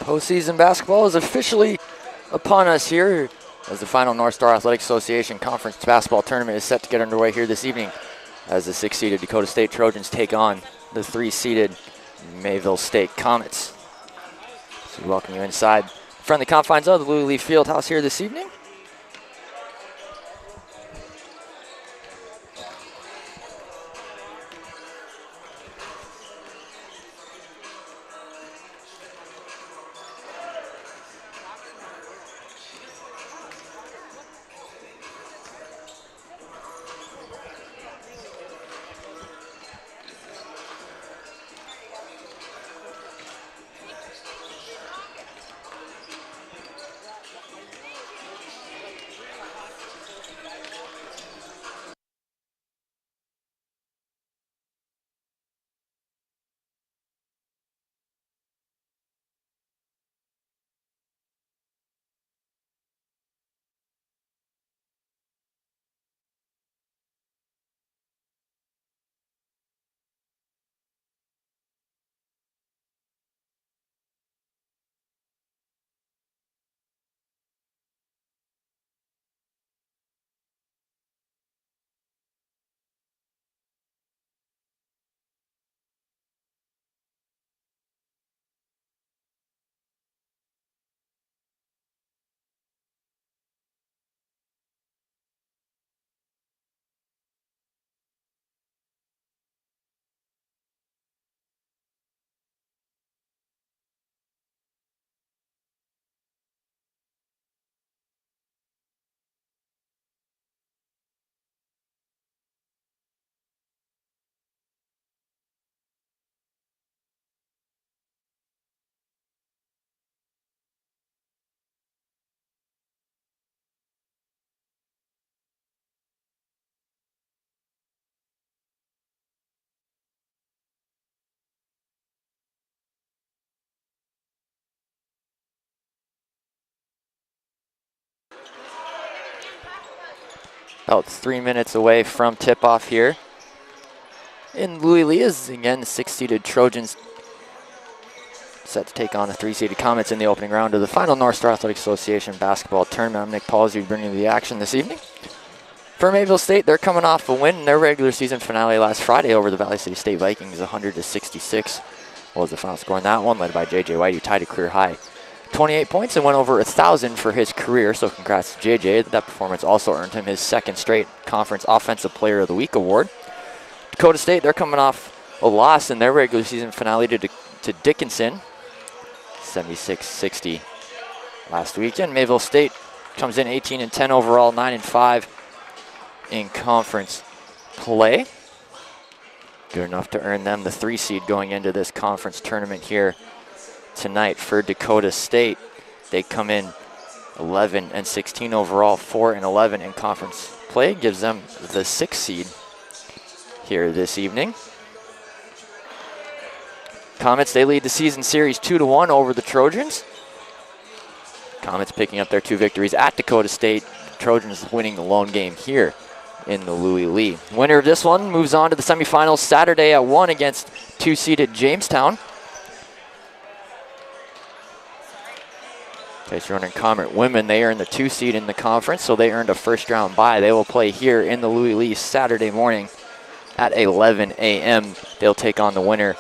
Postseason basketball is officially upon us here as the final North Star Athletic Association Conference basketball tournament is set to get underway here this evening as the 6-seeded Dakota State Trojans take on the 3-seeded Mayville State Comets. So we welcome you inside friendly confines of the Lewy Lee Fieldhouse here this evening. About 3 minutes away from tip-off here. In Lewy Lee is, again, the 6-seeded Trojans set to take on the 3-seeded Comets in the opening round of the final North Star Athletic Association basketball tournament. I'm Nick Palsy bringing you the action this evening. For Mayville State, they're coming off a win in their regular season finale last Friday over the Valley City State Vikings, 100-66 was the final score in that one, led by J.J. White, who tied a career high 28 points and went over 1,000 for his career, so congrats to JJ. That performance also earned him his second straight Conference Offensive Player of the Week award. Dakota State, they're coming off a loss in their regular season finale to Dickinson, 76-60 last weekend. Mayville State comes in 18-10 overall, 9-5 in conference play. Good enough to earn them the 3 seed going into this conference tournament here tonight. For Dakota State, they come in 11-16 overall, 4-11 in conference play. Gives them the 6 seed here this evening. Comets, they lead the season series 2-1 over the Trojans. Comets picking up their 2 victories at Dakota State. Trojans winning the lone game here in the Lewy Lee. Winner of this one moves on to the semifinals Saturday at 1 against 2-seeded Jamestown. Running Comet women, they earned the 2 seed in the conference, so they earned a first round bye. They will play here in the Lewy Lee Saturday morning at 11 a.m. They'll take on the winner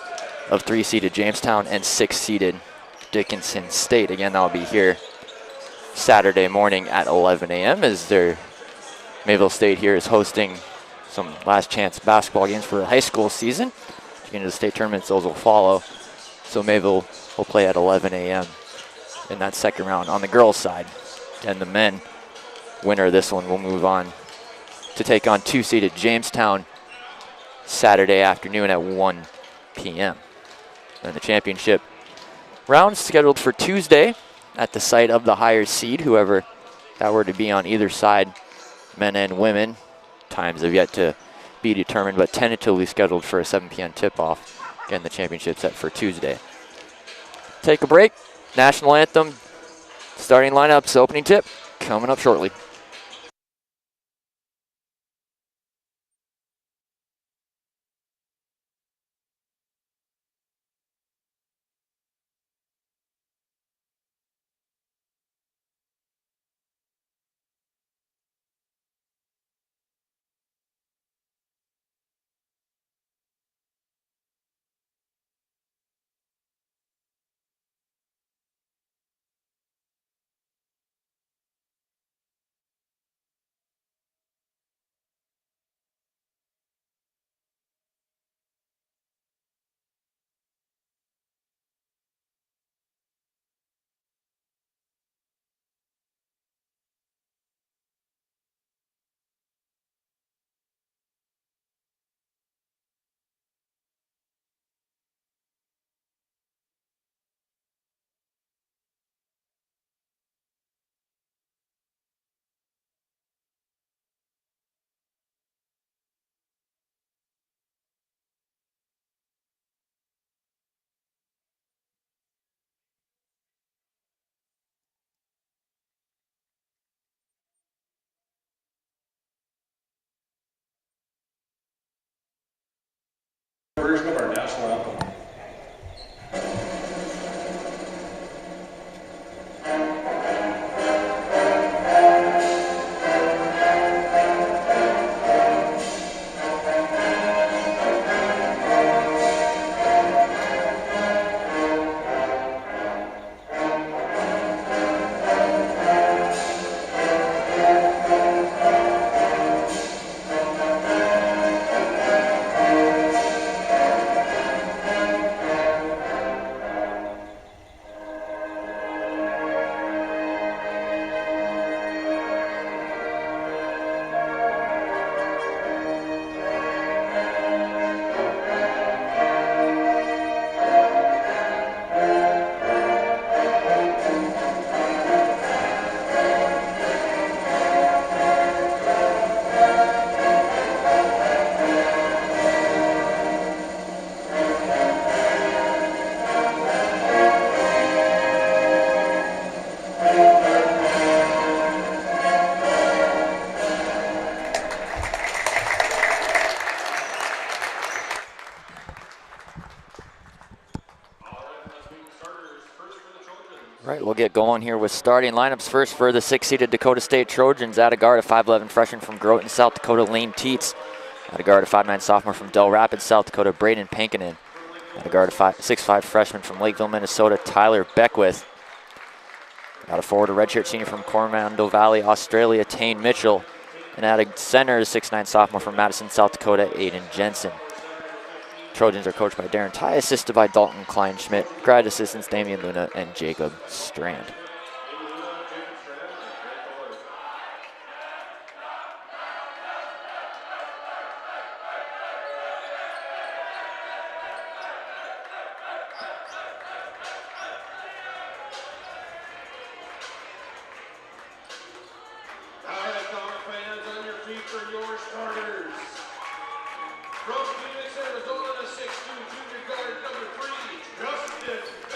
of 3-seeded Jamestown and 6-seeded Dickinson State. Again, that'll be here Saturday morning at 11 a.m. as their Mayville State here is hosting some last chance basketball games for the high school season. Into the state tournaments, those will follow. So Mayville will play at 11 a.m. in that second round on the girls' side. And the men, winner of this one, will move on to take on 2-seeded Jamestown Saturday afternoon at 1 p.m. And the championship round scheduled for Tuesday at the site of the higher seed, whoever that were to be on either side, men and women. Times have yet to be determined, but tentatively scheduled for a 7 p.m. tip-off. Again, the championship set for Tuesday. Take a break. National anthem, starting lineups, opening tip, coming up shortly. we'll get going here with starting lineups. First for the 6-seeded Dakota State Trojans, at a guard, a 5'11" freshman from Groton, South Dakota, Lane Teets. At a guard, a 5'9" sophomore from Del Rapids, South Dakota, Braden Pankinen. At a guard, a 6'5" freshman from Lakeville, Minnesota, Tyler Beckwith. At a forward, a redshirt senior from Coromandel Valley, Australia, Tane Mitchell. And at a center, a 6'9" sophomore from Madison, South Dakota, Aiden Jensen. Trojans are coached by Darren Ty, assisted by Dalton Kleinschmidt. Grad assistants Damian Luna and Jacob Strand.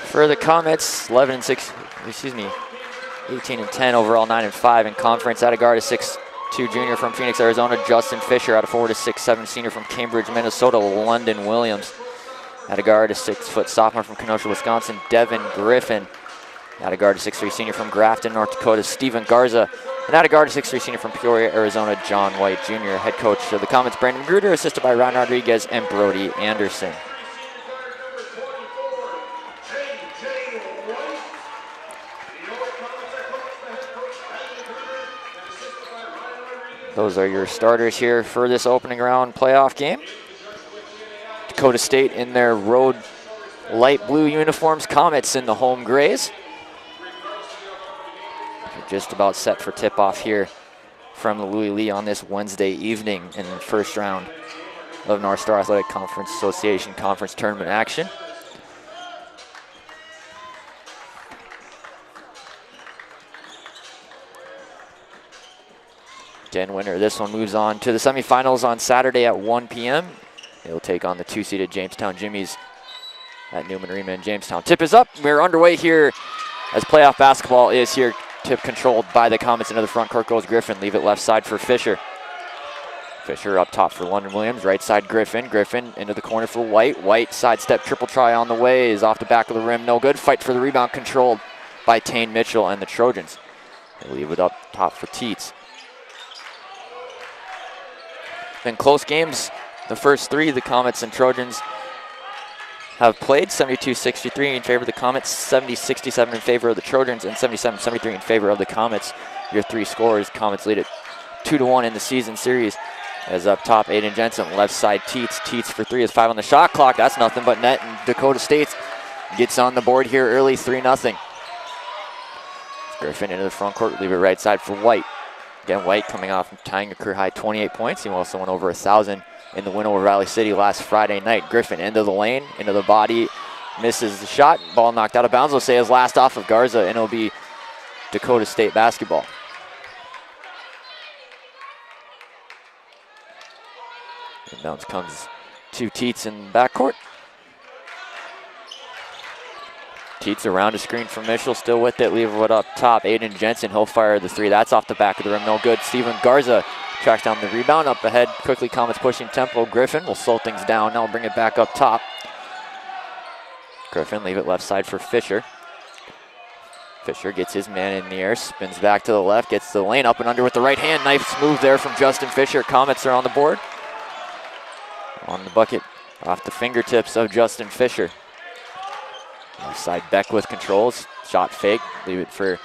For the Comets, 18-10 overall, 9-5 in conference. At a guard, a 6'2" junior from Phoenix, Arizona, Justin Fisher. At a forward, a 6'7" senior from Cambridge, Minnesota, London Williams. At a guard, a 6' sophomore from Kenosha, Wisconsin, Devin Griffin. At a guard, a 6'3" senior from Grafton, North Dakota, Stephen Garza. And at a guard, a 6'3" senior from Peoria, Arizona, John White Jr. Head coach of the Comets, Brandon Gruder, assisted by Ryan Rodriguez and Brody Anderson. Those are your starters here for this opening round playoff game. Dakota State in their road light blue uniforms, Comets in the home grays. They're just about set for tip-off here from the Lewy Lee on this Wednesday evening in the first round of North Star Athletic Conference Association Conference Tournament action. Winner. This one moves on to the semifinals on Saturday at 1 p.m. They'll take on the 2-seeded Jamestown Jimmies at Newman Arena in Jamestown. Tip is up. We're underway here as playoff basketball is here. Tip controlled by the Comets. Into the front court goes Griffin. Leave it left side for Fisher. Fisher up top for London Williams. Right side Griffin. Griffin into the corner for White. White sidestep triple try on the way. Is off the back of the rim. No good. Fight for the rebound controlled by Tane Mitchell and the Trojans. They leave it up top for Teets. Been close games. The first three, the Comets and Trojans have played. 72-63 in favor of the Comets, 70-67 in favor of the Trojans, and 77-73 in favor of the Comets. Your three scores, Comets lead it 2-1 in the season series. As up top, Aiden Jensen, left side Teets. Teets for three is 5 on the shot clock. That's nothing but net, and Dakota State gets on the board here early, 3-0. Griffin into the front court, leave it right side for White. Again, White coming off and tying a career high 28 points. He also went over 1,000 in the win over Valley City last Friday night. Griffin into the lane, into the body, misses the shot. Ball knocked out of bounds. We'll say his last off of Garza, and it'll be Dakota State basketball. Inbounds comes to Teets in backcourt. Teets around a screen from Mitchell, still with it, leave it up top. Aiden Jensen, he'll fire the three. That's off the back of the rim, no good. Steven Garza tracks down the rebound, up ahead. Quickly, Comets pushing tempo. Griffin will slow things down, now bring it back up top. Griffin, leave it left side for Fisher. Fisher gets his man in the air, spins back to the left, gets the lane up and under with the right hand. Nice move there from Justin Fisher. Comets are on the board. On the bucket, off the fingertips of Justin Fisher. Left side Beckwith controls, shot fake, leave it for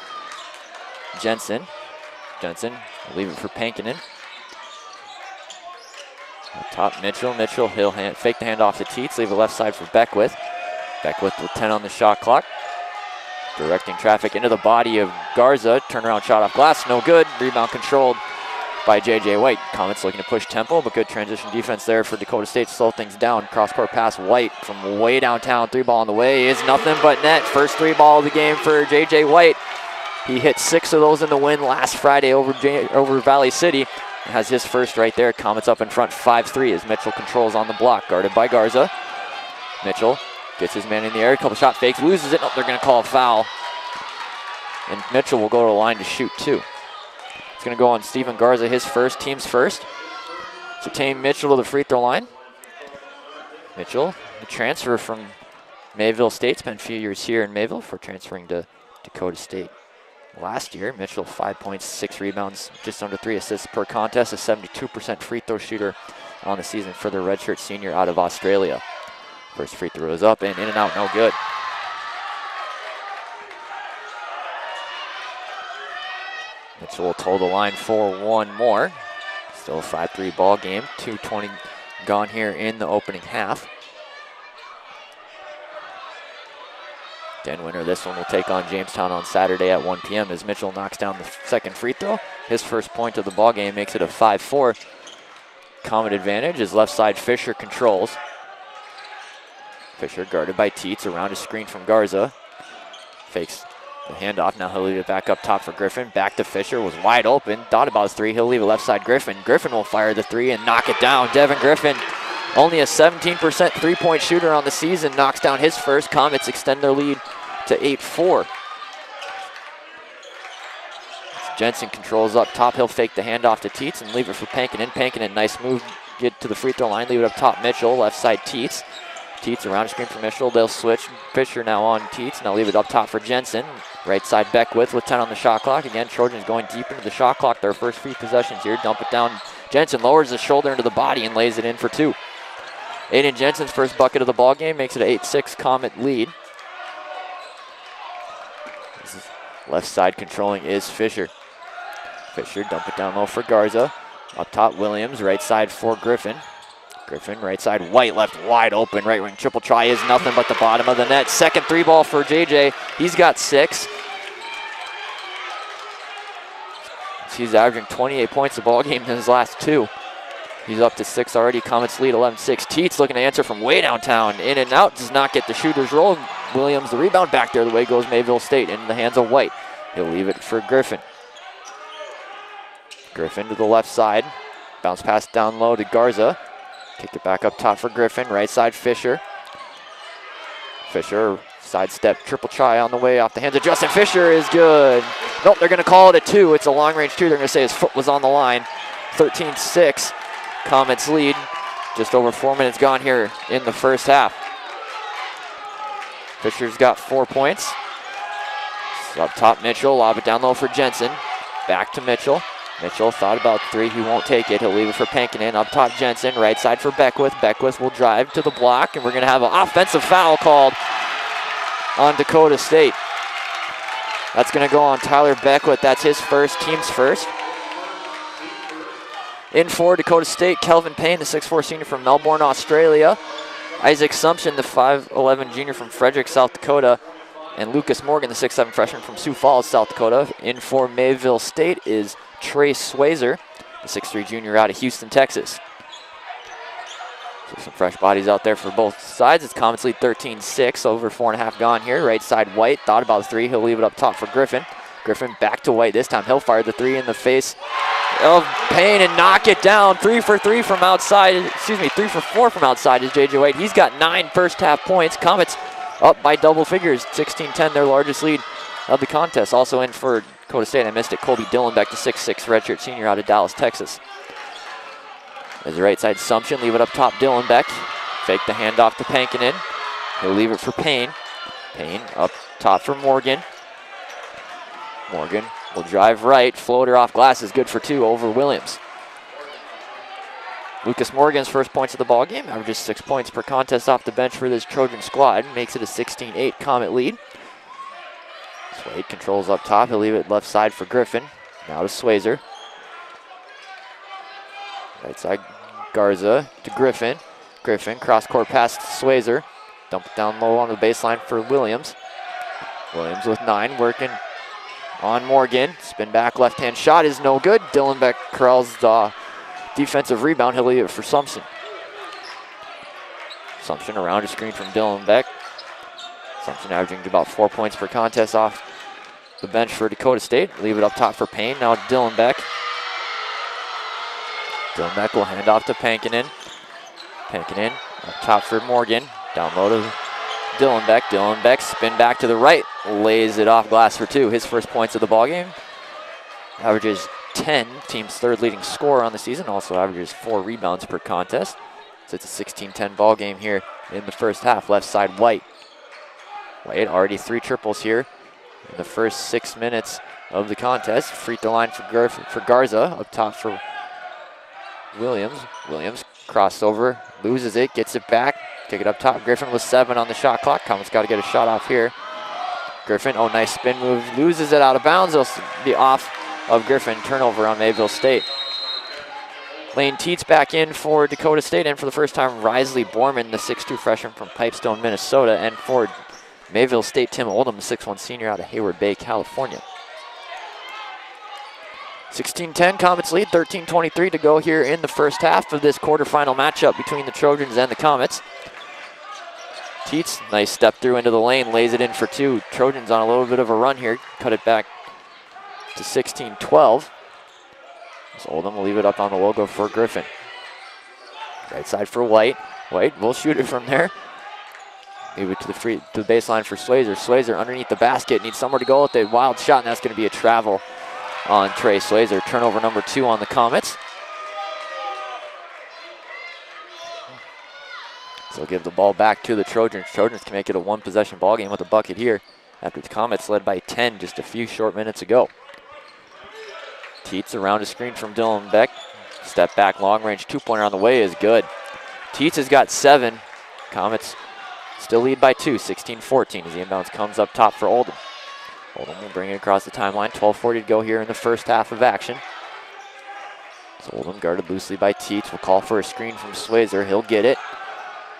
Jensen. Jensen, leave it for Pankinen. Up top Mitchell, he'll fake the handoff to Teets, leave it left side for Beckwith. Beckwith with 10 on the shot clock. Directing traffic into the body of Garza, turnaround shot off glass, no good. Rebound controlled by J.J. White. Comets looking to push tempo, but good transition defense there for Dakota State to slow things down. Cross-court pass, White from way downtown. Three ball on the way is nothing but net. First three ball of the game for J.J. White. He hit 6 of those in the win last Friday over Valley City. Has his first right there. Comets up in front 5-3 as Mitchell controls on the block, guarded by Garza. Mitchell gets his man in the air, a couple shot fakes, loses it. Oh, they're going to call a foul. And Mitchell will go to the line to shoot two. It's going to go on Stephen Garza, his first, team's first. So Tane Mitchell to the free throw line. Mitchell, the transfer from Mayville State, spent a few years here in Mayville before transferring to Dakota State last year. Mitchell, 5 points, 6 rebounds, just under 3 assists per contest, a 72% free throw shooter on the season for the redshirt senior out of Australia. First free throw is up and in and out, no good. Mitchell will toe the line for one more. Still a 5-3 ball game. 2:20 gone here in the opening half. Den winner, this one will take on Jamestown on Saturday at 1 p.m. as Mitchell knocks down the second free throw. His first point of the ball game makes it a 5-4 Comet advantage as left side Fisher controls. Fisher guarded by Teets around a screen from Garza. Fakes the handoff, now he'll leave it back up top for Griffin. Back to Fisher, was wide open, thought about his three, he'll leave it left side Griffin. Griffin will fire the three and knock it down. Devin Griffin, only a 17% three-point shooter on the season, knocks down his first. Comets extend their lead to 8-4. Jensen controls up top, he'll fake the handoff to Teets and leave it for Pankinen. Pankinen, nice move, get to the free throw line, leave it up top Mitchell, left side Teets. Teets around a screen for Mitchell, they'll switch. Fisher now on Teets, now leave it up top for Jensen. Right side Beckwith with 10 on the shot clock. Again, Trojans going deep into the shot clock. Their first few possessions here. Dump it down. Jensen lowers the shoulder into the body and lays it in for two. Aiden Jensen's first bucket of the ball game makes it an 8-6 Comet lead. This is left side controlling is Fisher. Fisher dump it down low for Garza. Up top Williams, right side for Griffin. Griffin, right side, White left wide open, right wing triple try is nothing but the bottom of the net. Second three ball for JJ, he's got 6. He's averaging 28 points a ball game in his last 2. He's up to 6 already, Comets lead 11-6. Teets looking to answer from way downtown, in and out, does not get the shooter's roll. Williams the rebound back there, the way goes Mayville State, in the hands of White. He'll leave it for Griffin. Griffin to the left side, bounce pass down low to Garza. Kick it back up top for Griffin. Right side Fisher. Fisher sidestep triple try on the way off the hands of Justin Fisher is good. Nope, they're going to call it a 2. It's a long range 2. They're going to say his foot was on the line. 13-6. Comets lead. Just over 4 minutes gone here in the first half. Fisher's got 4 points. Up top Mitchell. Lob it down low for Jensen. Back to Mitchell. Mitchell thought about 3, he won't take it. He'll leave it for Pankinen. Up top Jensen, right side for Beckwith. Beckwith will drive to the block, and we're going to have an offensive foul called on Dakota State. That's going to go on Tyler Beckwith. That's his first, team's first. In for Dakota State, Kelvin Payne, the 6'4 senior from Melbourne, Australia. Isaac Sumption, the 5'11 junior from Frederick, South Dakota. And Lucas Morgan, the 6'7 freshman from Sioux Falls, South Dakota. In for Mayville State is Trey Swazer, the 6'3 junior out of Houston, Texas. So some fresh bodies out there for both sides. It's Comets lead 13-6, over 4.5 gone here. Right side White, thought about the 3. He'll leave it up top for Griffin. Griffin back to White. This time he'll fire the 3 in the face of Payne and knock it down. 3 for 3 from outside. 3 for 4 from outside is J.J. White. He's got 9 first half points. Comets up by double figures, 16-10, their largest lead of the contest. Also in for Dakota State, I missed it, Colby Dillenbeck, the 6'6 redshirt senior out of Dallas, Texas. There's the right side Sumption, leave it up top Dillenbeck. Fake the handoff to Pankinen. He'll leave it for Payne. Payne up top for Morgan. Morgan will drive right, floater off glass is good for 2 over Williams. Lucas Morgan's first points of the ball game, averages 6 points per contest off the bench for this Trojan squad, makes it a 16-8 Comet lead. Swade controls up top, he'll leave it left side for Griffin. Now to Swazer. Right side Garza to Griffin. Griffin, cross-court pass to Swazer. Dump it down low on the baseline for Williams. Williams with 9, working on Morgan. Spin back, left-hand shot is no good. Dillenbeck curls the defensive rebound, he'll leave it for Sumption. Sumption around a screen from Dillenbeck. Sumption averaging about 4 points per contest off the bench for Dakota State. Leave it up top for Payne, now Dillenbeck. Dillenbeck will hand off to Pankinen. Pankinen up top for Morgan. Down low to Dillenbeck. Dillenbeck spin back to the right. Lays it off glass for 2. His first points of the ball game. Averages 10, team's third leading scorer on the season. Also averages 4 rebounds per contest. So it's a 16-10 ball game here in the first half. Left side White. White already 3 triples here in the first 6 minutes of the contest. Free throw line for Garza, up top for Williams. Williams crossed over, loses it, gets it back, take it up top. Griffin with 7 on the shot clock. Comets got to get a shot off here. Griffin, oh, nice spin move, loses it out of bounds. It'll be off of Griffin. Turnover on Mayville State. Lane Teets back in for Dakota State, and for the first time, Risley Borman, the 6'2 freshman from Pipestone, Minnesota, and for Mayville State, Tim Oldham, the 6'1 senior out of Hayward Bay, California. 16-10, Comets lead, 13:23 to go here in the first half of this quarterfinal matchup between the Trojans and the Comets. Teets, nice step through into the lane, lays it in for 2. Trojans on a little bit of a run here, cut it back to 16-12. So Oldham will leave it up on the logo for Griffin. Right side for White. White will shoot it from there. Leave it to the baseline for Slazer. Slazer underneath the basket, needs somewhere to go with a wild shot, and that's going to be a travel on Trey Slazer. Turnover number 2 on the Comets. So give the ball back to the Trojans. Trojans can make it a 1-possession ball game with a bucket here after the Comets led by 10 just a few short minutes ago. Teets around a screen from Dylan Beck. Step back, long range 2-pointer on the way is good. Teets has got 7. Comets still lead by 2, 16-14 as the inbounds comes up top for Oldham. Oldham will bring it across the timeline. 12:40 to go here in the first half of action. So Oldham guarded loosely by Teets. Will call for a screen from Slazer. He'll get it.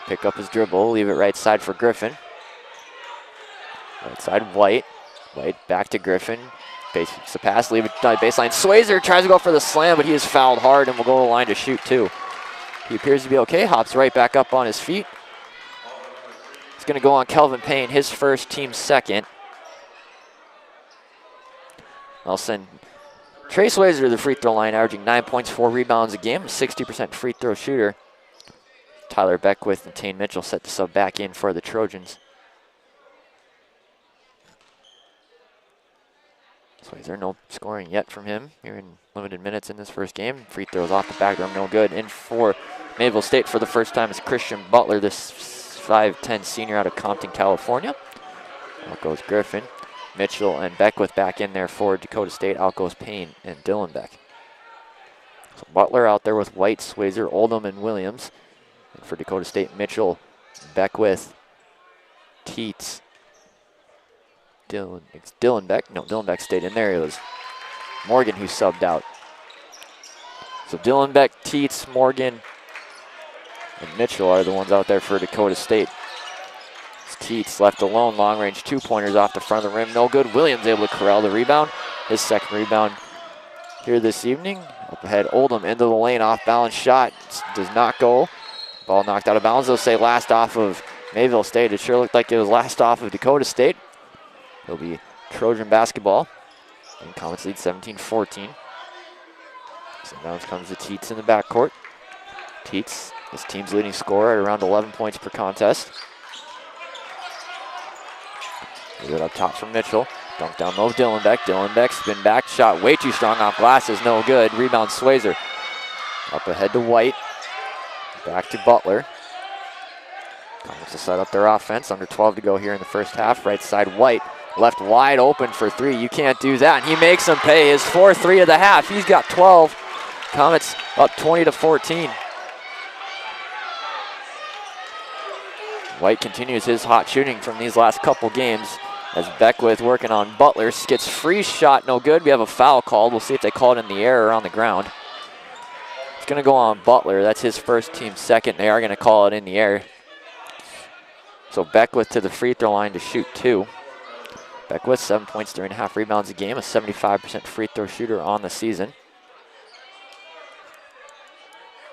Pick up his dribble. Leave it right side for Griffin. Right side White. White back to Griffin. Fakes the pass. Leave it baseline. Slazer tries to go for the slam, but he is fouled hard and will go to the line to shoot 2. He appears to be okay. Hops right back up on his feet. It's going to go on Kelvin Payne, his first, team second. I'll send Trey Slazer to the free throw line, averaging 9 points, 4 rebounds a game, 60% free throw shooter. Tyler Beckwith and Tane Mitchell set to sub back in for the Trojans. Slazer, no scoring yet from him here in limited minutes in this first game. Free throws off the back rim, no good. In for Mayville State for the first time is Christian Butler, this 5'10 senior out of Compton, California. Out goes Griffin. Mitchell and Beckwith back in there for Dakota State. Out goes Payne and Dylan Beck. So Butler out there with White, Slazer, Oldham, and Williams. And for Dakota State, Mitchell, Beckwith, Teets, Dylan Beck. No, Dylan Beck stayed in there. It was Morgan who subbed out. So Dylan Beck, Teets, Morgan, and Mitchell are the ones out there for Dakota State. Teets left alone, long range 2-pointers off the front of the rim, no good. Williams able to corral the rebound. His second rebound here this evening. Up ahead, Oldham into the lane, off balance shot, does not go. Ball knocked out of bounds. They'll say last off of Mayville State. It sure looked like it was last off of Dakota State. It'll be Trojan basketball. And Comets lead 17-14. So now comes the Teets in the backcourt. Teets, his team's leading scorer at around 11 points per contest. Leave it up top from Mitchell. Dunk down low, Dylan Beck. Dylan Beck spin back, shot way too strong off glasses, no good. Rebound Slazer. Up ahead to White. Back to Butler. Comets to set up their offense. Under 12 to go here in the first half. Right side White. Left wide open for 3. You can't do that. And he makes them pay. His 4th-3 of the half. He's got 12. Comets up 20-14. White continues his hot shooting from these last couple games as Beckwith working on Butler. Gets free shot, no good. We have a foul called. We'll see if they call it in the air or on the ground. It's going to go on Butler. That's his first, team second. They are going to call it in the air. So Beckwith to the free throw line to shoot 2. Beckwith, 7 points, 3.5 rebounds a game, a 75% free throw shooter on the season.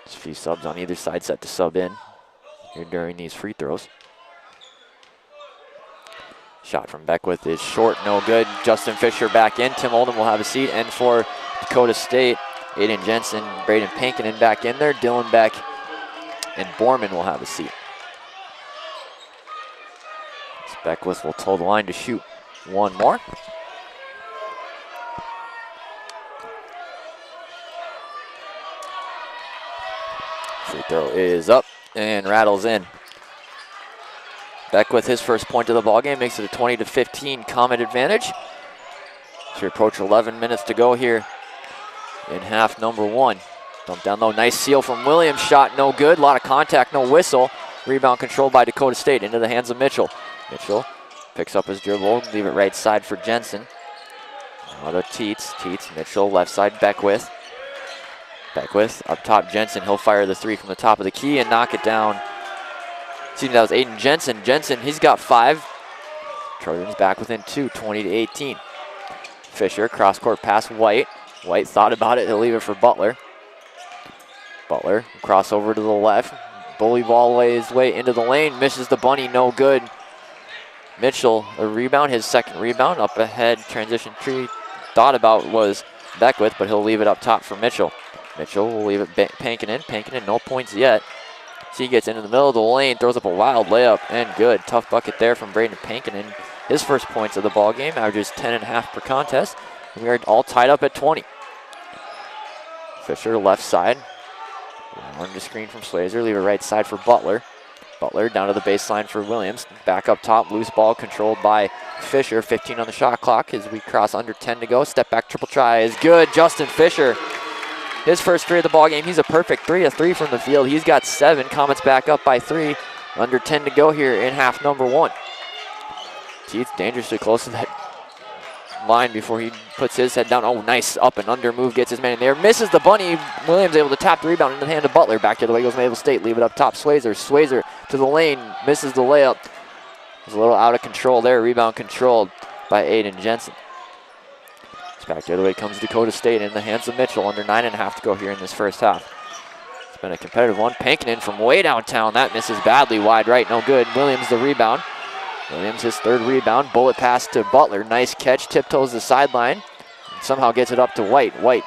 Just a few subs on either side set to sub in here during these free throws. Shot from Beckwith is short, no good. Justin Fisher back in. Tim Oldham will have a seat. And for Dakota State, Aiden Jensen, Braden Pankinen back in there. Dylan Beck and Borman will have a seat. Beckwith will toe the line to shoot one more. Free throw is up and rattles in. Beckwith his first point of the ballgame, makes it a 20-15 Comet advantage. So we approach 11 minutes to go here in half number 1. Dump down low, nice seal from Williams, shot no good, a lot of contact, no whistle. Rebound controlled by Dakota State into the hands of Mitchell. Mitchell picks up his dribble, leave it right side for Jensen. Now to Teets, Mitchell, left side Beckwith. Beckwith up top Jensen, he'll fire the 3 from the top of the key and knock it down. Excuse me, that was Aiden Jensen. Jensen, he's got 5. Trojans back within 2, 20-18. Fisher, cross-court pass, White. White thought about it, he'll leave it for Butler. Butler, cross over to the left. Bully ball his way into the lane, misses the bunny, no good. Mitchell, a rebound, his second rebound, up ahead, transition tree. Thought about was Beckwith, but he'll leave it up top for Mitchell. Mitchell will leave it Pankinen, no points yet. He gets into the middle of the lane, throws up a wild layup, and good. Tough bucket there from Braden Pankinen. His first points of the ball game, averages 10.5 per contest. And we are all tied up at 20. Fisher left side. On the screen from Slazer, leave it right side for Butler. Butler down to the baseline for Williams. Back up top, loose ball controlled by Fisher. 15 on the shot clock as we cross under 10 to go. Step back triple try is good. Justin Fisher, his first 3 of the ball game. He's a perfect 3 of 3 from the field. He's got 7. Comets back up by 3. Under 10 to go here in half number 1. Teets dangerously close to that line before he puts his head down. Oh, nice up and under move, gets his man in there. Misses the bunny. Williams able to tap the rebound into the hand of Butler. Back to the way goes Mayville State. Leave it up top. Swayzer to the lane. Misses the layup. Was a little out of control there. Rebound controlled by Aiden Jensen. Back the other way comes Dakota State in the hands of Mitchell. Under 9.5 to go here in this first half. It's been a competitive one. Pankinen from way downtown. That misses badly. Wide right. No good. Williams the rebound. Williams his 3rd rebound. Bullet pass to Butler. Nice catch. Tiptoes the sideline. Somehow gets it up to White. White.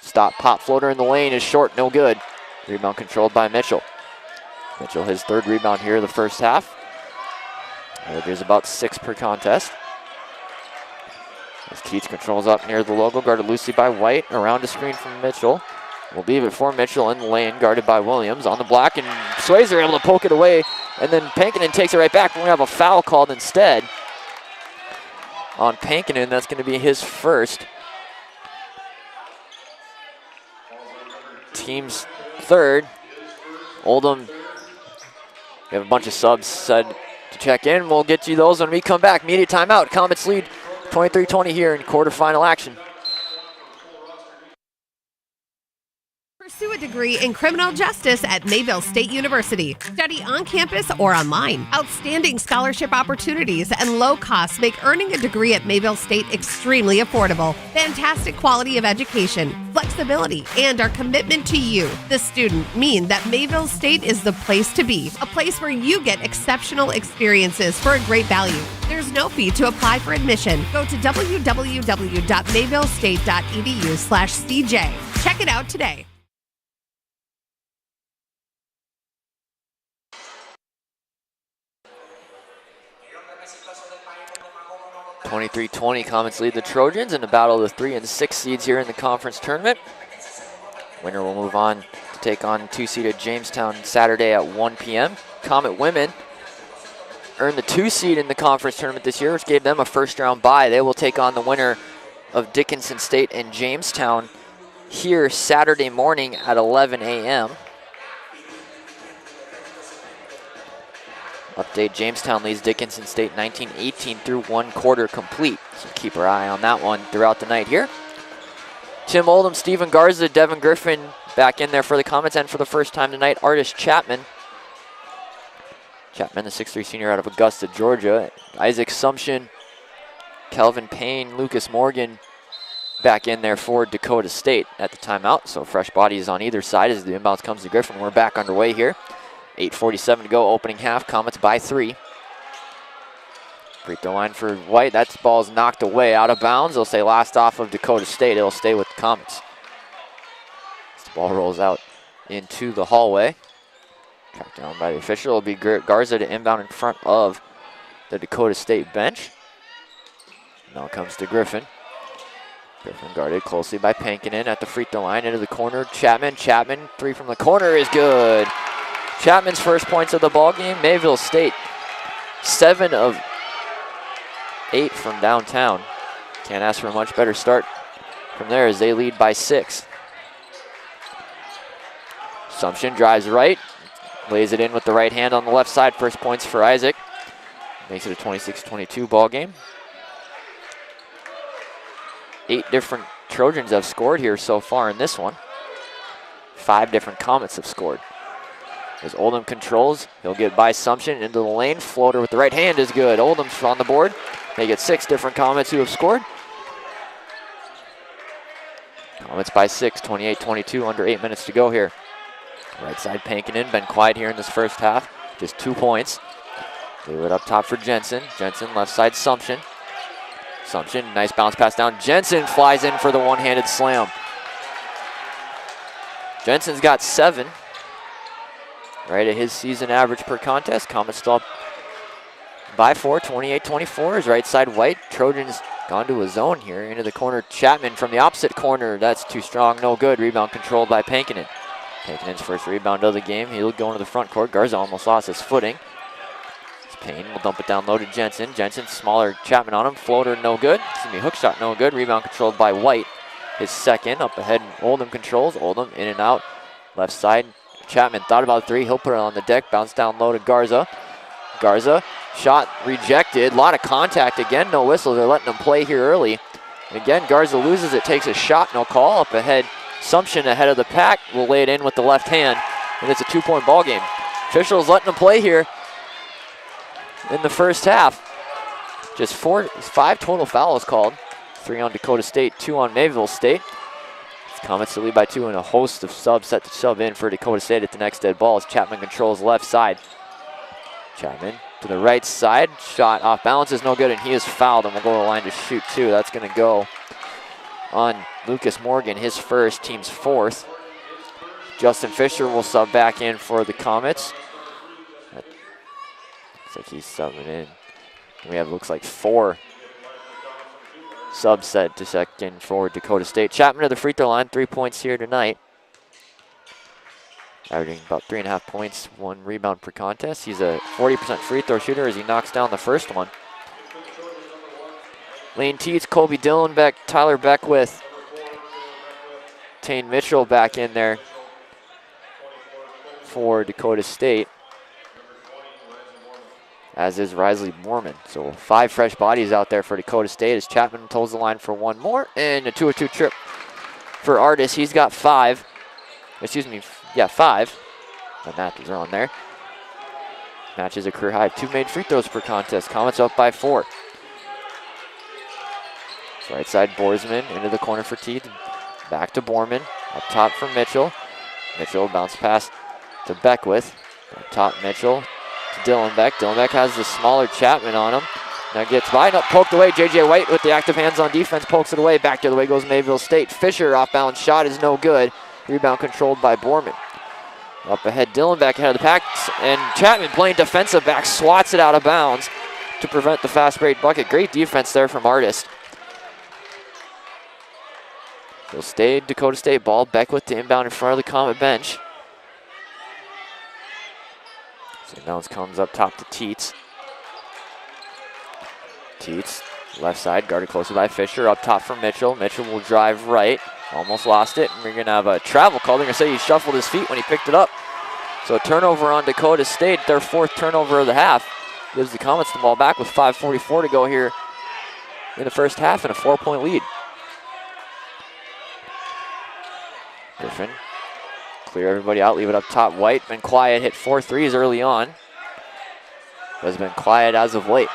Stop. Pop floater in the lane is short. No good. Rebound controlled by Mitchell. Mitchell his 3rd rebound here in the first half. Averages about 6 per contest. As Teets controls up near the logo, guarded loosely by White. Around the screen from Mitchell. We'll leave it for Mitchell in the lane, guarded by Williams. On the block, and Swayzer able to poke it away. And then Pankinen takes it right back. We're going to have a foul called instead on Pankinen. That's going to be his first. Team's 3rd. Oldham, we have a bunch of subs said to check in. We'll get you those when we come back. Media timeout. Comets lead 23-20 here in quarterfinal action. Pursue a degree in criminal justice at Mayville State University. Study on campus or online. Outstanding scholarship opportunities and low costs make earning a degree at Mayville State extremely affordable. Fantastic quality of education, flexibility, and our commitment to you, the student, mean that Mayville State is the place to be. A place where you get exceptional experiences for a great value. There's no fee to apply for admission. Go to www.mayvillestate.edu/CJ. Check it out today. 23-20, Comets lead the Trojans in the battle of the 3 and 6 seeds here in the conference tournament. Winner will move on to take on 2-seeded Jamestown Saturday at 1 p.m. Comet women earned the 2 seed in the conference tournament this year, which gave them a first-round bye. They will take on the winner of Dickinson State and Jamestown here Saturday morning at 11 a.m. Update, Jamestown leads Dickinson State 19-18 through 1 quarter complete. So keep our eye on that one throughout the night here. Tim Oldham, Stephen Garza, Devin Griffin back in there for the Comets, and for the first time tonight, Artis Chapman. Chapman, the 6'3" senior out of Augusta, Georgia. Isaac Sumption, Kelvin Payne, Lucas Morgan back in there for Dakota State at the timeout. So fresh bodies on either side as the inbounds comes to Griffin. We're back underway here. 8:47 to go, opening half. Comets by 3. Free throw line for White. That ball's knocked away, out of bounds. They'll say last off of Dakota State. It'll stay with the Comets. As the ball rolls out into the hallway. Tracked down by the official. It'll be Garza to inbound in front of the Dakota State bench. Now it comes to Griffin. Griffin guarded closely by Pankinen at the free throw line into the corner. Chapman, 3 from the corner is good. Chapman's first points of the ball game. Mayville State 7 of 8 from downtown. Can't ask for a much better start from there as they lead by 6. Assumption drives right, lays it in with the right hand on the left side. First points for Isaac. Makes it a 26-22 ball game. 8 different Trojans have scored here so far in this one. 5 different Comets have scored. As Oldham controls, he'll get by Assumption into the lane. Floater with the right hand is good. Oldham's on the board. They get 6 different Comets who have scored. Comets by 6, 28-22, under 8 minutes to go here. Right side Pankinen, been quiet here in this first half. Just 2 points. Leave it up top for Jensen. Jensen, left side Assumption. Assumption, nice bounce pass down. Jensen flies in for the one-handed slam. Jensen's got 7. Right at his season average per contest. Comets still up by 4, 28-24. His right side White. Trojans gone to a zone here. Into the corner, Chapman from the opposite corner. That's too strong, no good. Rebound controlled by Pankinen. Pankinen's first rebound of the game. He'll go into the front court. Garza almost lost his footing. Payne will dump it down low to Jensen. Jensen, smaller Chapman on him. Floater, no good. Excuse me, hook shot, no good. Rebound controlled by White. His second. Up ahead, Oldham controls. Oldham in and out. Left side, Chapman thought about 3. He'll put it on the deck. Bounce down low to Garza. Garza, shot rejected. A lot of contact again. No whistle. They're letting him play here early. Again, Garza loses it. Takes a shot. No call. Up ahead, Assumption ahead of the pack. Will lay it in with the left hand. And it's a 2-point ball game. Officials letting him play here in the first half. Just 5 total fouls called. 3 on Dakota State, 2 on Mayville State. Comets to lead by 2 and a host of subs set to sub in for Dakota State at the next dead ball as Chapman controls left side. Chapman to the right side. Shot off balance is no good, and he is fouled and will go to the line to shoot 2. That's going to go on Lucas Morgan, his first, team's 4th. Justin Fisher will sub back in for the Comets. Looks like he's subbing in. We have, looks like 4 subs set to second for Dakota State. Chapman to the free throw line, 3 points here tonight. Averaging about 3.5 points, 1 rebound per contest. He's a 40% free throw shooter as he knocks down the first one. Lane Teets, Colby Dillenbeck, Tyler Beckwith, Tane Mitchell back in there for Dakota State, as is Risley Moorman. So 5 fresh bodies out there for Dakota State as Chapman holds the line for 1 more, and a 2-2 trip for Artis. He's got 5. Excuse me, yeah, 5. My math is wrong there. Matches a career high. 2 made free throws per contest. Comets up by 4. Right side, Borsman into the corner for Teeth. Back to Borman. Up top for Mitchell. Mitchell bounce pass to Beckwith. Up top, Mitchell to Dillenbeck. Dillenbeck has the smaller Chapman on him. Now gets by, no, poked away. J.J. White with the active hands on defense, pokes it away. Back the other way goes Mayville State. Fisher off balance shot is no good. Rebound controlled by Borman. Up ahead, Dillenbeck ahead of the pack, and Chapman playing defensive back, swats it out of bounds to prevent the fast break bucket. Great defense there from Artist. Will stay Dakota State ball. Beckwith to inbound in front of the Comet bench. So inbounds comes up top to Teets. Teets, left side, guarded closely by Fisher. Up top for Mitchell. Mitchell will drive right. Almost lost it. And we're going to have a travel call. They're going to say he shuffled his feet when he picked it up. So a turnover on Dakota State, their 4th turnover of the half. Gives the Comets the ball back with 5:44 to go here in the first half and a 4-point lead. Griffin, clear everybody out, leave it up top. White, been quiet, hit 4 threes early on. Has been quiet as of late.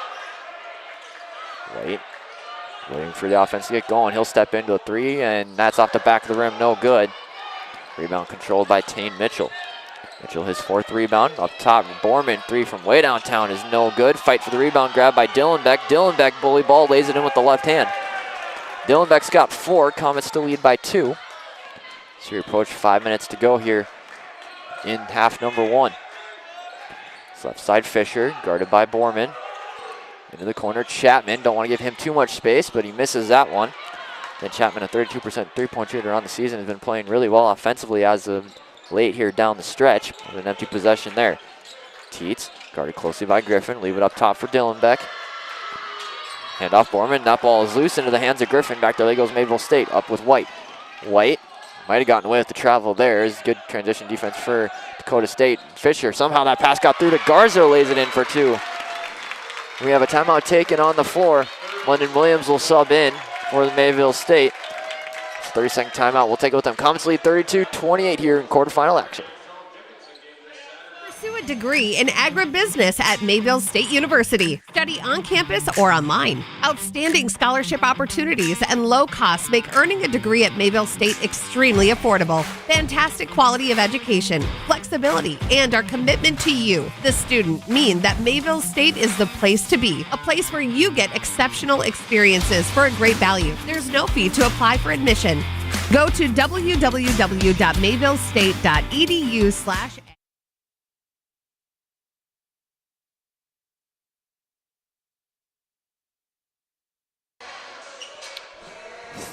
White, waiting for the offense to get going. He'll step into a 3, and that's off the back of the rim, no good. Rebound controlled by Tane Mitchell. Mitchell, his 4th rebound. Up top, Borman, 3 from way downtown is no good. Fight for the rebound, grab by Dillenbeck. Dillenbeck, bully ball, lays it in with the left hand. Dillenbeck's got 4, Comets still lead by 2. So we approach 5 minutes to go here in half number 1. It's left side Fisher, guarded by Borman. Into the corner, Chapman. Don't want to give him too much space, but he misses that one. Then Chapman, a 32% three-point shooter on the season, has been playing really well offensively as of late here down the stretch. With an empty possession there. Teets, guarded closely by Griffin. Leave it up top for Dylan Beck. Hand off Borman. That ball is loose into the hands of Griffin. Back there goes Mayville State. Up with White. White might have gotten away with the travel there. Is good transition defense for Dakota State. Fisher, somehow that pass got through to Garza, lays it in for 2. We have a timeout taken on the floor. London Williams will sub in for the Mayville State. 30-second timeout. We'll take it with them. Comets lead 32-28 here in quarterfinal action. Pursue a degree in agribusiness at Mayville State University. Study on campus or online. Outstanding scholarship opportunities and low costs make earning a degree at Mayville State extremely affordable. Fantastic quality of education, flexibility, and our commitment to you, the student, mean that Mayville State is the place to be. A place where you get exceptional experiences for a great value. There's no fee to apply for admission. Go to www.mayvillestate.edu/.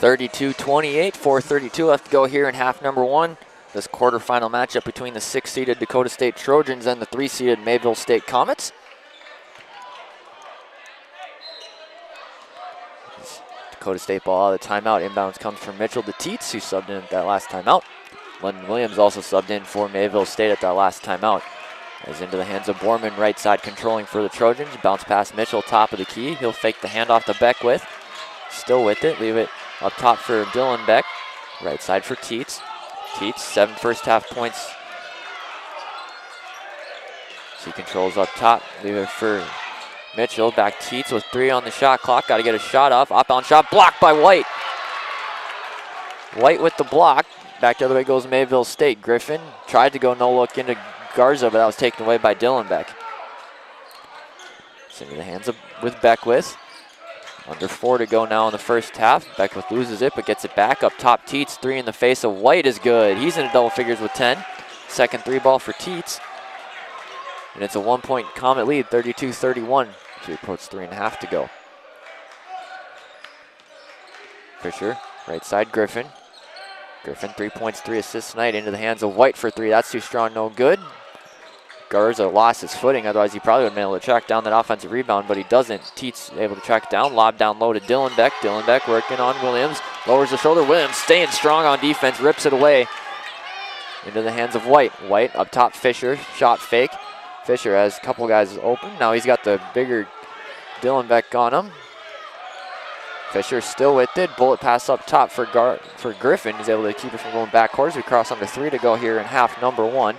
32-28, 4:32 left to go here in half number 1. This quarterfinal matchup between the 6-seeded Dakota State Trojans and the 3-seeded Mayville State Comets. Dakota State ball out of the timeout. Inbounds comes from Mitchell to Teets, who subbed in at that last timeout. London Williams also subbed in for Mayville State at that last timeout. Is into the hands of Borman, right side controlling for the Trojans. Bounce past Mitchell, top of the key. He'll fake the handoff to Beckwith. Still with it, leave it up top for Dylan Beck. Right side for Teets. Teets, 7 first half points. She controls up top, leave it for Mitchell. Back Teets with 3 on the shot clock. Got to get a shot off. Outbound shot blocked by White. White with the block. Back the other way goes Mayville State. Griffin tried to go no look into Garza, but that was taken away by Dylan Beck. It's into the hands of with Beckwith. Under 4 to go now in the first half. Beckwith loses it, but gets it back up top. Teets, 3 in the face of White is good. He's into double figures with 10. Second 3 ball for Teets. And it's a 1-point Comet lead, 32-31. To approach 3.5 to go. Fisher, right side, Griffin. Griffin, 3 points, 3 assists tonight. Into the hands of White for 3. That's too strong, no good. Garza lost his footing, otherwise he probably would have been able to track down that offensive rebound, but he doesn't. Teets able to track it down, lob down low to Dylan Beck. Dylan Beck working on Williams, lowers the shoulder. Williams staying strong on defense, rips it away into the hands of White. White up top, Fisher, shot fake. Fisher has a couple guys open. Now he's got the bigger Dylan Beck on him. Fisher still with it. Bullet pass up top for Griffin. He's able to keep it from going backcourt as we cross under 3 to go here in half number 1.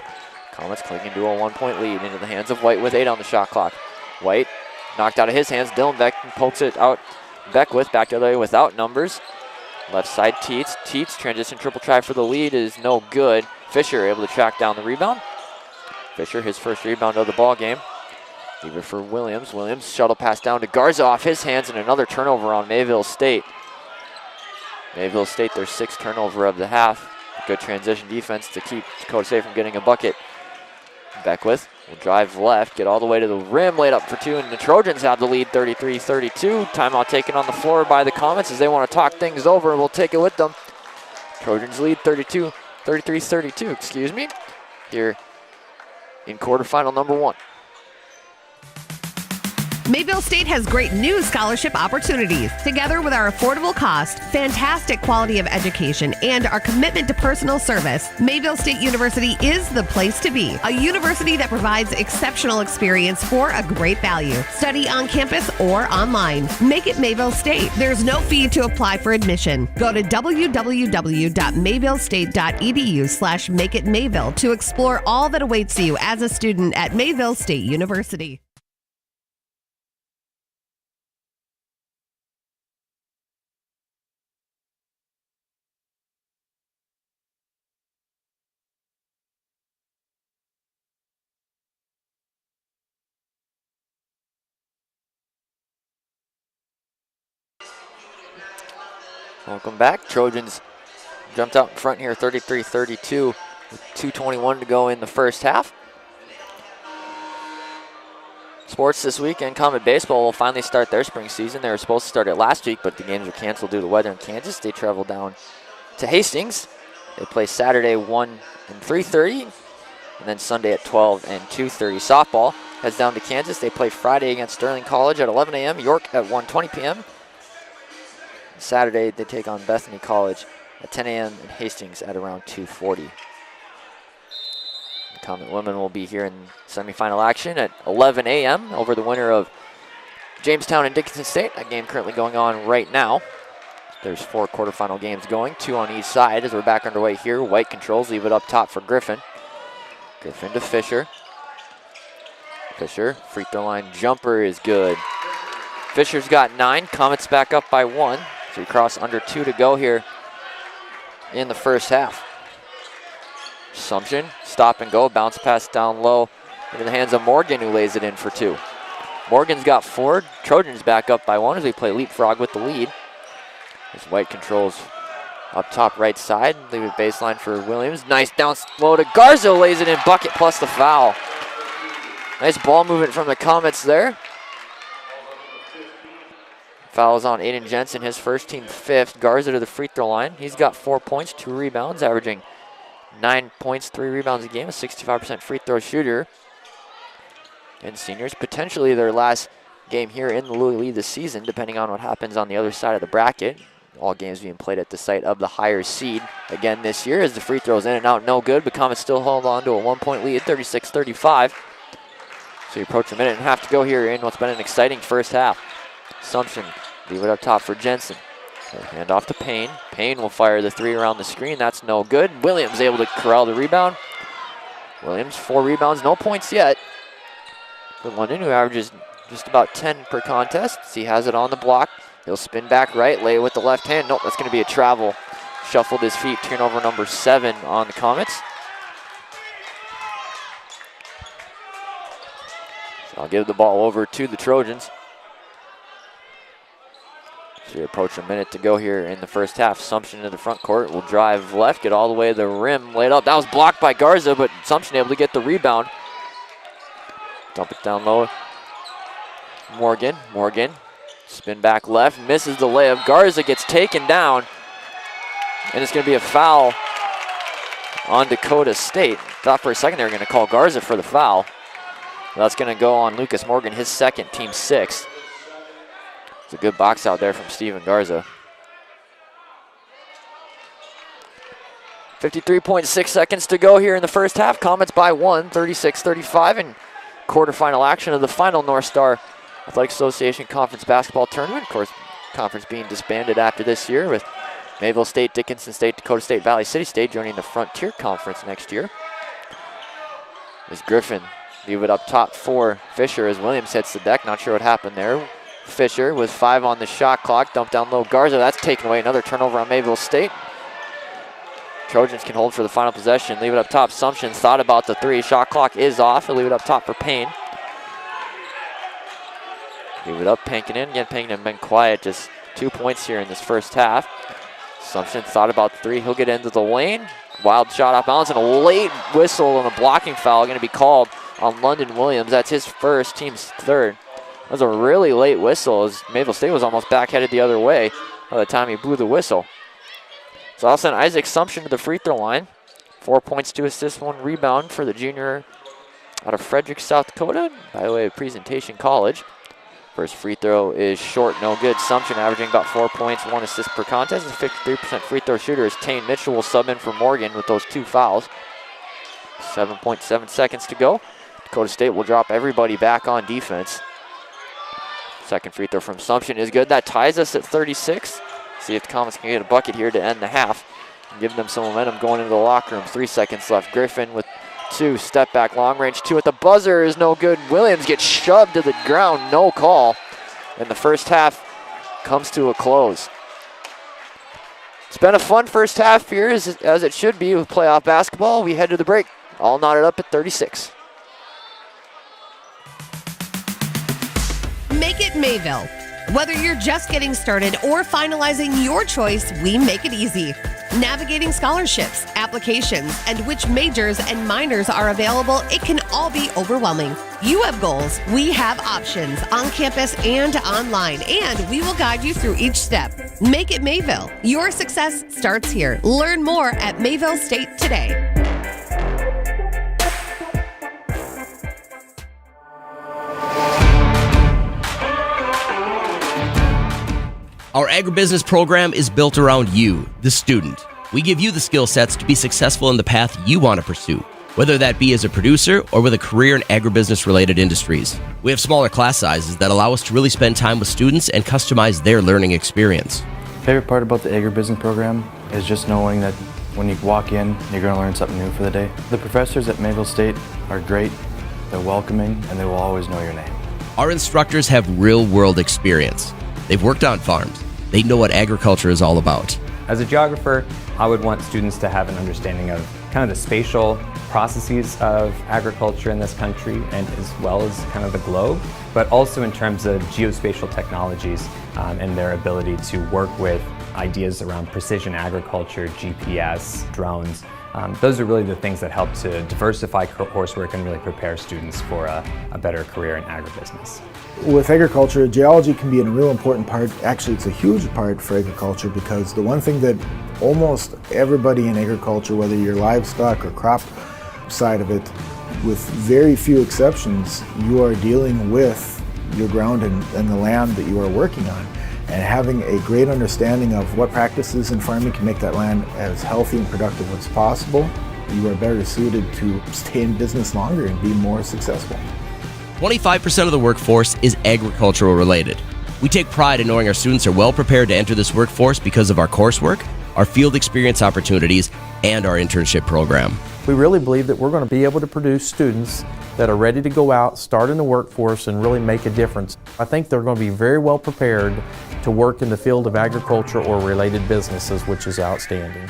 Comets clinging to a 1-point lead into the hands of White with 8 on the shot clock. White knocked out of his hands. Dylan Beck pokes it out. Beckwith back the other way without numbers. Left side Teets. Teets transition triple try for the lead is no good. Fisher able to track down the rebound. Fisher, his first rebound of the ball game. Leave it for Williams. Williams shuttle pass down to Garza off his hands and another turnover on Mayville State. Mayville State, their 6th turnover of the half. Good transition defense to keep Dakota State from getting a bucket. Beckwith will drive left, get all the way to the rim, laid up for 2, and the Trojans have the lead 33-32. Timeout taken on the floor by the Comets as they want to talk things over. We'll take it with them. Trojans lead 33-32, excuse me, here in quarterfinal number 1. Mayville State has great new scholarship opportunities. Together with our affordable cost, fantastic quality of education, and our commitment to personal service, Mayville State University is the place to be. A university that provides exceptional experience for a great value. Study on campus or online. Make it Mayville State. There's no fee to apply for admission. Go to www.mayvillestate.edu/makeitmayville to explore all that awaits you as a student at Mayville State University. Welcome back. Trojans jumped out in front here 33-32 with 2:21 to go in the first half. Sports this weekend, Comet Baseball will finally start their spring season. They were supposed to start it last week, but the games were canceled due to the weather in Kansas. They traveled down to Hastings. They play Saturday 1 and 3:30. And then Sunday at 12 and 2:30. Softball heads down to Kansas. They play Friday against Sterling College at 11 a.m., York at 1:20 p.m. Saturday, they take on Bethany College at 10 a.m. and Hastings at around 2:40. The Comet women will be here in semifinal action at 11 a.m. over the winner of Jamestown and Dickinson State. That game currently going on right now. There's 4 quarterfinal games going, 2 on each side as we're back underway here. White controls, leave it up top for Griffin. Griffin to Fisher. Fisher, free throw line jumper is good. Fisher's got 9, Comets back up by 1. So we cross under 2 to go here in the first half. Assumption, stop and go, bounce pass down low into the hands of Morgan, who lays it in for 2. Morgan's got 4, Trojans back up by 1 as we play leapfrog with the lead. As White controls up top right side, leave it baseline for Williams. Nice down low to Garza, lays it in, bucket plus the foul. Nice ball movement from the Comets there. Foul is on Aiden Jensen, his first, team 5th. Garza to the free throw line. He's got 4 points, 2 rebounds, averaging 9 points, 3 rebounds a game, a 65% free throw shooter. And seniors, potentially their last game here in the Lewy Lee this season, depending on what happens on the other side of the bracket. All games being played at the site of the higher seed again this year as the free throws in and out, no good, but Comets still hold on to a 1-point lead, 36-35. So you approach a minute and a half to go here in what's been an exciting first half. Assumption, leave it up top for Jensen. Hand off to Payne. Payne will fire the 3 around the screen. That's no good. Williams able to corral the rebound. Williams, 4 rebounds, no points yet. For London, who averages just about 10 per contest. He has it on the block. He'll spin back right, lay it with the left hand. Nope, that's going to be a travel. Shuffled his feet, turnover number 7 on the Comets. So I'll give the ball over to the Trojans. So we approach a minute to go here in the first half. Assumption to the front court will drive left, get all the way to the rim, laid up. That was blocked by Garza, but Assumption able to get the rebound. Dump it down low. Morgan, spin back left, misses the layup. Garza gets taken down, and it's going to be a foul on Dakota State. Thought for a second they were going to call Garza for the foul. That's going to go on Lucas Morgan, his second, team 6. It's a good box out there from Steven Garza. 53.6 seconds to go here in the first half. Comets by 1, 36-35, and quarterfinal action of the final North Star Athletic Association Conference Basketball Tournament. Of course, conference being disbanded after this year with Mayville State, Dickinson State, Dakota State, Valley City State joining the Frontier Conference next year. As Griffin leave it up top for Fisher as Williams hits the deck. Not sure what happened there. Fisher with 5 on the shot clock. Dump down low. Garza, that's taken away. Another turnover on Mayville State. Trojans can hold for the final possession. Leave it up top. Assumption thought about the 3. Shot clock is off. He'll leave it up top for Payne. Leave it up. Pankin in. Again, Pankin been quiet. Just 2 points here in this first half. Assumption thought about the 3. He'll get into the lane. Wild shot off balance and a late whistle and a blocking foul going to be called on London Williams. That's his first, team's 3rd. That was a really late whistle as Mayville State was almost backheaded the other way by the time he blew the whistle. So I'll send Isaac Assumption to the free throw line. 4 points, 2 assists, 1 rebound for the junior out of Frederick, South Dakota, by the way of Presentation College. First free throw is short, no good. Assumption averaging about 4 points, 1 assist per contest. A 53% free throw shooter as Tane Mitchell will sub in for Morgan with those 2 fouls. 7.7 seconds to go. Dakota State will drop everybody back on defense. Second free throw from Assumption is good. That ties us at 36. See if the Comets can get a bucket here to end the half and give them some momentum going into the locker room. 3 seconds left. Griffin with 2. Step back, long range 2 at the buzzer is no good. Williams gets shoved to the ground. No call. And the first half comes to a close. It's been a fun first half here, as it should be with playoff basketball. We head to the break. All knotted up at 36. Make it Mayville. Whether you're just getting started or finalizing your choice, we make it easy. Navigating scholarships, applications, and which majors and minors are available, it can all be overwhelming. You have goals, we have options on campus and online, and we will guide you through each step. Make it Mayville. Your success starts here. Learn more at Mayville State today. Our agribusiness program is built around you, the student. We give you the skill sets to be successful in the path you want to pursue, whether that be as a producer or with a career in agribusiness-related industries. We have smaller class sizes that allow us to really spend time with students and customize their learning experience. Favorite part about the agribusiness program is just knowing that when you walk in, you're going to learn something new for the day. The professors at Mayville State are great, they're welcoming, and they will always know your name. Our instructors have real-world experience. They've worked on farms. They know what agriculture is all about. As a geographer, I would want students to have an understanding of kind of the spatial processes of agriculture in this country, and as well as kind of the globe, but also in terms of geospatial technologies and their ability to work with ideas around precision agriculture, GPS, drones. Those are really the things that help to diversify coursework and really prepare students for a better career in agribusiness. With agriculture, geology can be a real important part. Actually, it's a huge part for agriculture, because the one thing that almost everybody in agriculture, whether you're livestock or crop side of it, with very few exceptions, you are dealing with your ground and the land that you are working on. And having a great understanding of what practices in farming can make that land as healthy and productive as possible, you are better suited to stay in business longer and be more successful. 25% of the workforce is agricultural related. We take pride in knowing our students are well prepared to enter this workforce because of our coursework, our field experience opportunities, and our internship program. We really believe that we're going to be able to produce students that are ready to go out, start in the workforce, and really make a difference. I think they're going to be very well prepared to work in the field of agriculture or related businesses, which is outstanding.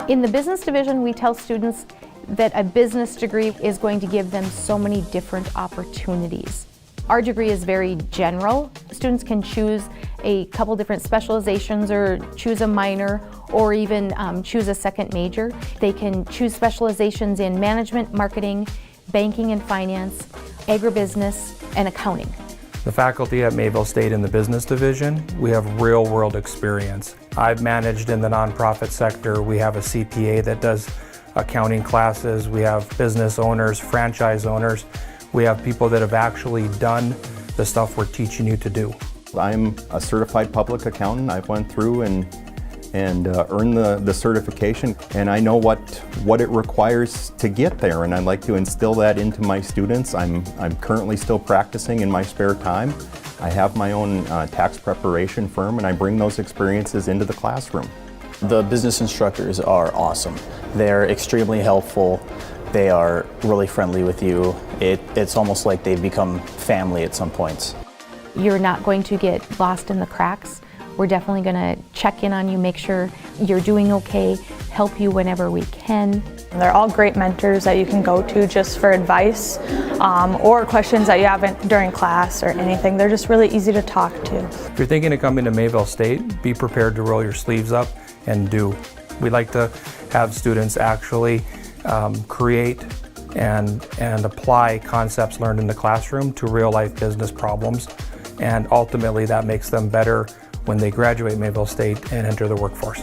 In the business division, we tell students that a business degree is going to give them so many different opportunities. Our degree is very general. Students can choose a couple different specializations or choose a minor or even choose a second major. They can choose specializations in management, marketing, banking and finance, agribusiness, and accounting. The faculty at Mayville State in the business division, we have real-world experience. I've managed in the nonprofit sector. We have a CPA that does accounting classes. We have business owners, franchise owners. We have people that have actually done the stuff we're teaching you to do. I'm a certified public accountant. I've went through and earned the certification, and I know what it requires to get there, and I'd like to instill that into my students. I'm currently still practicing in my spare time. I have my own tax preparation firm, and I bring those experiences into the classroom. The business instructors are awesome. They're extremely helpful. They are really friendly with you. It's almost like they've become family at some points. You're not going to get lost in the cracks. We're definitely going to check in on you, make sure you're doing okay, help you whenever we can. They're all great mentors that you can go to just for advice or questions that you have during class or anything. They're just really easy to talk to. If you're thinking of coming to Mayville State, be prepared to roll your sleeves up and do. We like to have students actually create and apply concepts learned in the classroom to real-life business problems, and ultimately that makes them better when they graduate Mayville State and enter the workforce.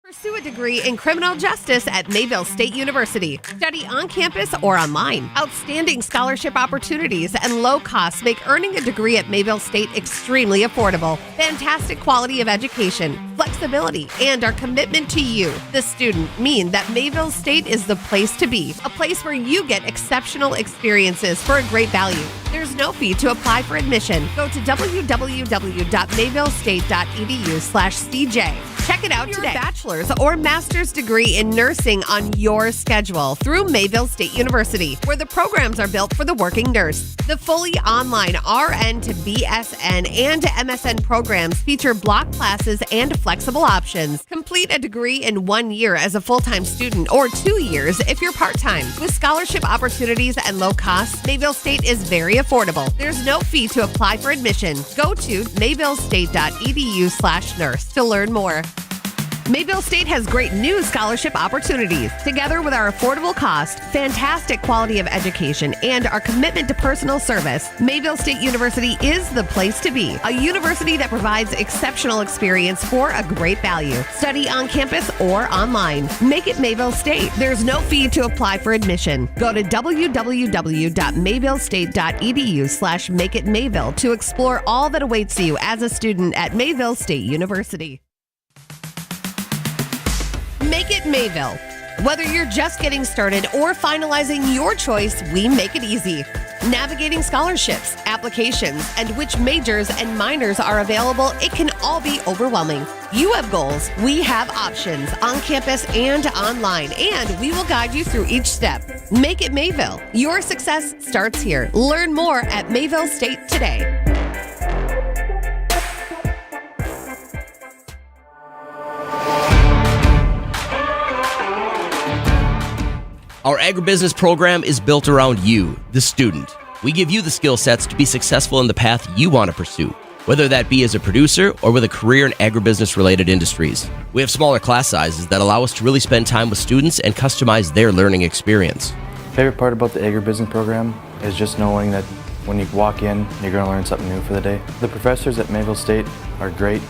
Pursue a degree in criminal justice at Mayville State University. Study on campus or online. Outstanding scholarship opportunities and low costs make earning a degree at Mayville State extremely affordable. Fantastic quality of education, flexibility, and our commitment to you, the student, mean that Mayville State is the place to be. A place where you get exceptional experiences for a great value. There's no fee to apply for admission. Go to www.mayvillestate.edu/CJ. Check it out today. Your bachelor's or master's degree in nursing on your schedule through Mayville State University, where the programs are built for the working nurse. The fully online RN to BSN and MSN programs feature block classes and flexible options. Complete a degree in 1 year as a full-time student or 2 years if you're part-time. With scholarship opportunities and low costs, Mayville State is very affordable. There's no fee to apply for admission. Go to mayvillestate.edu/nurse to learn more. Mayville State has great new scholarship opportunities. Together with our affordable cost, fantastic quality of education, and our commitment to personal service, Mayville State University is the place to be. A university that provides exceptional experience for a great value. Study on campus or online. Make it Mayville State. There's no fee to apply for admission. Go to www.mayvillestate.edu/makeitmayville to explore all that awaits you as a student at Mayville State University. Make it Mayville. Whether you're just getting started or finalizing your choice, we make it easy. Navigating scholarships, applications, and which majors and minors are available, it can all be overwhelming. You have goals, we have options on campus and online, and we will guide you through each step. Make it Mayville. Your success starts here. Learn more at Mayville State today. Our agribusiness program is built around you, the student. We give you the skill sets to be successful in the path you want to pursue, whether that be as a producer or with a career in agribusiness-related industries. We have smaller class sizes that allow us to really spend time with students and customize their learning experience. Favorite part about the agribusiness program is just knowing that when you walk in, you're going to learn something new for the day. The professors at Mayville State are great,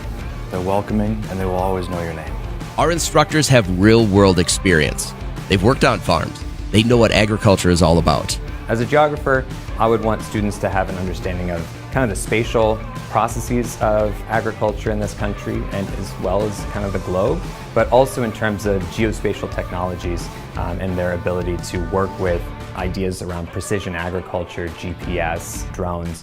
they're welcoming, and they will always know your name. Our instructors have real-world experience. They've worked on farms. They know what agriculture is all about. As a geographer, I would want students to have an understanding of kind of the spatial processes of agriculture in this country and as well as kind of the globe, but also in terms of geospatial technologies and their ability to work with ideas around precision agriculture, GPS, drones.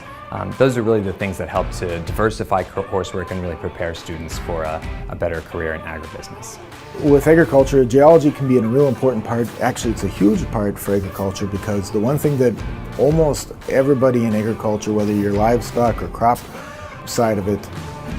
Those are really the things that help to diversify coursework and really prepare students for a better career in agribusiness. With agriculture, geology can be a real important part. Actually, it's a huge part for agriculture because the one thing that almost everybody in agriculture, whether you're livestock or crop side of it,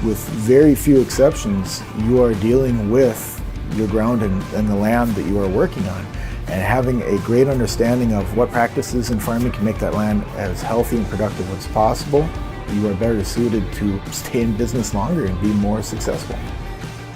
with very few exceptions, you are dealing with your ground and the land that you are working on. And having a great understanding of what practices in farming can make that land as healthy and productive as possible, you are better suited to stay in business longer and be more successful.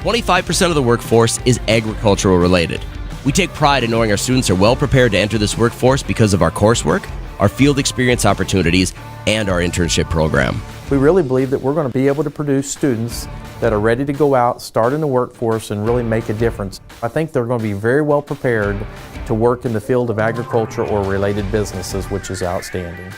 25% of the workforce is agricultural related. We take pride in knowing our students are well prepared to enter this workforce because of our coursework, our field experience opportunities, and our internship program. We really believe that we're going to be able to produce students that are ready to go out, start in the workforce, and really make a difference. I think they're going to be very well prepared to work in the field of agriculture or related businesses, which is outstanding.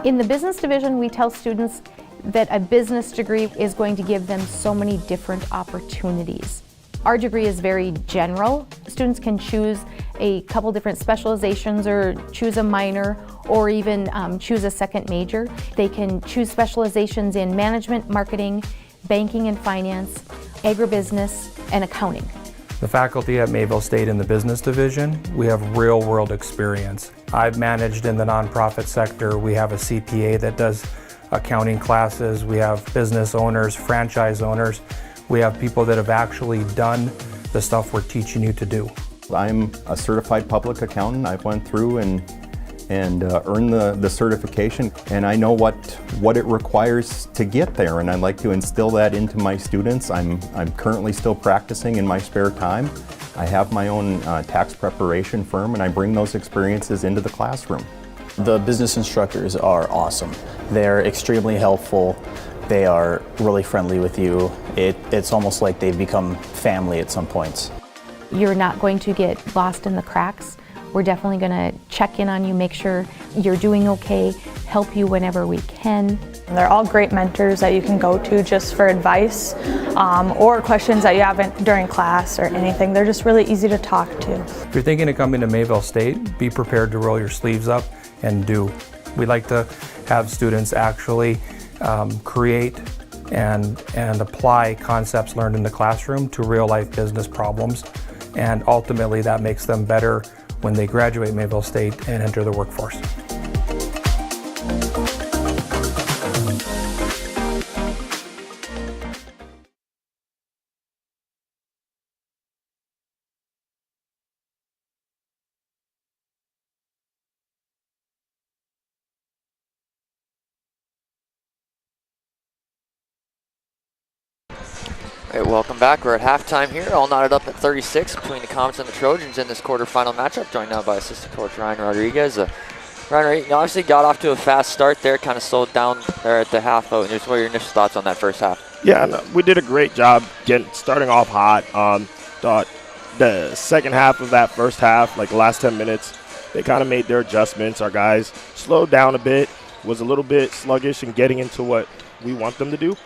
In the business division, we tell students that a business degree is going to give them so many different opportunities. Our degree is very general. Students can choose a couple different specializations or choose a minor or even choose a second major. They can choose specializations in management, marketing, banking and finance, agribusiness, and accounting. The faculty at Mayville State in the business division, we have real-world experience. I've managed in the nonprofit sector. We have a CPA that does accounting classes. We have business owners, franchise owners. We have people that have actually done the stuff we're teaching you to do. I'm a certified public accountant. I went through and earned the certification, and I know what it requires to get there, and I'd like to instill that into my students. I'm currently still practicing in my spare time. I have my own tax preparation firm, and I bring those experiences into the classroom. The business instructors are awesome. They're extremely helpful. They are really friendly with you. It's almost like they've become family at some points. You're not going to get lost in the cracks. We're definitely going to check in on you, make sure you're doing okay, help you whenever we can. They're all great mentors that you can go to just for advice or questions that you haven't during class or anything. They're just really easy to talk to. If you're thinking of coming to Mayville State, be prepared to roll your sleeves up and do. We like to have students actually create and apply concepts learned in the classroom to real-life business problems, and ultimately that makes them better when they graduate Mayville State and enter the workforce. All right, welcome back. We're at halftime here, all knotted up at 36 between the Comets and the Trojans in this quarterfinal matchup, joined now by assistant coach Ryan Rodriguez. Ryan, you obviously got off to a fast start there, kind of slowed down there at the half. What are your initial thoughts on that first half? Yeah, no, we did a great job starting off hot. Thought the second half of that first half, like the last 10 minutes, they kind of made their adjustments. Our guys slowed down a bit, was a little bit sluggish in getting into what we want them to do.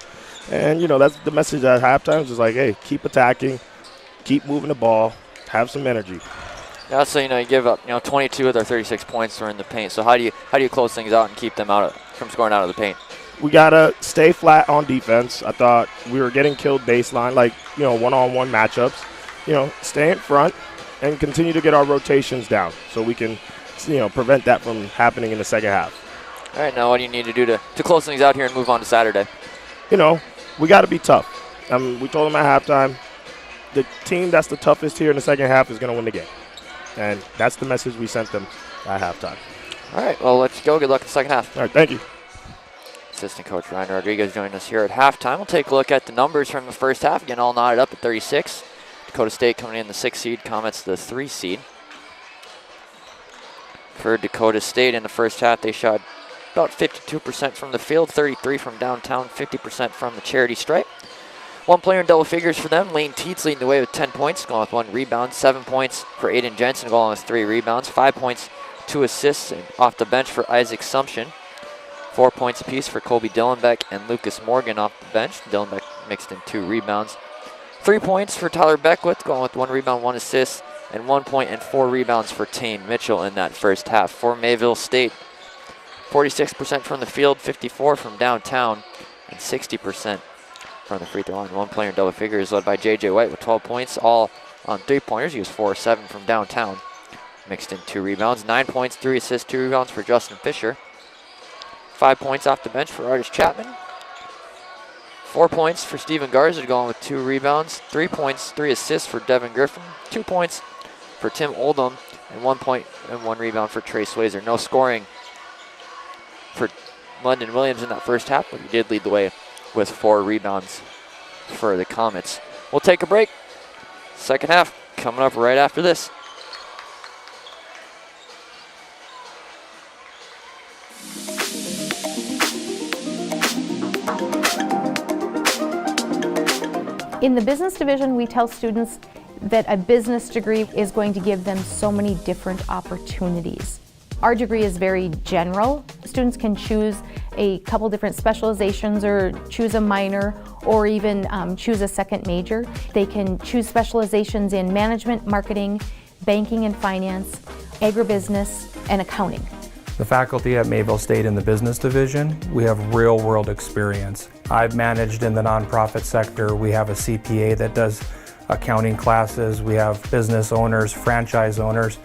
And, that's the message at halftime, is like, hey, keep attacking, keep moving the ball, have some energy. Yeah, so, you give up, 22 of their 36 points were in the paint. So how do you close things out and keep them from scoring out of the paint? We got to stay flat on defense. I thought we were getting killed baseline, like, one-on-one matchups. Stay in front and continue to get our rotations down so we can, prevent that from happening in the second half. All right, now what do you need to do to close things out here and move on to Saturday? We got to be tough. We told them at halftime, the team that's the toughest here in the second half is going to win the game. And that's the message we sent them at halftime. All right, well, let's go. Good luck in the second half. All right, thank you. Assistant coach Ryan Rodriguez joined us here at halftime. We'll take a look at the numbers from the first half. Again, all knotted up at 36. Dakota State coming in the 6th seed, Comets the 3 seed. For Dakota State in the first half, they shot about 52% from the field, 33% from downtown, 50% from the charity stripe. One player in double figures for them, Lane Teets leading the way with 10 points, going with 1 rebound, 7 points for Aiden Jensen, going with 3 rebounds, 5 points, 2 assists off the bench for Isaac Sumption, 4 points apiece for Colby Dillenbeck and Lucas Morgan off the bench. Dillenbeck mixed in 2 rebounds. 3 points for Tyler Beckwith, going with 1 rebound, 1 assist, and 1 point and 4 rebounds for Tane Mitchell in that first half. For Mayville State, 46% from the field, 54% from downtown, and 60% from the free throw line. One player in double figures led by J.J. White with 12 points, all on 3-pointers. He was 4-7 from downtown. Mixed in 2 rebounds, 9 points, 3 assists, 2 rebounds for Justin Fisher. 5 points off the bench for Artis Chapman. 4 points for Steven Garza, going with 2 rebounds, 3 points, 3 assists for Devin Griffin, 2 points for Tim Oldham, and 1 point and 1 rebound for Trey Swazer. No scoring for London Williams in that first half, but he did lead the way with 4 rebounds for the Comets. We'll take a break. Second half coming up right after this. In the business division, we tell students that a business degree is going to give them so many different opportunities. Our degree is very general. Students can choose a couple different specializations or choose a minor or even choose a second major. They can choose specializations in management, marketing, banking and finance, agribusiness, and accounting. The faculty at Mayville State in the business division, we have real-world experience. I've managed in the nonprofit sector. We have a CPA that does accounting classes. We have business owners, franchise owners.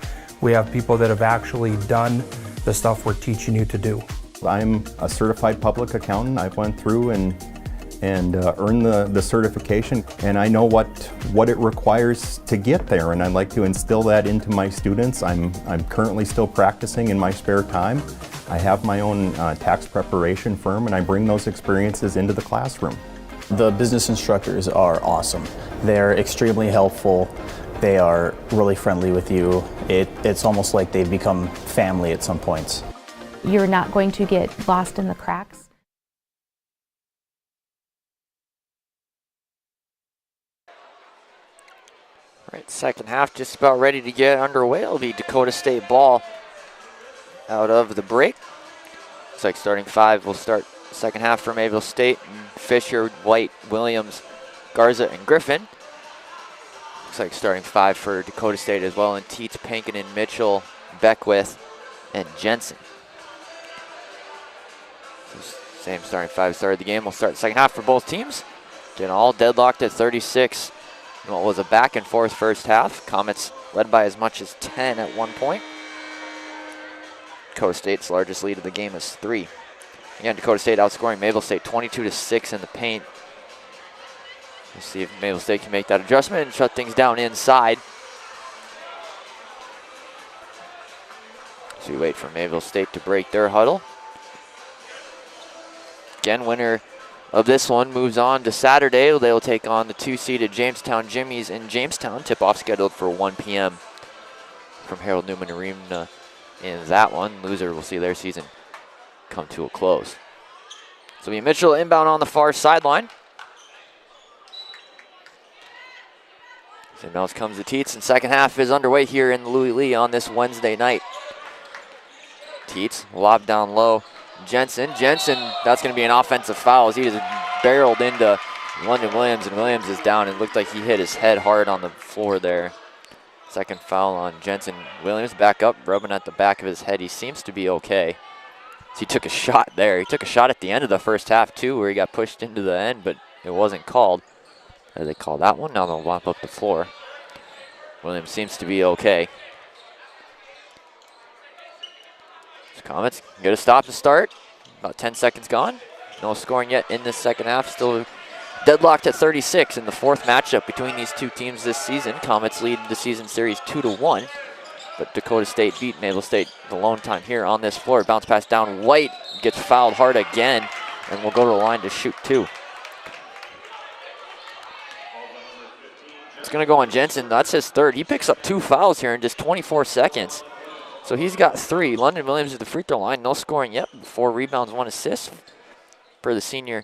We have people that have actually done the stuff we're teaching you to do. I'm a certified public accountant. I went through and earned the certification, and I know what it requires to get there, and I'd like to instill that into my students. I'm currently still practicing in my spare time. I have my own tax preparation firm, and I bring those experiences into the classroom. The business instructors are awesome. They're extremely helpful. They are really friendly with you. It's almost like they've become family at some points. You're not going to get lost in the cracks. All right, second half just about ready to get underway. It'll be Dakota State ball out of the break. Looks like starting 5 will start second half for Mayville State. Fisher, White, Williams, Garza, and Griffin. Looks like starting 5 for Dakota State as well, and Teets, Pankinen, Mitchell, Beckwith, and Jensen. So same starting 5 started the game. We'll start the second half for both teams. Getting all deadlocked at 36. In what was a back and forth first half. Comets led by as much as 10 at one point. Dakota State's largest lead of the game is 3. Again, Dakota State outscoring Mayville State 22-6 in the paint. We'll see if Mayville State can make that adjustment and shut things down inside. So we wait for Mayville State to break their huddle. Again, winner of this one moves on to Saturday. They will take on the 2-seeded Jamestown Jimmies in Jamestown. Tip-off scheduled for 1 p.m. from Harold Newman Arena in that one. Loser will see their season come to a close. So be Mitchell inbound on the far sideline. St. Mel's comes to Teets, and second half is underway here in Lewy Lee on this Wednesday night. Teets, lob down low. Jensen, that's going to be an offensive foul as he just barreled into London Williams, and Williams is down. It looked like he hit his head hard on the floor there. Second foul on Jensen. Williams back up, rubbing at the back of his head. He seems to be okay. So he took a shot there. He took a shot at the end of the first half too, where he got pushed into the end, but it wasn't called. They call that one. Now they'll mop up the floor. Williams seems to be okay. Comets get a stop to start. About 10 seconds gone. No scoring yet in this second half. Still deadlocked at 36 in the fourth matchup between these two teams this season. Comets lead the season series 2-1. But Dakota State beat Mayville State the lone time here on this floor. Bounce pass down. White gets fouled hard again and will go to the line to shoot 2. It's going to go on Jensen. That's his third. He picks up 2 fouls here in just 24 seconds. So he's got 3. London Williams at the free throw line. No scoring yet. 4 rebounds, 1 assist for the senior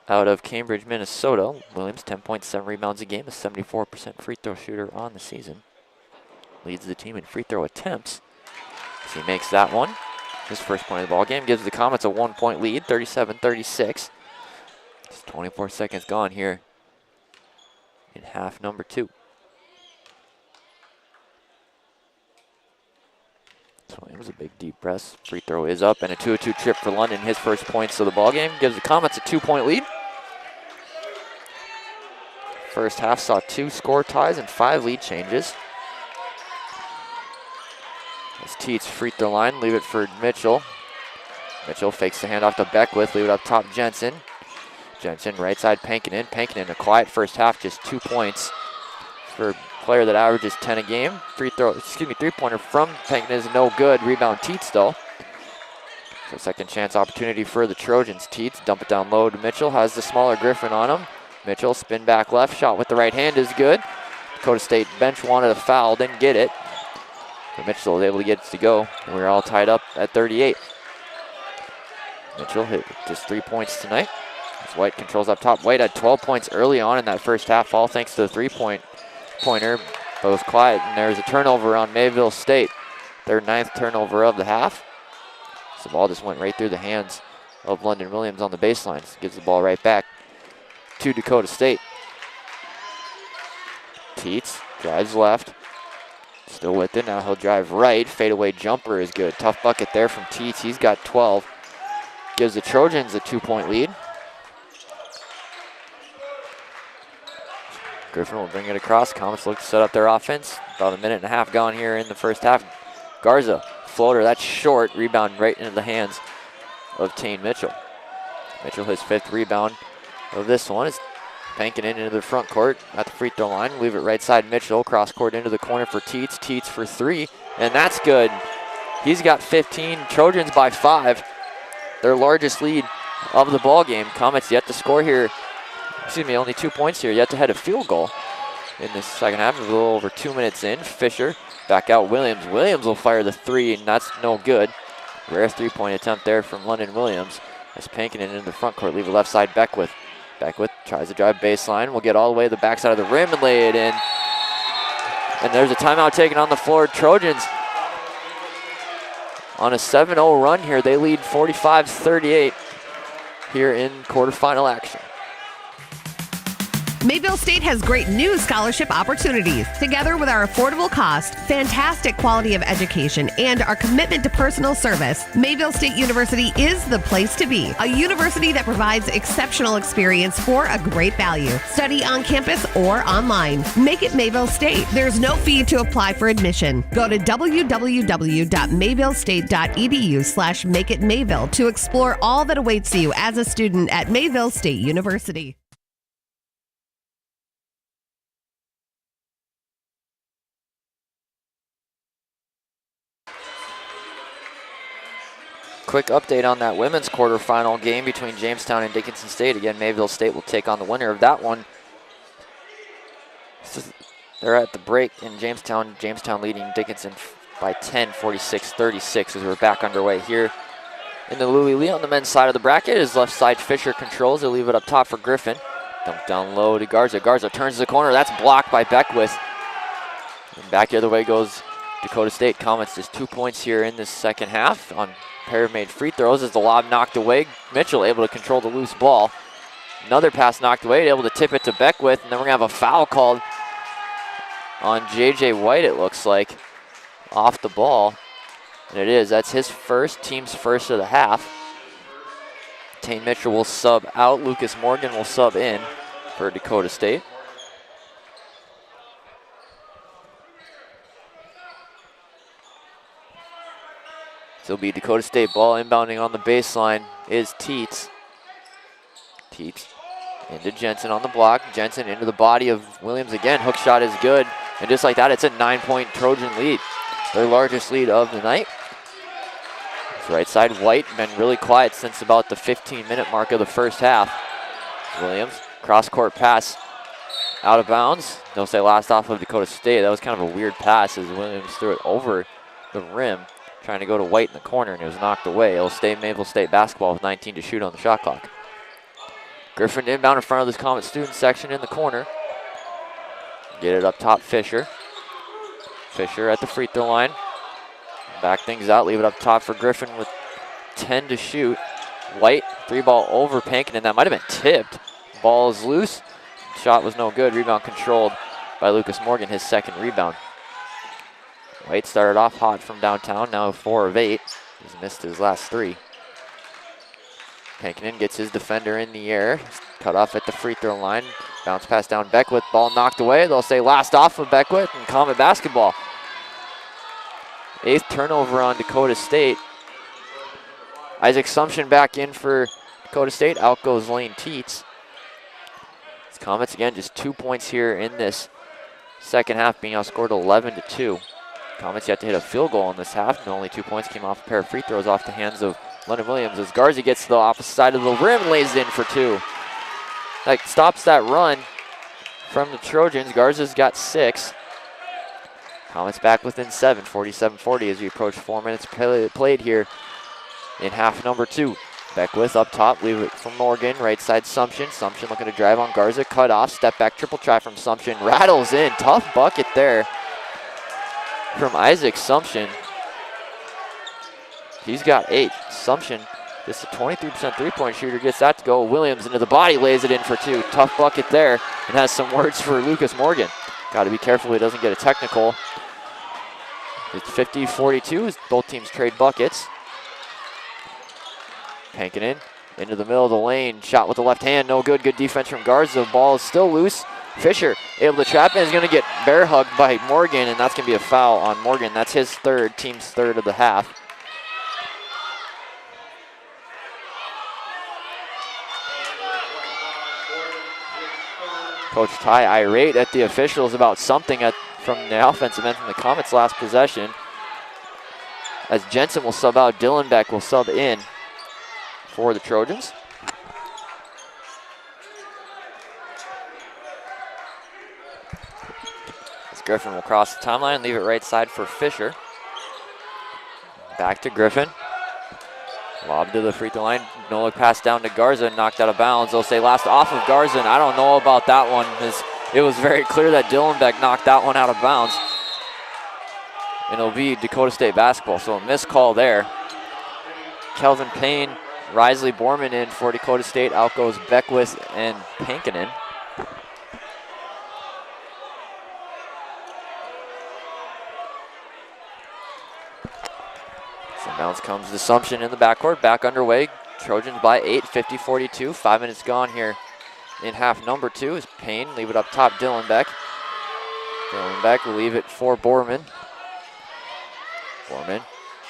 out of Cambridge, Minnesota. Williams, 10.7 rebounds a game, a 74% free throw shooter on the season. Leads the team in free throw attempts. So he makes that one. His first point of the ball game gives the Comets a 1-point lead, 37-36. Just 24 seconds gone here in half number 2. Williams a big deep press. Free throw is up, and a 2-2 trip for London. His first points of the ball game gives the Comets a 2-point lead. First half saw 2 score ties and 5 lead changes. As Teets free throw line, leave it for Mitchell. Mitchell fakes the handoff to Beckwith, leave it up top Jensen. Jensen right side Pankinen. Pankinen a quiet first half, just 2 points for player that averages 10 a game. Three-pointer from Pankinen is no good. Rebound Teets though. So second chance opportunity for the Trojans. Teets dump it down low to Mitchell. Has the smaller Griffin on him. Mitchell spin back left. Shot with the right hand is good. Dakota State bench wanted a foul, didn't get it. But Mitchell was able to get it to go. And we're all tied up at 38. Mitchell hit just 3 points tonight. As White controls up top. White had 12 points early on in that first half, all thanks to the three-pointer, but it was quiet, and there's a turnover on Mayville State. Their 9th turnover of the half. So the ball just went right through the hands of London Williams on the baseline. So gives the ball right back to Dakota State. Teets drives left. Still with it. Now he'll drive right. Fadeaway jumper is good. Tough bucket there from Teets. He's got 12. Gives the Trojans a 2-point lead. Griffin will bring it across. Comets look to set up their offense. About a minute and a half gone here in the first half. Garza, floater, that's short. Rebound right into the hands of Tane Mitchell. Mitchell, his 5th rebound of this one, is banking it into the front court at the free throw line. Leave it right side Mitchell. Cross court into the corner for Teets. Teets for 3, and that's good. He's got 15. Trojans by 5. Their largest lead of the ball game. Comets yet to score here. Only 2 points here, yet to head a field goal in this second half. A little over 2 minutes in. Fisher back out Williams. Williams will fire the 3, and that's no good. Rare 3-point attempt there from London Williams. As Pankinen into the front court, leave it left side Beckwith. Beckwith tries to drive baseline. Will get all the way to the backside of the rim and lay it in. And there's a timeout taken on the floor. Trojans on a 7-0 run here. They lead 45-38 here in quarterfinal action. Mayville State has great new scholarship opportunities. Together with our affordable cost, fantastic quality of education, and our commitment to personal service, Mayville State University is the place to be. A university that provides exceptional experience for a great value. Study on campus or online. Make it Mayville State. There's no fee to apply for admission. Go to www.mayvillestate.edu/makeitmayville to explore all that awaits you as a student at Mayville State University. quick update on that women's quarterfinal game between Jamestown and Dickinson State. Again, Mayville State will take on the winner of that one. They're at the break in Jamestown. Jamestown leading Dickinson by 10, 46-36 as we're back underway here in the Lewy Lee. On the men's side of the bracket is left side Fisher controls. They'll leave it up top for Griffin. Dump down low to Garza. Garza turns the corner. That's blocked by Beckwith. And back the other way goes Dakota State. Comets just 2 points here in this second half on pair of made free throws as the lob knocked away. Mitchell able to control the loose ball. Another pass knocked away, able to tip it to Beckwith, and then we're going to have a foul called on J.J. White, it looks like, off the ball. And it is. That's his first, team's first of the half. Tane Mitchell will sub out. Lucas Morgan will sub in for Dakota State. So it'll be Dakota State ball. Inbounding on the baseline is Teets. Teets into Jensen on the block. Jensen into the body of Williams again. Hook shot is good. And just like that, it's a 9-point Trojan lead. Their largest lead of the night. It's right side White, been really quiet since about the 15-minute mark of the first half. Williams, cross-court pass out of bounds. They'll say last off of Dakota State. That was kind of a weird pass as Williams threw it over the rim, trying to go to White in the corner, and it was knocked away. It'll stay Mayville State basketball with 19 to shoot on the shot clock. Griffin inbound in front of this Comet student section in the corner. Get it up top, Fisher. Fisher at the free throw line. Back things out, leave it up top for Griffin with 10 to shoot. White, three ball over Pankin, and that might have been tipped. Ball is loose. Shot was no good. Rebound controlled by Lucas Morgan, his second rebound. White started off hot from downtown, now 4 of 8. He's missed his last 3. Pankinen gets his defender in the air. Cut off at the free throw line. Bounce pass down Beckwith. Ball knocked away. They'll say last off of Beckwith and Comet basketball. 8th turnover on Dakota State. Isaac Sumption back in for Dakota State. Out goes Lane Teets. It's Comets again, just 2 points here in this second half, being outscored 11-2. Comets yet to hit a field goal in this half, and only 2 points came off a pair of free throws off the hands of Leonard Williams as Garza gets to the opposite side of the rim and lays it in for 2. That stops that run from the Trojans. Garza's got 6. Comets back within 7, 47-40 as we approach 4 minutes played here in half number 2. Beckwith up top, leave it for Morgan, right side Sumption. Sumption looking to drive on Garza, cut off, step back, triple try from Sumption, rattles in, tough bucket there from Isaac Sumption. He's got 8. Sumption, just a 23% three-point shooter, gets that to go. Williams into the body, lays it in for 2. Tough bucket there, and has some words for Lucas Morgan. Got to be careful he doesn't get a technical. It's 50-42 as both teams trade buckets. Pankinen into the middle of the lane. Shot with the left hand, no good. Good defense from Garza. Ball is still loose. Fisher able to trap in, is going to get bear hugged by Morgan, and that's going to be a foul on Morgan. That's his third, team's third of the half. Coach Ty irate at the officials about something from the offensive end from the Comets' last possession. As Jensen will sub out, Dylan Beck will sub in for the Trojans. As Griffin will cross the timeline and leave it right side for Fisher. Back to Griffin. Lob to the free throw line. No look pass down to Garza, knocked out of bounds. They'll say last off of Garza, and I don't know about that one. It was very clear that Dylan Beck knocked that one out of bounds. And it'll be Dakota State basketball, so a missed call there. Kelvin Payne, Risley Borman in for Dakota State. Out goes Beckwith and Pankinen. So bounce comes to Sumption in the backcourt. Back underway. Trojans by 8, 50-42. 5 minutes gone here in half number 2 is Payne. Leave it up top, Dylan Beck. Dylan Beck will leave it for Borman. Borman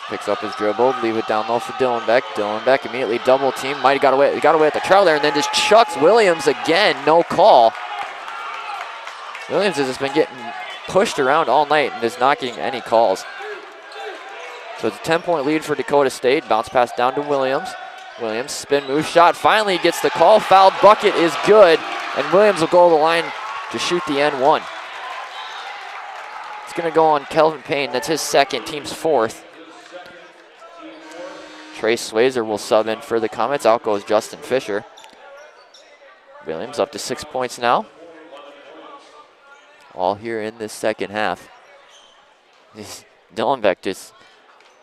picks up his dribble, leave it down low for Dylan Beck. Dylan Beck immediately double team. Might have got away. He got away at the trail there, and then just chucks Williams again. No call. Williams has just been getting pushed around all night and is not getting any calls. So it's a 10-point lead for Dakota State. Bounce pass down to Williams. Williams, spin move shot, finally gets the call. Fouled bucket is good, and Williams will go to the line to shoot the N1. It's gonna go on Kelvin Payne, that's his second, team's fourth. Trey Swayzer will sub in for the Comets. Out goes Justin Fisher. Williams up to 6 points now. All here in this second half. Dillenbeck just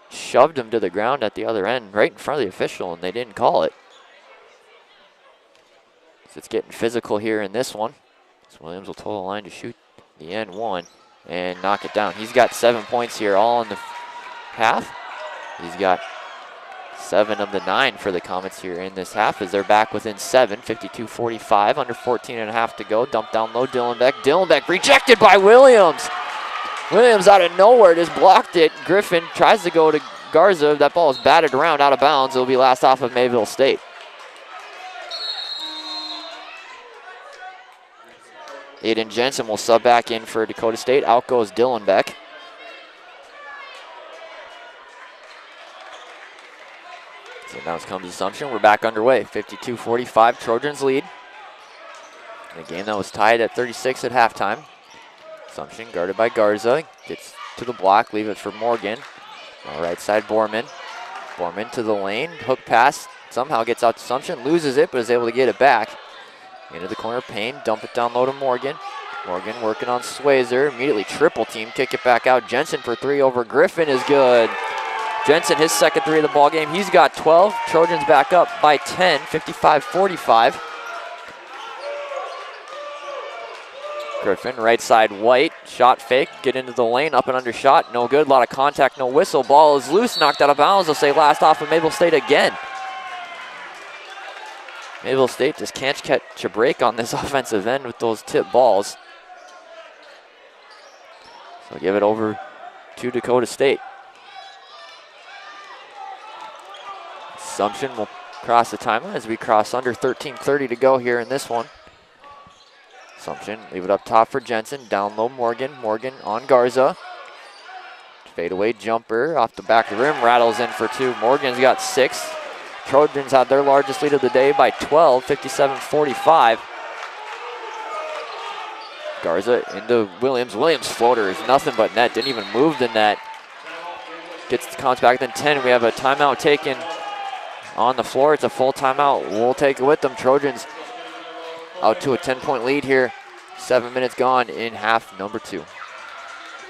shoved him to the ground at the other end, right in front of the official, and they didn't call it. So it's getting physical here in this one. So Williams will toe the line to shoot the N1 and knock it down. He's got 7 points here, all in the half. He's got 7 of the 9 for the Comets here in this half as they're back within 7, 52-45, under 14 and a half to go. Dump down low, Dillenbeck. Dillenbeck rejected by Williams. Williams out of nowhere just blocked it. Griffin tries to go to Garza. That ball is batted around out of bounds. It'll be last off of Mayville State. Aiden Jensen will sub back in for Dakota State. Out goes Dillenbeck. So now comes Assumption. We're back underway. 52-45, Trojans lead. In a game that was tied at 36 at halftime. Assumption guarded by Garza. Gets to the block, leave it for Morgan. Now right side, Borman. Borman to the lane, hook pass. Somehow gets out to Assumption, loses it, but is able to get it back. Into the corner, Payne, dump it down low to Morgan. Morgan working on Swayzer. Immediately triple team, kick it back out. Jensen for 3 over Griffin is good. Jensen, his second 3 of the ball game. He's got 12. Trojans back up by 10, 55-45. Griffin, right side, White. Shot fake, get into the lane, up and under shot. No good, a lot of contact, no whistle. Ball is loose, knocked out of bounds. They'll say last off of Mayville State again. Mayville State just can't catch a break on this offensive end with those tip balls. So give it over to Dakota State. Assumption will cross the timeline as we cross under 13:30 to go here in this one. Assumption, leave it up top for Jensen. Down low, Morgan. Morgan on Garza. Fadeaway jumper off the back of the rim. Rattles in for 2. Morgan's got 6. Trojans had their largest lead of the day by 12, 57-45. Garza into Williams. Williams' floater is nothing but net. Didn't even move the net. Gets the counts back. Then 10. We have a timeout taken on the floor. It's a full timeout. We'll take it with them. Trojans out to a 10-point lead here. 7 minutes gone in half number 2.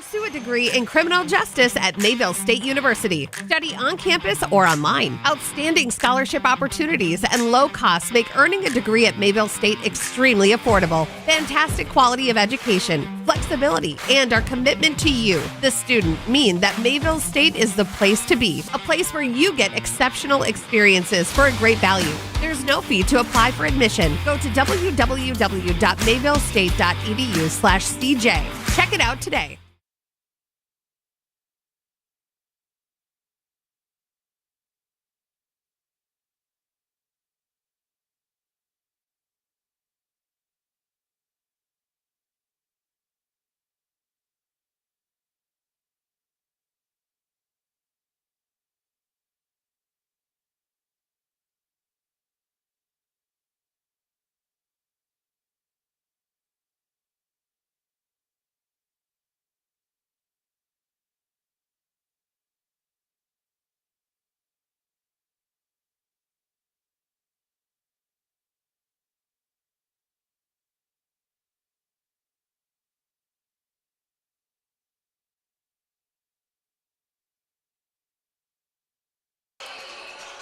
Pursue a degree in criminal justice at Mayville State University. Study on campus or online. Outstanding scholarship opportunities and low costs make earning a degree at Mayville State extremely affordable. Fantastic quality of education, flexibility, and our commitment to you, the student, mean that Mayville State is the place to be. A place where you get exceptional experiences for a great value. There's no fee to apply for admission. Go to www.mayvillestate.edu/CJ. Check it out today.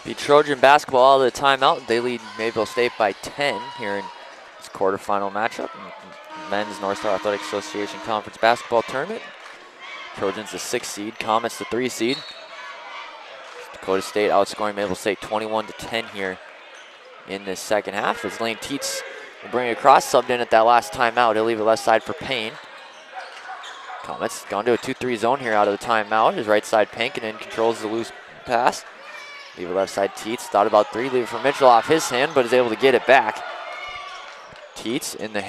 The Trojan basketball out of the timeout. They lead Mayville State by 10 here in this quarterfinal matchup. Men's North Star Athletic Association Conference Basketball Tournament. Trojans the 6th seed, Comets the 3 seed. Dakota State outscoring Mayville State 21-10 here in this second half. As Lane Teets will bring it across, subbed in at that last timeout. He'll leave it left side for Payne. Comets gone to a 2-3 zone here out of the timeout. His right side, Pankinen controls the loose pass. Leave it left side, Teets. Thought about 3, leave it for Mitchell off his hand, but is able to get it back. Teets in the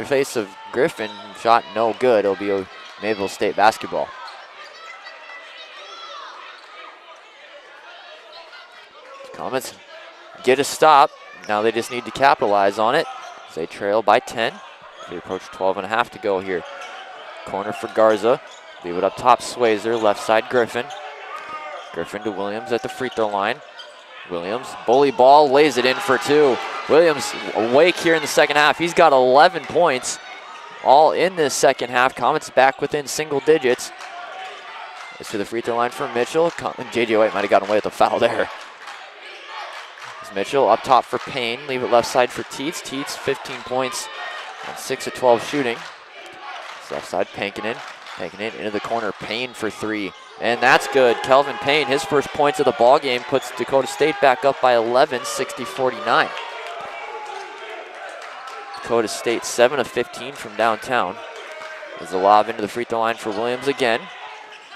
face of Griffin. Shot no good. It'll be a Mayville State basketball. Comets get a stop. Now they just need to capitalize on it. They trail by 10. They approach 12.5 to go here. Corner for Garza. Leave it up top, Swayzer. Left side, Griffin. Griffin to Williams at the free throw line. Williams, bully ball, lays it in for 2. Williams awake here in the second half. He's got 11 points all in this second half. Comets back within single digits. It's to the free throw line for Mitchell. J.J. White might have gotten away with a foul there. It's Mitchell up top for Payne. Leave it left side for Teets. Teets, 15 points on 6 of 12 shooting. It's left side, Pankinen. Pankinen into the corner. Payne for 3. And that's good. Kelvin Payne, his first points of the ball game, puts Dakota State back up by 11, 60-49. Dakota State 7 of 15 from downtown. There's a lob into the free throw line for Williams again.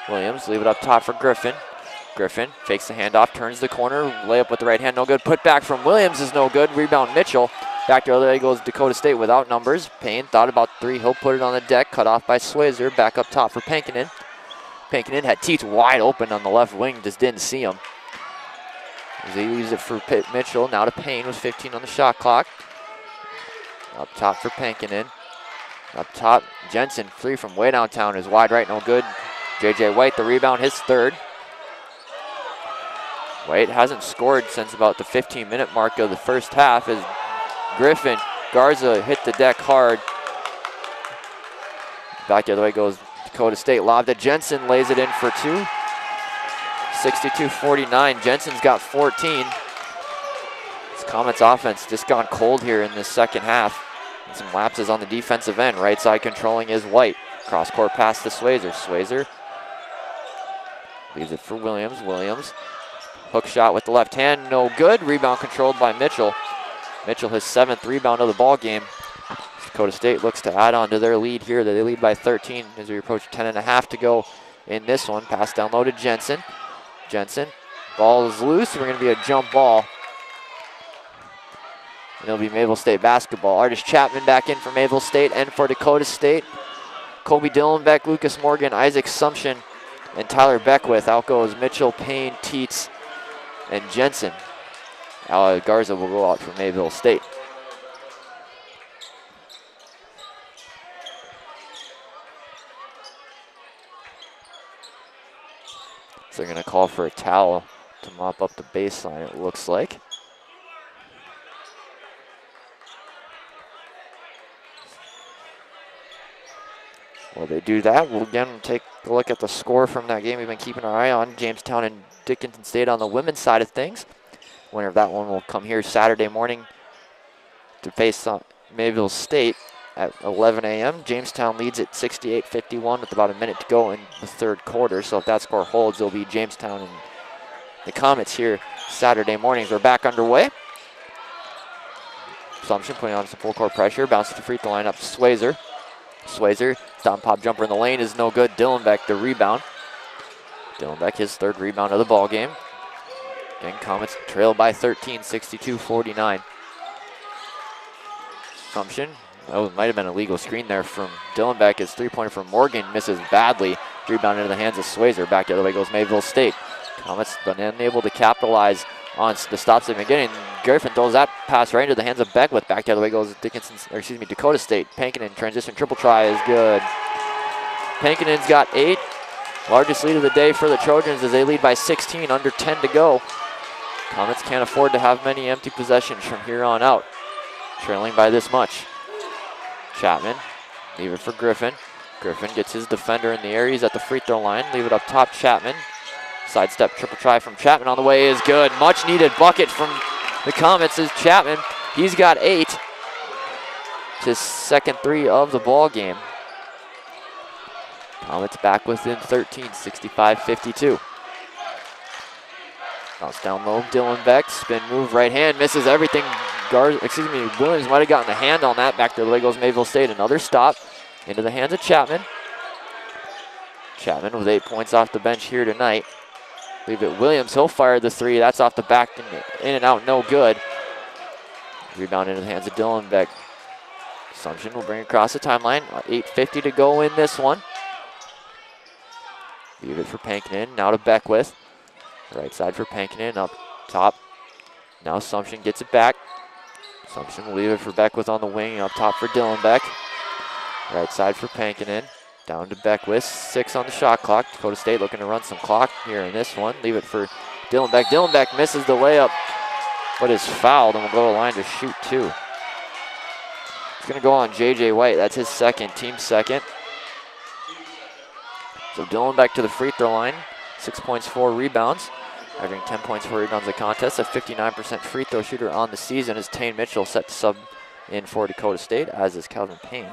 Williams, leave it up top for Griffin. Griffin fakes the handoff, turns the corner, layup with the right hand, no good. Put back from Williams is no good. Rebound Mitchell. Back to the other way goes Dakota State without numbers. Payne thought about 3. He'll put it on the deck, cut off by Swayzer. Back up top for Pankinen. Pankinen had Teets wide open on the left wing, just didn't see him. As he leaves it for Mitchell, now to Payne with 15 on the shot clock. Up top for Pankinen. Up top, Jensen, 3 from way downtown is wide right, no good. J.J. White, the rebound, his 3rd. White hasn't scored since about the 15-minute mark of the first half as Griffin, Garza hit the deck hard. Back the other way goes Dakota State. Lob to Jensen, lays it in for 2. 62-49, Jensen's got 14. This Comets offense just gone cold here in this second half. And some lapses on the defensive end. Right side controlling is White. Cross court pass to Swayzer. Swayzer leaves it for Williams. Williams, hook shot with the left hand, no good. Rebound controlled by Mitchell. Mitchell, his 7th rebound of the ball game. Dakota State looks to add on to their lead here. They lead by 13 as we approach 10.5 to go in this one. Pass down low to Jensen. Jensen, ball is loose. We're going to be a jump ball. And it'll be Mayville State basketball. Artis Chapman back in for Mayville State and for Dakota State. Kobe Dillenbeck, Lucas Morgan, Isaac Sumption, and Tyler Beckwith. Out goes Mitchell, Payne, Teets, and Jensen. Garza will go out for Mayville State. So they're going to call for a towel to mop up the baseline, it looks like. While they do that, we'll again take a look at the score from that game we've been keeping our eye on. Jamestown and Dickinson State on the women's side of things. Winner of that one will come here Saturday morning to face Mayville State at 11 a.m. Jamestown leads at 68-51 with about a minute to go in the 3rd quarter. So if that score holds, it'll be Jamestown and the Comets here Saturday mornings. We're back underway. Assumption putting on some full court pressure. Bounces the free throw line up to Swayzer. Swayzer, stop pop jumper in the lane is no good. Dillenbeck the rebound. Dillenbeck his 3rd rebound of the ball game. Again, Comets trail by 13, 62-49. Assumption. Oh, it might have been a legal screen there from Dillenbeck. His 3-pointer from Morgan misses badly. Rebound into the hands of Swayzer. Back the other way goes Mayville State. Comets been unable to capitalize on the stops they've been getting. Griffin throws that pass right into the hands of Beckwith. Back the other way goes Dakota State. Pankinen transition triple try is good. Pankinen's got 8. Largest lead of the day for the Trojans as they lead by 16, under 10 to go. Comets can't afford to have many empty possessions from here on out. Trailing by this much. Chapman, leave it for Griffin. Griffin gets his defender in the air. He's at the free throw line. Leave it up top, Chapman. Sidestep triple try from Chapman on the way is good. Much needed bucket from the Comets is Chapman. He's got 8. His 2nd 3 of the ball game. Comets back within 13, 65-52. Bounce down low, Dillenbeck, spin move, right hand, misses everything. Williams might have gotten the hand on that. Back to the way goes Mayville State. Another stop into the hands of Chapman. Chapman with 8 points off the bench here tonight. Leave it Williams, he'll fire the 3. That's off the back and in and out, no good. Rebound into the hands of Dillenbeck. Assumption will bring across the timeline. 8:50 to go in this one. Leave it for Pankinen, now to Beckwith. Right side for Pankinen, up top Now Assumption gets it back. Assumption will leave it for Beckwith on the wing. Up top for Dylan Beck. Right side for Pankinen. Down to Beckwith. 6 on the shot clock. Dakota State looking to run some clock here in this one. Leave it for Dylan Beck. Dylan Beck misses the layup, but is fouled and will go to the line to shoot 2. It's going to go on J.J. White. That's his second, team second. So Dylan Beck to the free throw line. 6 points, 4 rebounds. Averaging 10 points, 4 rebounds a contest. A 59% free throw shooter on the season is Tane Mitchell, set to sub in for Dakota State, as is Calvin Payne.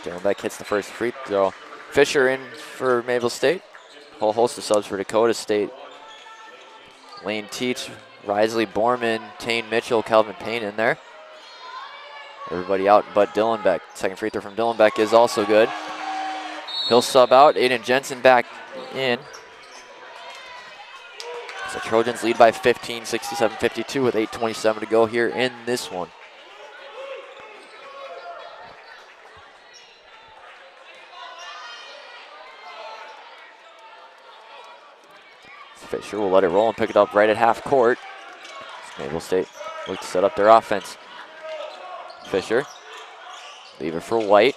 Dylan Beck hits the first free throw. Fisher in for Mayville State. Whole host of subs for Dakota State. Lane Teach, Risley Borman, Tane Mitchell, Calvin Payne in there. Everybody out but Dylan Beck. Second free throw from Dylan Beck is also good. He'll sub out. Aiden Jensen back in. So Trojans lead by 15, 67-52 with 8:27 to go here in this one. Fisher will let it roll and pick it up right at half court. Mayville State look to set up their offense. Fisher, leave it for White.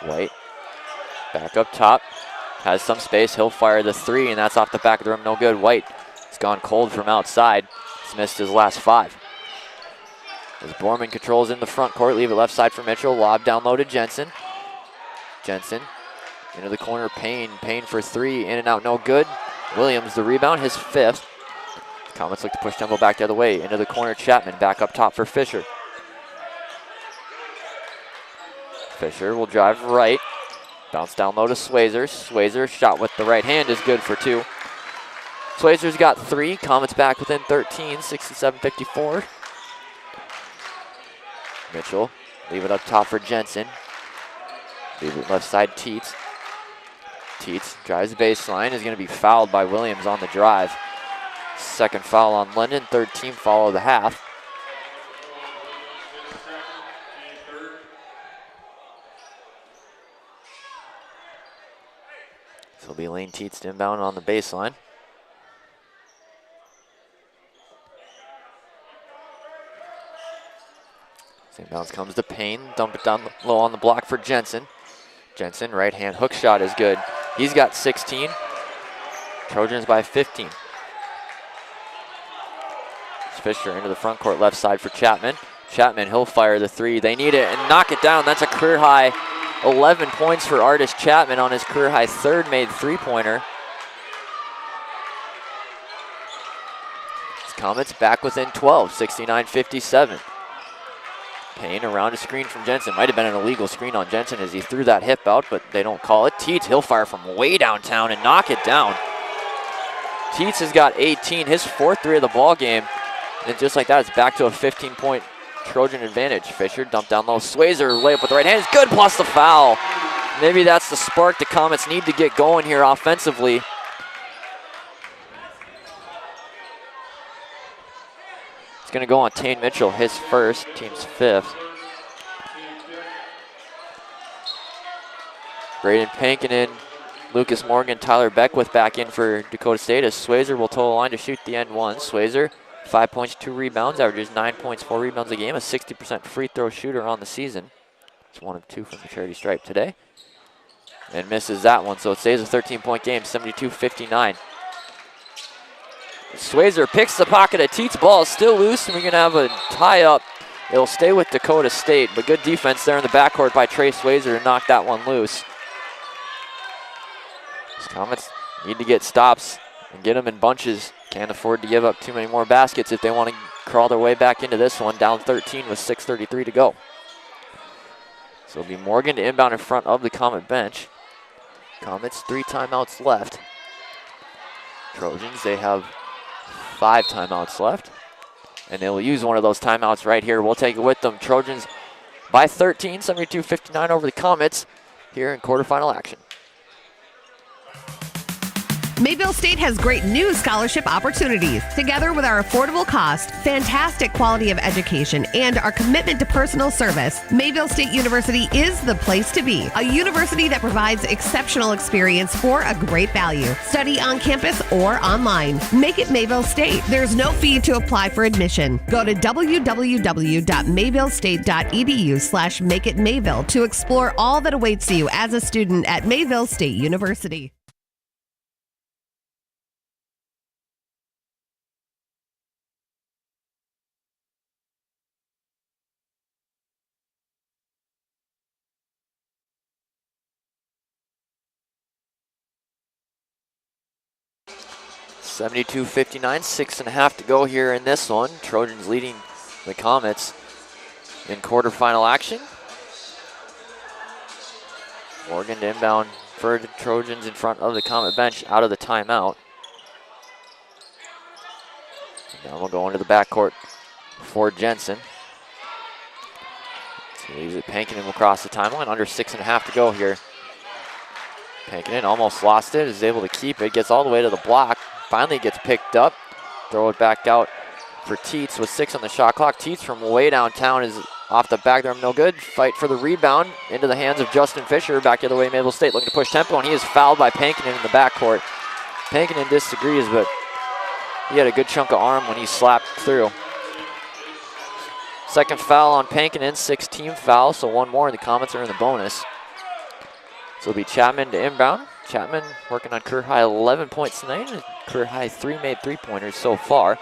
White, back up top, has some space. He'll fire the 3, and that's off the back of the rim. No good. White has gone cold from outside. He's missed his last 5. As Borman controls in the front court, leave it left side for Mitchell. Lob down low to Jensen. Jensen into the corner. Payne for 3, in and out, no good. Williams the rebound, his 5th. Comets look to push tempo back the other way. Into the corner, Chapman back up top for Fisher. Fisher will drive right. Bounce down low to Swayzer. Swayzer shot with the right hand is good for 2. Swayzer's got 3. Comets back within 13, 67-54. Mitchell, leave it up top for Jensen. Leave it left side, Teets. Teets drives the baseline, is going to be fouled by Williams on the drive. Second foul on London, third team foul of the half. So it'll be Lane Teets to inbound on the baseline. Inbounds comes to Payne, dump it down low on the block for Jensen. Jensen, right hand hook shot is good. He's got 16. Trojans by 15. Fisher into the front court, left side for Chapman. Chapman, he'll fire the 3. They need it and knock it down. That's a career high 11 points for Artis Chapman on his career high 3rd made 3-pointer. Comets back within 12, 69-57. Payne around a screen from Jensen. Might have been an illegal screen on Jensen as he threw that hip out, but they don't call it. Teets, he'll fire from way downtown and knock it down. Teets has got 18, his 4th 3 of the ball game. And just like that, it's back to a 15-point Trojan advantage. Fisher dumped down low. Swayzer layup with the right hand is good, plus the foul. Maybe that's the spark the Comets need to get going here offensively. It's going to go on Tane Mitchell, his 1st, team's 5th. Braden Pankinen, Lucas Morgan, Tyler Beckwith back in for Dakota State as Swayzer will toe the line to shoot the end one. Swayzer, 5 points, 2 rebounds, averages 9 points, 4 rebounds a game, a 60% free throw shooter on the season. It's 1 of 2 from the charity stripe today. And misses that one, so it stays a 13-point game, 72-59. Swayzer picks the pocket of Teets. Ball is still loose, and we're going to have a tie-up. It'll stay with Dakota State, but good defense there in the backcourt by Trey Swayzer to knock that one loose. These Comets need to get stops and get them in bunches. Can't afford to give up too many more baskets if they want to crawl their way back into this one, down 13 with 6:33 to go. So it'll be Morgan to inbound in front of the Comet bench. Comets, 3 timeouts left. Trojans, they have 5 timeouts left, and they will use one of those timeouts right here. We'll take it with them. Trojans by 13, 72-59 over the Comets here in quarterfinal action. Mayville State has great new scholarship opportunities. Together with our affordable cost, fantastic quality of education, and our commitment to personal service, Mayville State University is the place to be. A university that provides exceptional experience for a great value. Study on campus or online. Make it Mayville State. There's no fee to apply for admission. Go to www.mayvillestate.edu/makeitmayville to explore all that awaits you as a student at Mayville State University. (72-59), 6.5 to go here in this one. Trojans leading the Comets in quarterfinal action. Morgan to inbound for the Trojans in front of the Comet bench out of the timeout. Now we'll go into the backcourt for Jensen. So he leaves it. Pankinen will cross the timeline. Under 6.5 to go here. Pankinen almost lost it. Is able to keep it. Gets all the way to the block. Finally gets picked up. Throw it back out for Teets with 6 on the shot clock. Teets from way downtown is off the back there. No good. Fight for the rebound into the hands of Justin Fisher. Back the other way, Mayville State looking to push tempo, and he is fouled by Pankinen in the backcourt. Pankinen disagrees, but he had a good chunk of arm when he slapped through. Second foul on Pankinen, 6-team foul, so one more, and the Comets are in the bonus. So it'll be Chapman to inbound. Chapman working on career high 11 points tonight, and career high 3 made three-pointers so far.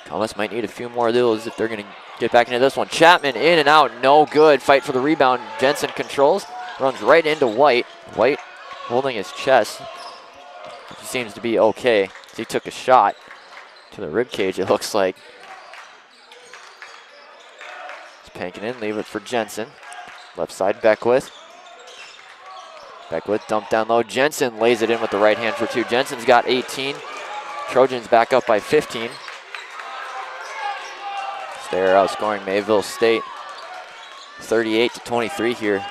Comets might need a few more of those if they're going to get back into this one. Chapman in and out, no good. Fight for the rebound. Jensen controls, runs right into White. White holding his chest. He seems to be okay. He took a shot to the rib cage, it looks like. Just panking in, leave it for Jensen. Left side, Beckwith. Beckwith dumped down low. Jensen lays it in with the right hand for 2. Jensen's got 18. Trojans back up by 15. They're outscoring Mayville State 38-23 here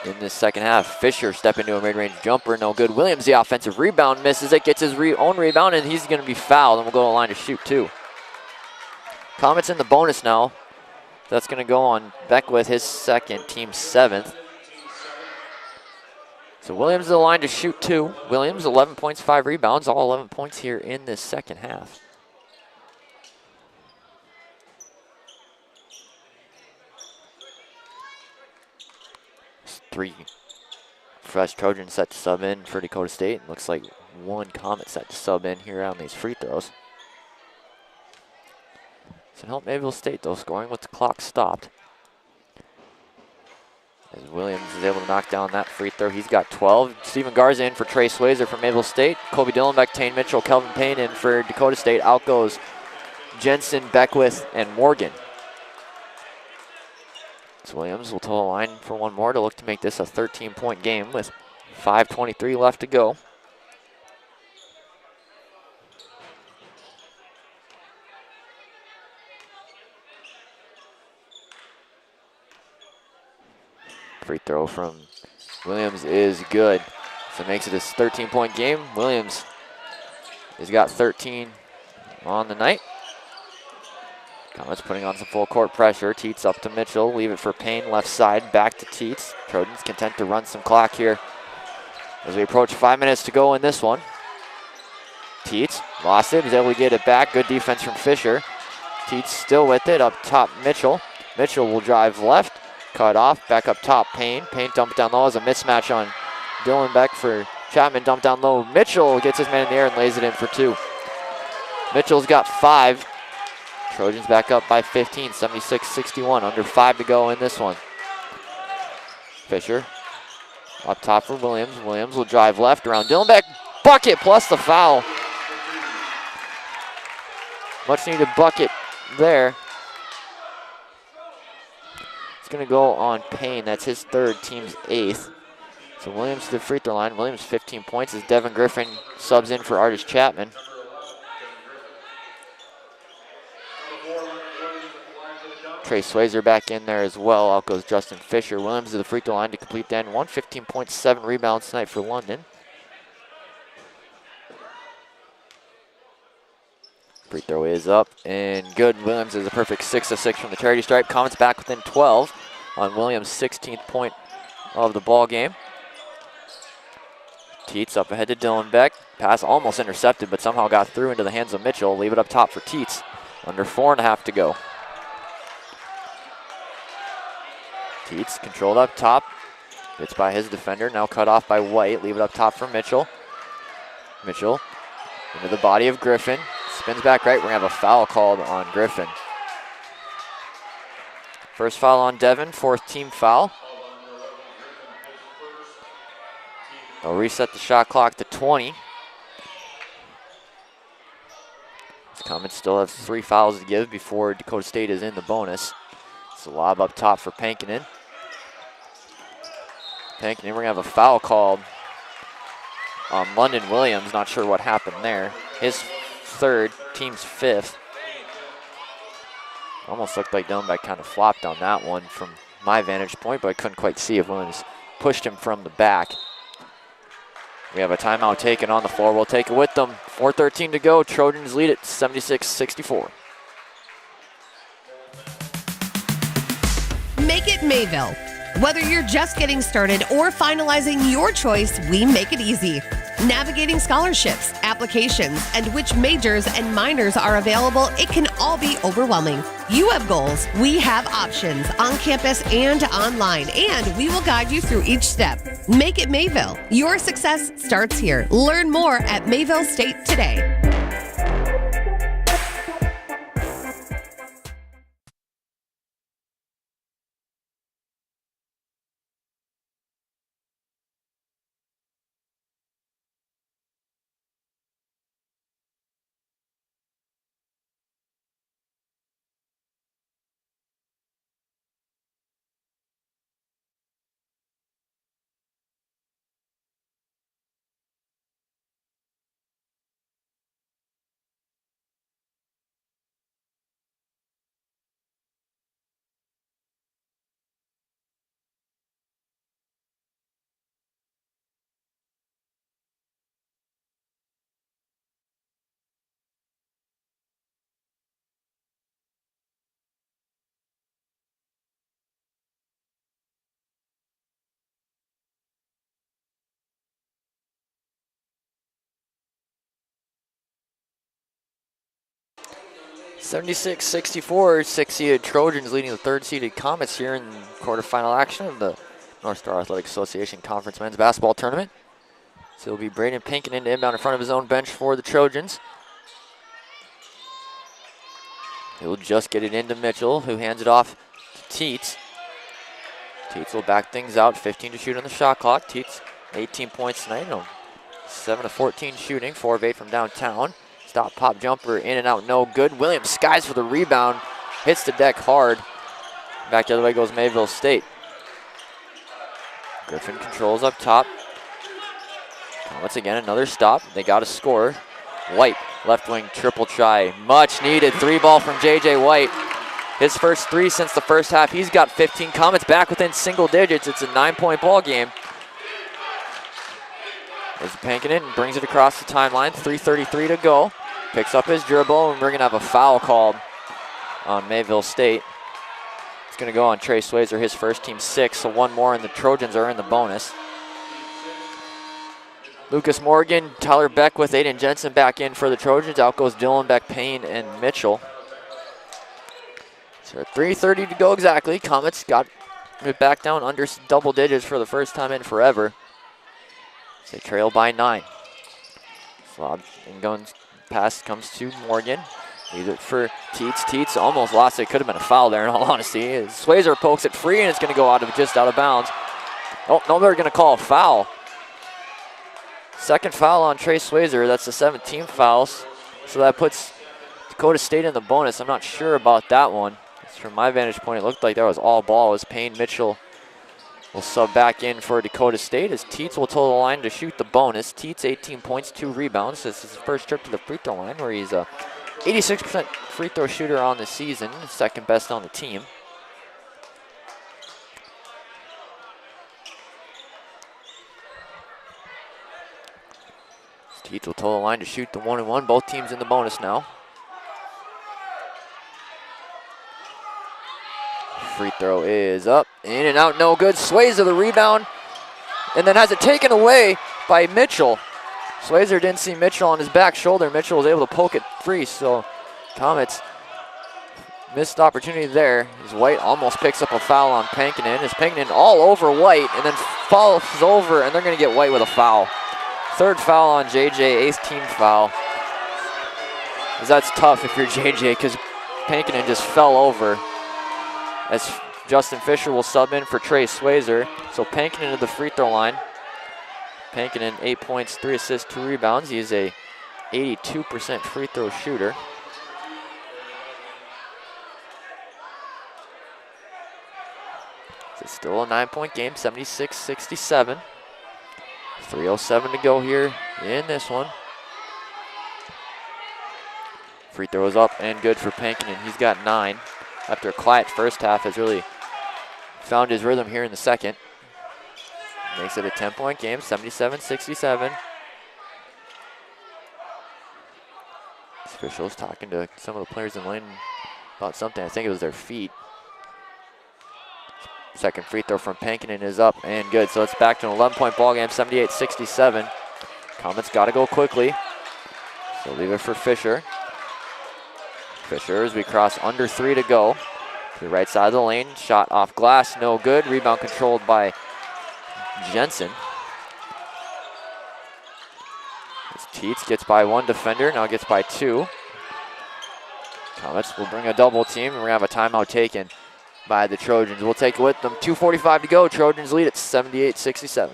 in this second half. Fisher step into a mid-range jumper, no good. Williams, the offensive rebound, misses it, gets his own rebound, and he's going to be fouled, and we'll go to the line to shoot 2. Comets in the bonus now. That's going to go on Beckwith, his second, team 7th. So Williams to the line to shoot 2. Williams, 11 points, 5 rebounds, all 11 points here in this second half. Three fresh Trojans set to sub in for Dakota State. Looks like 1 Comet set to sub in here on these free throws. So help Mayville State though, scoring with the clock stopped. As Williams is able to knock down that free throw, he's got 12. Steven Garza in for Trey Swayzer for Mayville State. Kobe Dillenbeck, Tane Mitchell, Kelvin Payne in for Dakota State. Out goes Jensen, Beckwith, and Morgan. So Williams will toe a line for one more to look to make this a 13-point game with 5:23 left to go. Free throw from Williams is good. So it makes it a 13-point game. Williams has got 13 on the night. Comets putting on some full court pressure. Teets up to Mitchell. Leave it for Payne. Left side. Back to Teets. Trojans content to run some clock here as we approach 5 minutes to go in this one. Teets lost it. Was able to get it back. Good defense from Fisher. Teets still with it. Up top, Mitchell. Mitchell will drive left. Cut off. Back up top, Payne. Payne dumped down low as a mismatch on Dillenbeck for Chapman. Dumped down low. Mitchell gets his man in the air and lays it in for 2. Mitchell's got 5. Trojans back up by 15, 76-61. Under 5 to go in this one. Fisher up top for Williams. Williams will drive left around Dillenbeck. Bucket plus the foul. Much needed bucket there. It's going to go on Payne. That's his 3rd, team's 8th. So Williams to the free throw line. Williams 15 points as Devin Griffin subs in for Artis Chapman. Trey Swayzer back in there as well. Out goes Justin Fisher. Williams to the free throw line to complete the end one. 15 points, 7 rebounds tonight for London. Free throw is up and good. Williams is a perfect 6 of 6 from the charity stripe. Comets back within 12 on Williams' 16th point of the ball game. Teets up ahead to Dylan Beck. Pass almost intercepted, but somehow got through into the hands of Mitchell. Leave it up top for Teets. Under 4.5 to go. Teets controlled up top. Gets by his defender. Now cut off by White. Leave it up top for Mitchell. Mitchell into the body of Griffin. Spins back right. We're going to have a foul called on Griffin. First foul on Devon. 4th team foul. They'll reset the shot clock to 20. The Comets still have 3 fouls to give before Dakota State is in the bonus. It's a lob up top for Pankinen. We're going to have a foul called on London Williams. Not sure what happened there. His 3rd, team's 5th. Almost looked like Dylan Beck kind of flopped on that one from my vantage point, but I couldn't quite see if Williams pushed him from the back. We have a timeout taken on the floor. We'll take it with them. 4:13 to go. Trojans lead it 76-64. Make it Mayville. Whether you're just getting started or finalizing your choice, we make it easy. Navigating scholarships, applications, and which majors and minors are available, it can all be overwhelming. You have goals, we have options on campus and online, and we will guide you through each step. Make it Mayville. Your success starts here. Learn more at Mayville State today. '66-64, 6th-seeded Trojans leading the 3rd-seeded Comets here in quarterfinal action of the North Star Athletic Association Conference Men's Basketball Tournament. So it'll be Braden Pankinen to inbound in front of his own bench for the Trojans. He'll just get it into Mitchell, who hands it off to Teets. Teets will back things out, 15 to shoot on the shot clock. Teets, 18 points tonight, 7 of 14 shooting, 4 of 8 from downtown. Stop pop jumper in and out, no good. Williams skies for the rebound, hits the deck hard. Back the other way goes Mayville State. Griffin controls up top. Once again, another stop. They got a score. White, left wing triple try. Much needed 3-ball from J.J. White. His first 3 since the first half. He's got 15. Comets back within single digits. It's a 9-point ball game. There's Pankinen and brings it across the timeline. 3:33 to go. Picks up his dribble, and we're going to have a foul called on Mayville State. It's going to go on Trey Swayzer, his first, team 6, so 1 more, and the Trojans are in the bonus. Lucas Morgan, Tyler Beckwith, Aiden Jensen back in for the Trojans. Out goes Dylan Beck, Payne, and Mitchell. So 3:30 to go exactly. Comets got it back down under double digits for the first time in forever. They trail by 9. Slob and going pass comes to Morgan. Leaves it for Teets. Teets almost lost it. Could have been a foul there in all honesty. Swayzer pokes it free and it's going to go just out of bounds. Oh, no, they're going to call a foul. Second foul on Trey Swayzer. That's the 17th fouls. So that puts Dakota State in the bonus. I'm not sure about that one. From my vantage point, it looked like that was all ball as Payne Mitchell will sub back in for Dakota State as Teets will toe the line to shoot the bonus. Teets 18 points, 2 rebounds. This is his first trip to the free throw line where he's a 86% free throw shooter on the season, second best on the team. Teets will toe the line to shoot the 1-and-1. Both teams in the bonus now. free throw is up, in and out, no good. Swayzer the rebound, and then has it taken away by Mitchell. Swayzer didn't see Mitchell on his back shoulder. Mitchell was able to poke it free, so Comets missed opportunity there. As White almost picks up a foul on Pankinen. Is Pankinen all over White and then falls over, and they're going to get White with a foul. Third foul on JJ, eighth team foul. That's tough if you're JJ, because Pankinen just fell over. As Justin Fisher will sub in for Trey Swayzer. So Pankinen to the free throw line. Pankinen 8 points, 3 assists, 2 rebounds. He is a 82% free throw shooter. It's still a 9-point game, 76-67. 3:07 to go here in this one. Free throw is up and good for Pankinen. He's got 9. After a quiet first half, has really found his rhythm here in the second. Makes it a 10-point game, 77-67. Officials talking to some of the players in the lane about something. I think it was their feet. Second free throw from Pankinen is up and good. So it's back to an 11-point ball game, 78-67. Comets got to go quickly. So leave it for Fisher. Fisher, as we cross under 3 to go. To the right side of the lane, shot off glass, no good. Rebound controlled by Jensen. As Teets gets by 1 defender, now gets by 2. Comets will bring a double team, and we're going to have a timeout taken by the Trojans. We'll take it with them. 2:45 to go. Trojans lead at 78-67.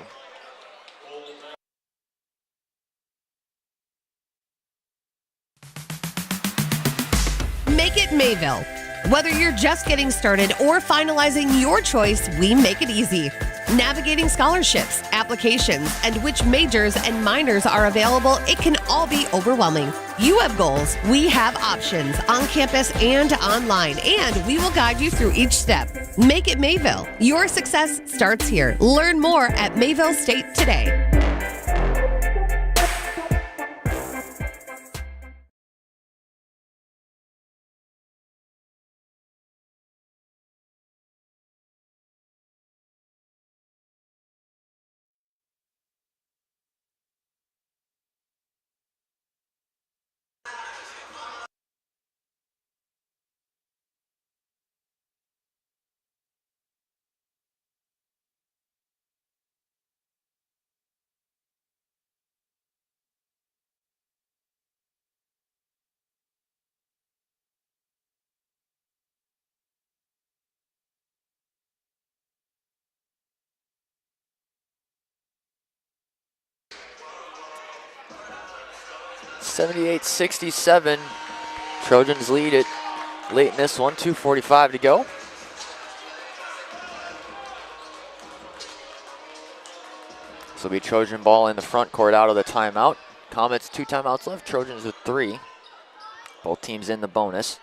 Make it Mayville. Whether you're just getting started or finalizing your choice, we make it easy. Navigating scholarships, applications, and which majors and minors are available, it can all be overwhelming. You have goals, we have options on campus and online, and we will guide you through each step. Make it Mayville. Your success starts here. Learn more at Mayville State today. (78-67). Trojans lead it late in this one. 2:45 to go. This will be Trojan ball in the front court out of the timeout. Comets 2 timeouts left. Trojans with 3. Both teams in the bonus.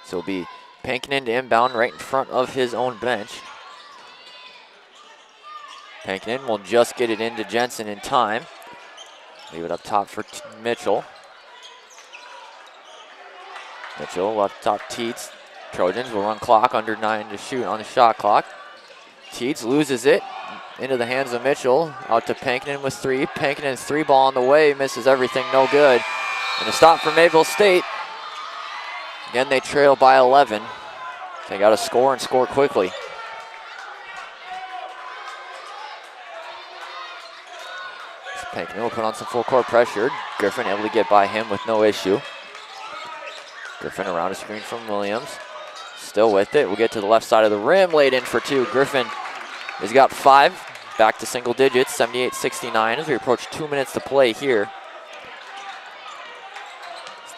So it'll be Pankinen to inbound right in front of his own bench. Pankinen will just get it into Jensen in time. Leave it up top for Mitchell. Mitchell left top Teets. Trojans will run clock, under 9 to shoot on the shot clock. Teets loses it into the hands of Mitchell. Out to Pankinen with 3. Pankinen's 3 ball on the way, misses everything, no good. And a stop for Mayville State. Again, they trail by 11. They got to score and score quickly. Pankinen will put on some full court pressure. Griffin able to get by him with no issue. Griffin around a screen from Williams. Still with it. We'll get to the left side of the rim. Laid in for 2. Griffin has got 5. Back to single digits. 78-69 as we approach 2 minutes to play here.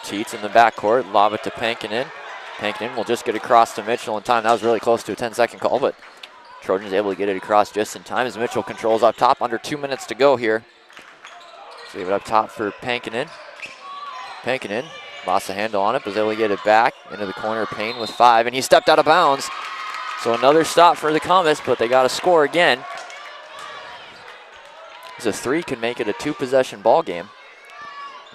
Teets in the backcourt. Lob it to Pankinen. Pankinen will just get across to Mitchell in time. That was really close to a 10-second call, but Trojans able to get it across just in time as Mitchell controls up top. Under 2 minutes to go here. Leave it up top for Pankinen. Pankinen lost the handle on it, but was able to get it back into the corner. Payne with 5, and he stepped out of bounds. So another stop for the Comets, but they got to score again. As a 3 could make it a 2-possession ball game.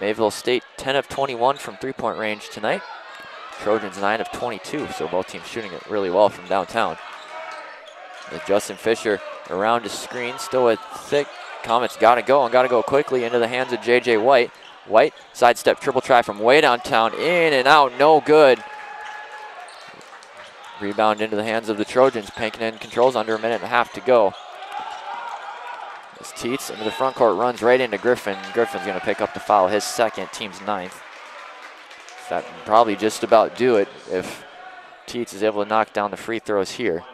Mayville State 10 of 21 from 3-point range tonight. Trojans 9 of 22, so both teams shooting it really well from downtown. With Justin Fisher around the screen, still with thick. Comets got to go and got to go quickly into the hands of J.J. White. White, sidestep, triple try from way downtown, in and out, no good. Rebound into the hands of the Trojans. Pankin controls, under a minute and a half to go. As Teets into the front court runs right into Griffin. Griffin's going to pick up the foul, his second, team's 9th. That would probably just about do it if Teets is able to knock down the free throws here.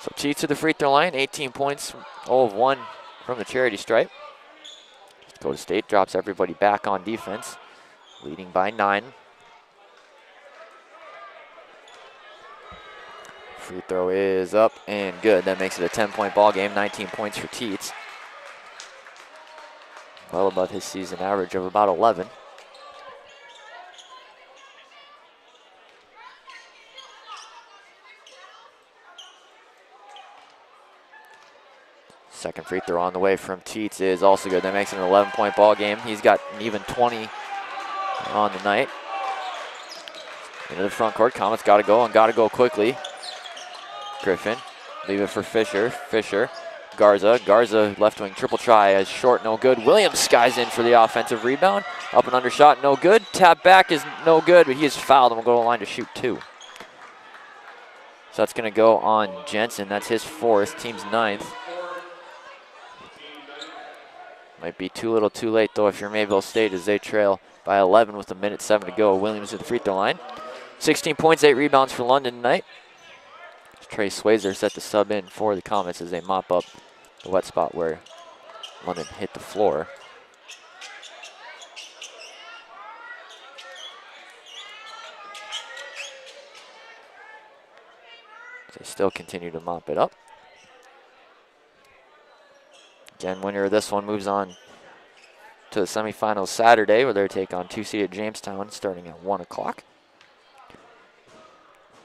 So Teets to the free throw line, 18 points, 0 of 1 from the charity stripe. Dakota State drops everybody back on defense, leading by 9. Free throw is up and good. That makes it a 10-point ball game, 19 points for Teets. Well above his season average of about 11. Second free throw on the way from Teets is also good. That makes it an 11-point ball game. He's got an even 20 on the night. Into the front court. Comets got to go and got to go quickly. Griffin, leave it for Fisher. Fisher, Garza. Garza left wing triple try as short, no good. Williams skies in for the offensive rebound. Up and under shot, no good. Tap back is no good, but he is fouled and will go to the line to shoot 2. So that's going to go on Jensen. That's his 4th, team's 9th. Might be too little too late, though, if you're Mayville State, as they trail by 11 with 1:07 to go. Williams at the free throw line. 16 points, 8 rebounds for London tonight. Trey Swayzer set the sub in for the Comets as they mop up the wet spot where London hit the floor. They still continue to mop it up. Again, winner of this one moves on to the semifinals Saturday, where they take on 2-seeded Jamestown starting at 1 o'clock.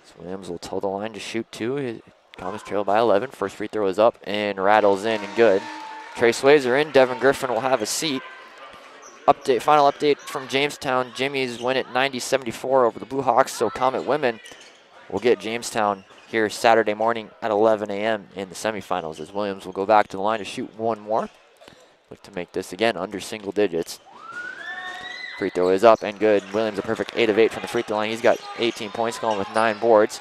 So Williams will toe the line to shoot 2. Comets trail by 11. First free throw is up and rattles in and good. Trey Swayzer in. Devin Griffin will have a seat. Final update from Jamestown. Jimmy's win at 90-74 over the Blue Hawks, so Comet women will get Jamestown here Saturday morning at 11 a.m. in the semifinals, as Williams will go back to the line to shoot 1 more. Look to make this again under single digits. Free throw is up and good. Williams a perfect 8 of 8 from the free throw line. He's got 18 points, going with 9 boards.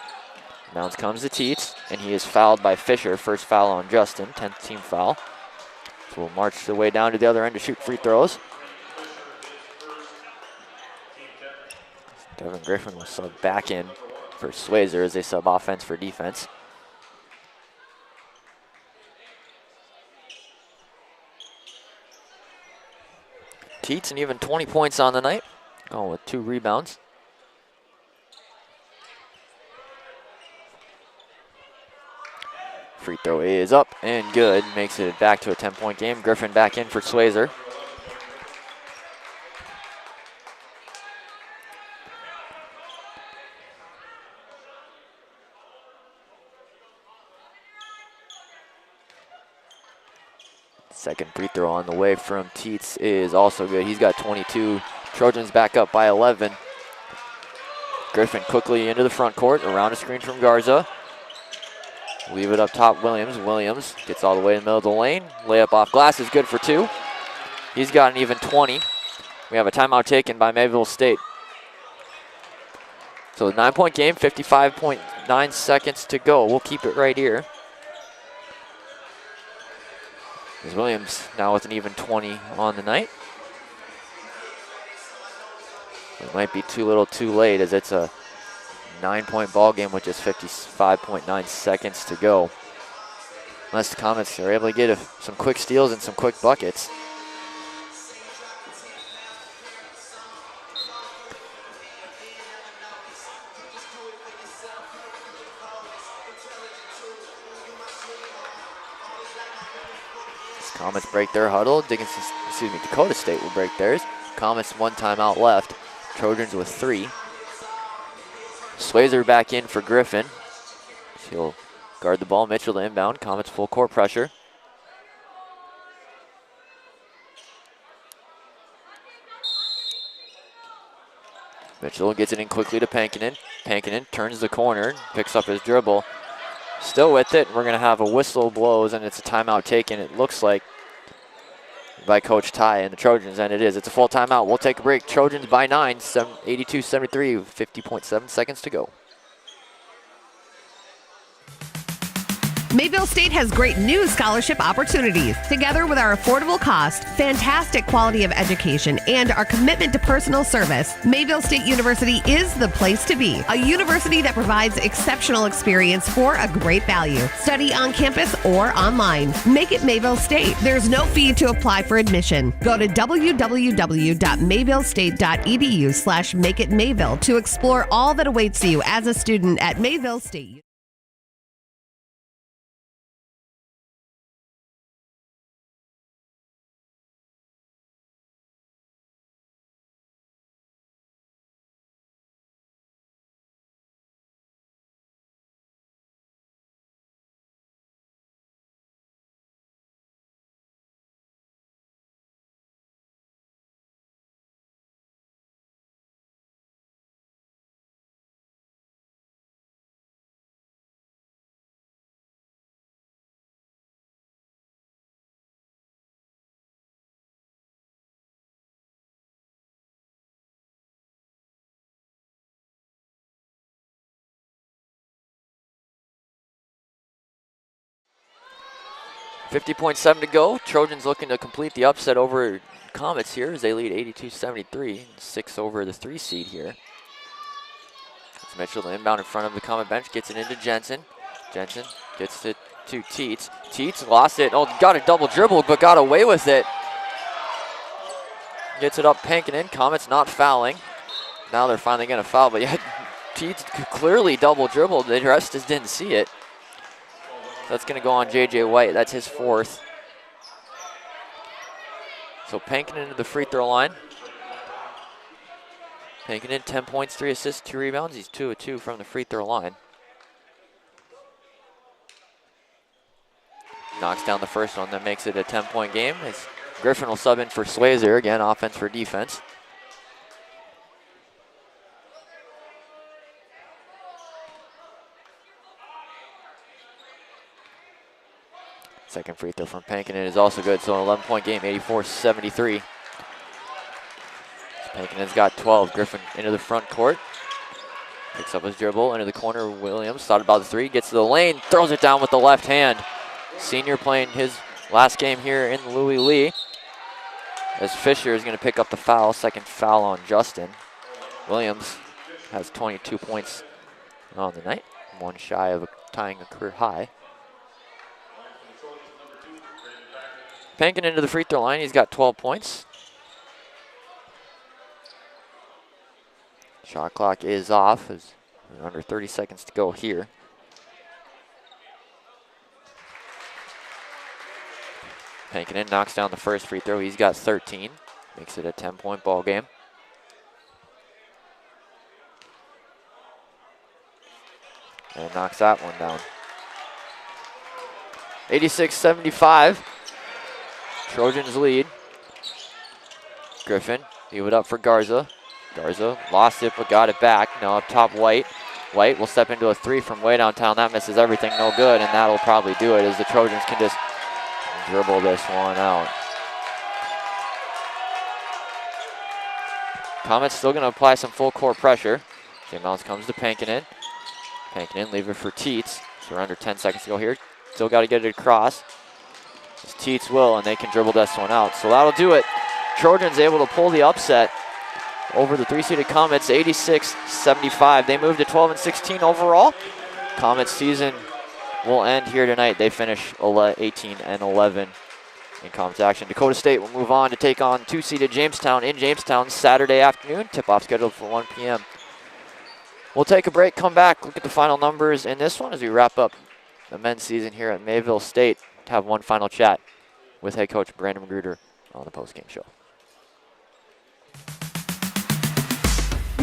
Bounce comes to Teets, and he is fouled by Fisher. First foul on Justin, 10th team foul. So we'll march the way down to the other end to shoot free throws. Devin Griffin will sub back in for Swayzer as they sub offense for defense. Teets and even 20 points on the night, going with 2 rebounds. Free throw is up and good, makes it back to a 10-point game. Griffin back in for Swayzer. Second free throw on the way from Teets is also good. He's got 22. Trojans back up by 11. Griffin quickly into the front court, around a screen from Garza. Leave it up top, Williams. Williams gets all the way in the middle of the lane. Layup off glass is good for 2. He's got an even 20. We have a timeout taken by Mayville State. So the 9-point game, 55.9 seconds to go. We'll keep it right here. As Williams now with an even 20 on the night. It might be too little too late, as it's a 9-point ball game with just 55.9 seconds to go. Unless the Comets are able to get some quick steals and some quick buckets. Comets break their huddle. Dakota State will break theirs. Comets 1 timeout left. Trojans with 3. Swayzer back in for Griffin. He'll guard the ball. Mitchell to inbound. Comets full court pressure. Mitchell gets it in quickly to Pankinen. Pankinen turns the corner, picks up his dribble. Still with it. We're going to have a whistle blows, and it's a timeout taken, it looks like, by Coach Ty and the Trojans, and it is. It's a full timeout. We'll take a break. Trojans by 9, 82-73, 50.7 seconds to go. Mayville State has great new scholarship opportunities. Together with our affordable cost, fantastic quality of education, and our commitment to personal service, Mayville State University is the place to be. A university that provides exceptional experience for a great value. Study on campus or online. Make it Mayville State. There's no fee to apply for admission. Go to www.mayvillestate.edu/makeitmayville to explore all that awaits you as a student at Mayville State. .7 to go. Trojans looking to complete the upset over Comets here as they lead 82-73, 6 over the 3 seed here. It's Mitchell, the inbound in front of the Comet bench, gets it into Jensen. Jensen gets it to Teets. Teets lost it. Oh, got a double dribble, but got away with it. Gets it up Pankinen. Comets not fouling. Now they're finally going to foul, but yet Teets clearly double dribbled. The rest just didn't see it. That's going to go on J.J. White. That's his 4th. So Pankinen to the free throw line. Pankinen, 10 points, 3 assists, 2 rebounds. He's 2 of 2 from the free throw line. Knocks down the first one. That makes it a 10-point game. As Griffin will sub in for Swayzer. Again, offense for defense. Second free throw from Pankinen is also good, so an 11-point game, 84-73. Pankinen's got 12. Griffin into the front court. Picks up his dribble into the corner. Williams thought about the 3, gets to the lane, throws it down with the left hand. Senior playing his last game here in Lewy Lee. As Fisher is going to pick up the foul, second foul on Justin. Williams has 22 points on the night, 1 shy of tying a career high. Pankinen into the free throw line. He's got 12 points. Shot clock is off. As under 30 seconds to go here. Pankinen knocks down the first free throw. He's got 13. Makes it a 10-point ball game. And knocks that one down. 86-75. Trojans lead. Griffin, leave it up for Garza. Garza lost it but got it back. Now up top White. White will step into a 3 from way downtown. That misses everything, no good, and that'll probably do it as the Trojans can just dribble this one out. Comets still going to apply some full court pressure. J-Mounts comes to Pankinen. Pankinen, leave it for Teets. So we're under 10 seconds to go here. Still got to get it across. Teets will, and they can dribble this one out. So that'll do it. Trojans able to pull the upset over the 3-seeded Comets, 86-75. They move to 12-16 overall. Comets season will end here tonight. They finish 18-11 in Comets action. Dakota State will move on to take on 2-seeded Jamestown in Jamestown Saturday afternoon. Tip-off scheduled for 1 p.m. We'll take a break, come back, look at the final numbers in this one as we wrap up the men's season here at Mayville State. Have one final chat with head coach Brandon Magruder on the postgame show.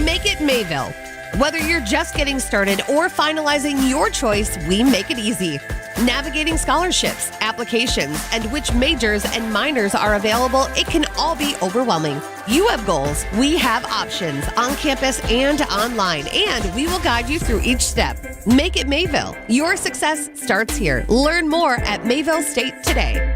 Make it Mayville. Whether you're just getting started or finalizing your choice, we make it easy. Navigating scholarships, applications, and which majors and minors are available, it can all be overwhelming. You have goals, we have options on campus and online, and we will guide you through each step. Make it Mayville. Your success starts here. Learn more at Mayville State today.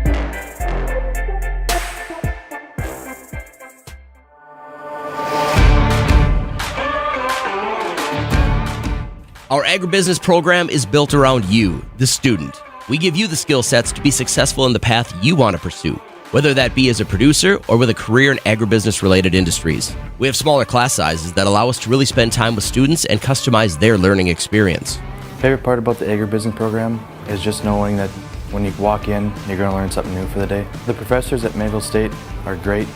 Our agribusiness program is built around you, the student. We give you the skill sets to be successful in the path you want to pursue, whether that be as a producer or with a career in agribusiness-related industries. We have smaller class sizes that allow us to really spend time with students and customize their learning experience. Favorite part about the agribusiness program is just knowing that when you walk in, you're going to learn something new for the day. The professors at Mayville State are great,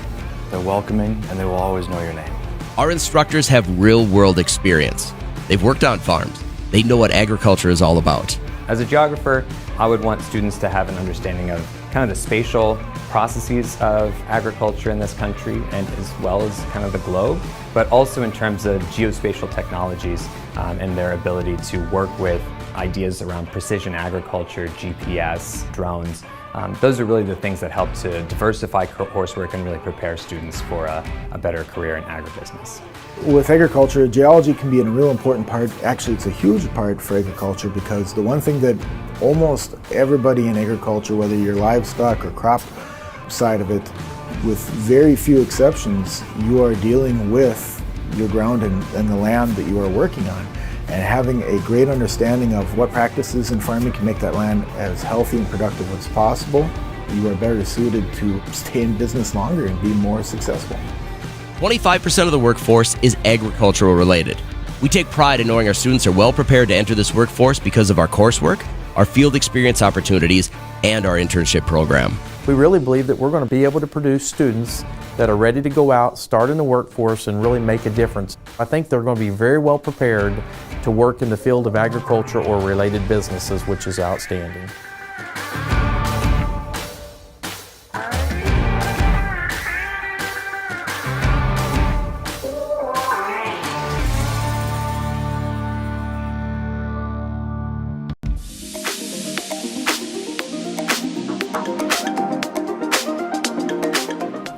they're welcoming, and they will always know your name. Our instructors have real-world experience. They've worked on farms. They know what agriculture is all about. As a geographer, I would want students to have an understanding of kind of the spatial processes of agriculture in this country and as well as kind of the globe, but also in terms of geospatial technologies and their ability to work with ideas around precision agriculture, GPS, drones. Those are really the things that help to diversify coursework and really prepare students for a better career in agribusiness. With agriculture, geology can be a real important part. Actually, it's a huge part for agriculture because the one thing that almost everybody in agriculture, whether you're livestock or crop side of it, with very few exceptions, you are dealing with your ground and the land that you are working on. And having a great understanding of what practices in farming can make that land as healthy and productive as possible, you are better suited to stay in business longer and be more successful. 25% of the workforce is agricultural related. We take pride in knowing our students are well prepared to enter this workforce because of our coursework, our field experience opportunities, and our internship program. We really believe that we're going to be able to produce students that are ready to go out, start in the workforce, and really make a difference. I think they're going to be very well prepared to work in the field of agriculture or related businesses, which is outstanding.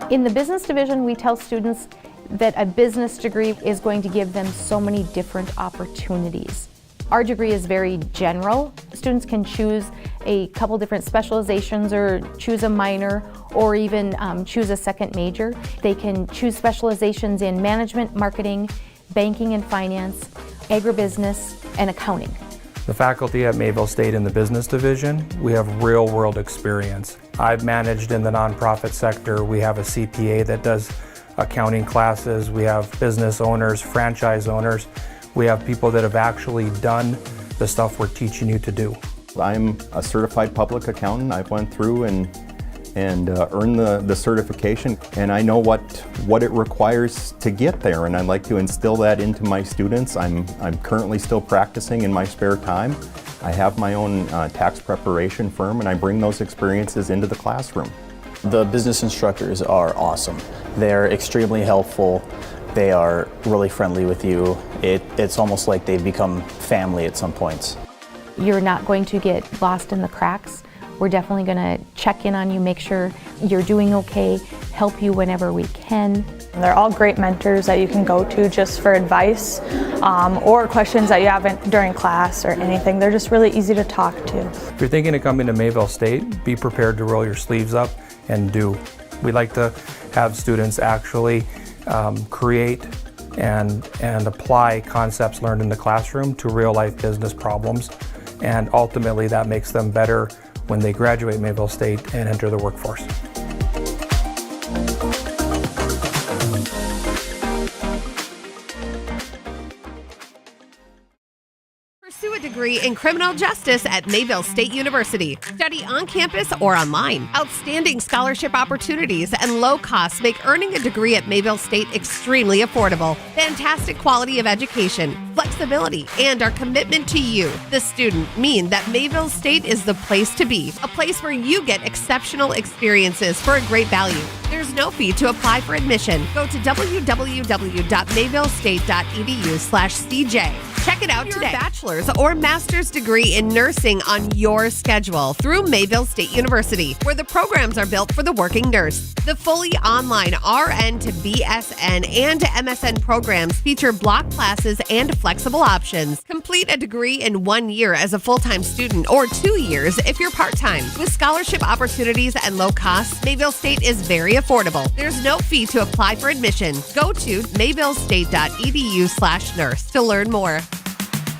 In the business division, we tell students that a business degree is going to give them so many different opportunities. Our degree is very general. Students can choose a couple different specializations or choose a minor or even choose a second major. They can choose specializations in management, marketing, banking and finance, agribusiness, and accounting. The faculty at Mayville State in the business division, we have real-world experience. I've managed in the nonprofit sector. We have a CPA that does accounting classes. We have business owners, franchise owners. We have people that have actually done the stuff we're teaching you to do. I'm a certified public accountant. I went through and earned the certification, and I know what it requires to get there, and I'd like to instill that into my students. I'm currently still practicing in my spare time. I have my own tax preparation firm, and I bring those experiences into the classroom. The business instructors are awesome. They're extremely helpful. They are really friendly with you. It's almost like they've become family at some points. You're not going to get lost in the cracks. We're definitely going to check in on you, make sure you're doing okay, help you whenever we can. They're all great mentors that you can go to just for advice or questions that you haven't during class or anything. They're just really easy to talk to. If you're thinking of coming to Mayville State, be prepared to roll your sleeves up and do. We like to have students actually create and apply concepts learned in the classroom to real-life business problems, and ultimately that makes them better when they graduate Mayville State and enter the workforce. Pursue a degree in criminal justice at Mayville State University. Study on campus or online. Outstanding scholarship opportunities and low costs make earning a degree at Mayville State extremely affordable. Fantastic quality of education, flexibility, and our commitment to you, the student, mean that Mayville State is the place to be. A place where you get exceptional experiences for a great value. There's no fee to apply for admission. Go to www.mayvillestate.edu/CJ. Check it out today. Bachelor's or master's degree in nursing on your schedule through Mayville State University, where the programs are built for the working nurse. The fully online RN to BSN and MSN programs feature block classes and flexible options. Complete a degree in 1 year as a full-time student or 2 years if you're part-time. With scholarship opportunities and low costs, Mayville State is very affordable. There's no fee to apply for admission. Go to mayvillestate.edu/nurse to learn more.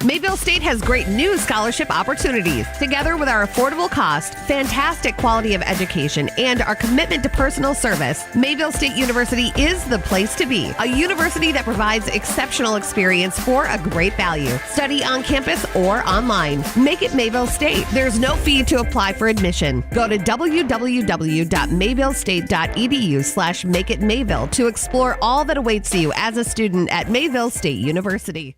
Mayville State has great new scholarship opportunities. Together with our affordable cost, fantastic quality of education, and our commitment to personal service, Mayville State University is the place to be. A university that provides exceptional experience for a great value. Study on campus or online. Make it Mayville State. There's no fee to apply for admission. Go to www.mayvillestate.edu/makeitmayville to explore all that awaits you as a student at Mayville State University.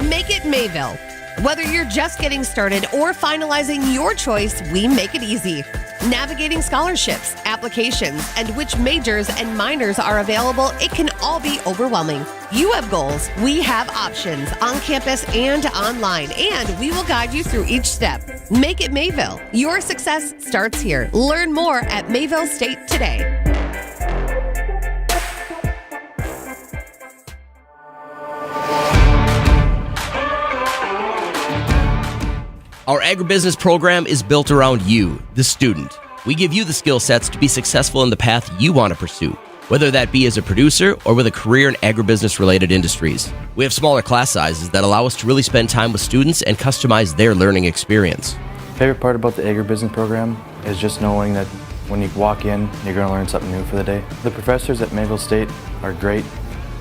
Make it Mayville. Whether you're just getting started or finalizing your choice, we make it easy. Navigating scholarships, applications, and which majors and minors are available, it can all be overwhelming. You have goals, we have options on campus and online, and we will guide you through each step. Make it Mayville. Your success starts here. Learn more at Mayville State today. Our agribusiness program is built around you, the student. We give you the skill sets to be successful in the path you want to pursue, whether that be as a producer or with a career in agribusiness-related industries. We have smaller class sizes that allow us to really spend time with students and customize their learning experience. Favorite part about the agribusiness program is just knowing that when you walk in, you're going to learn something new for the day. The professors at Mayville State are great,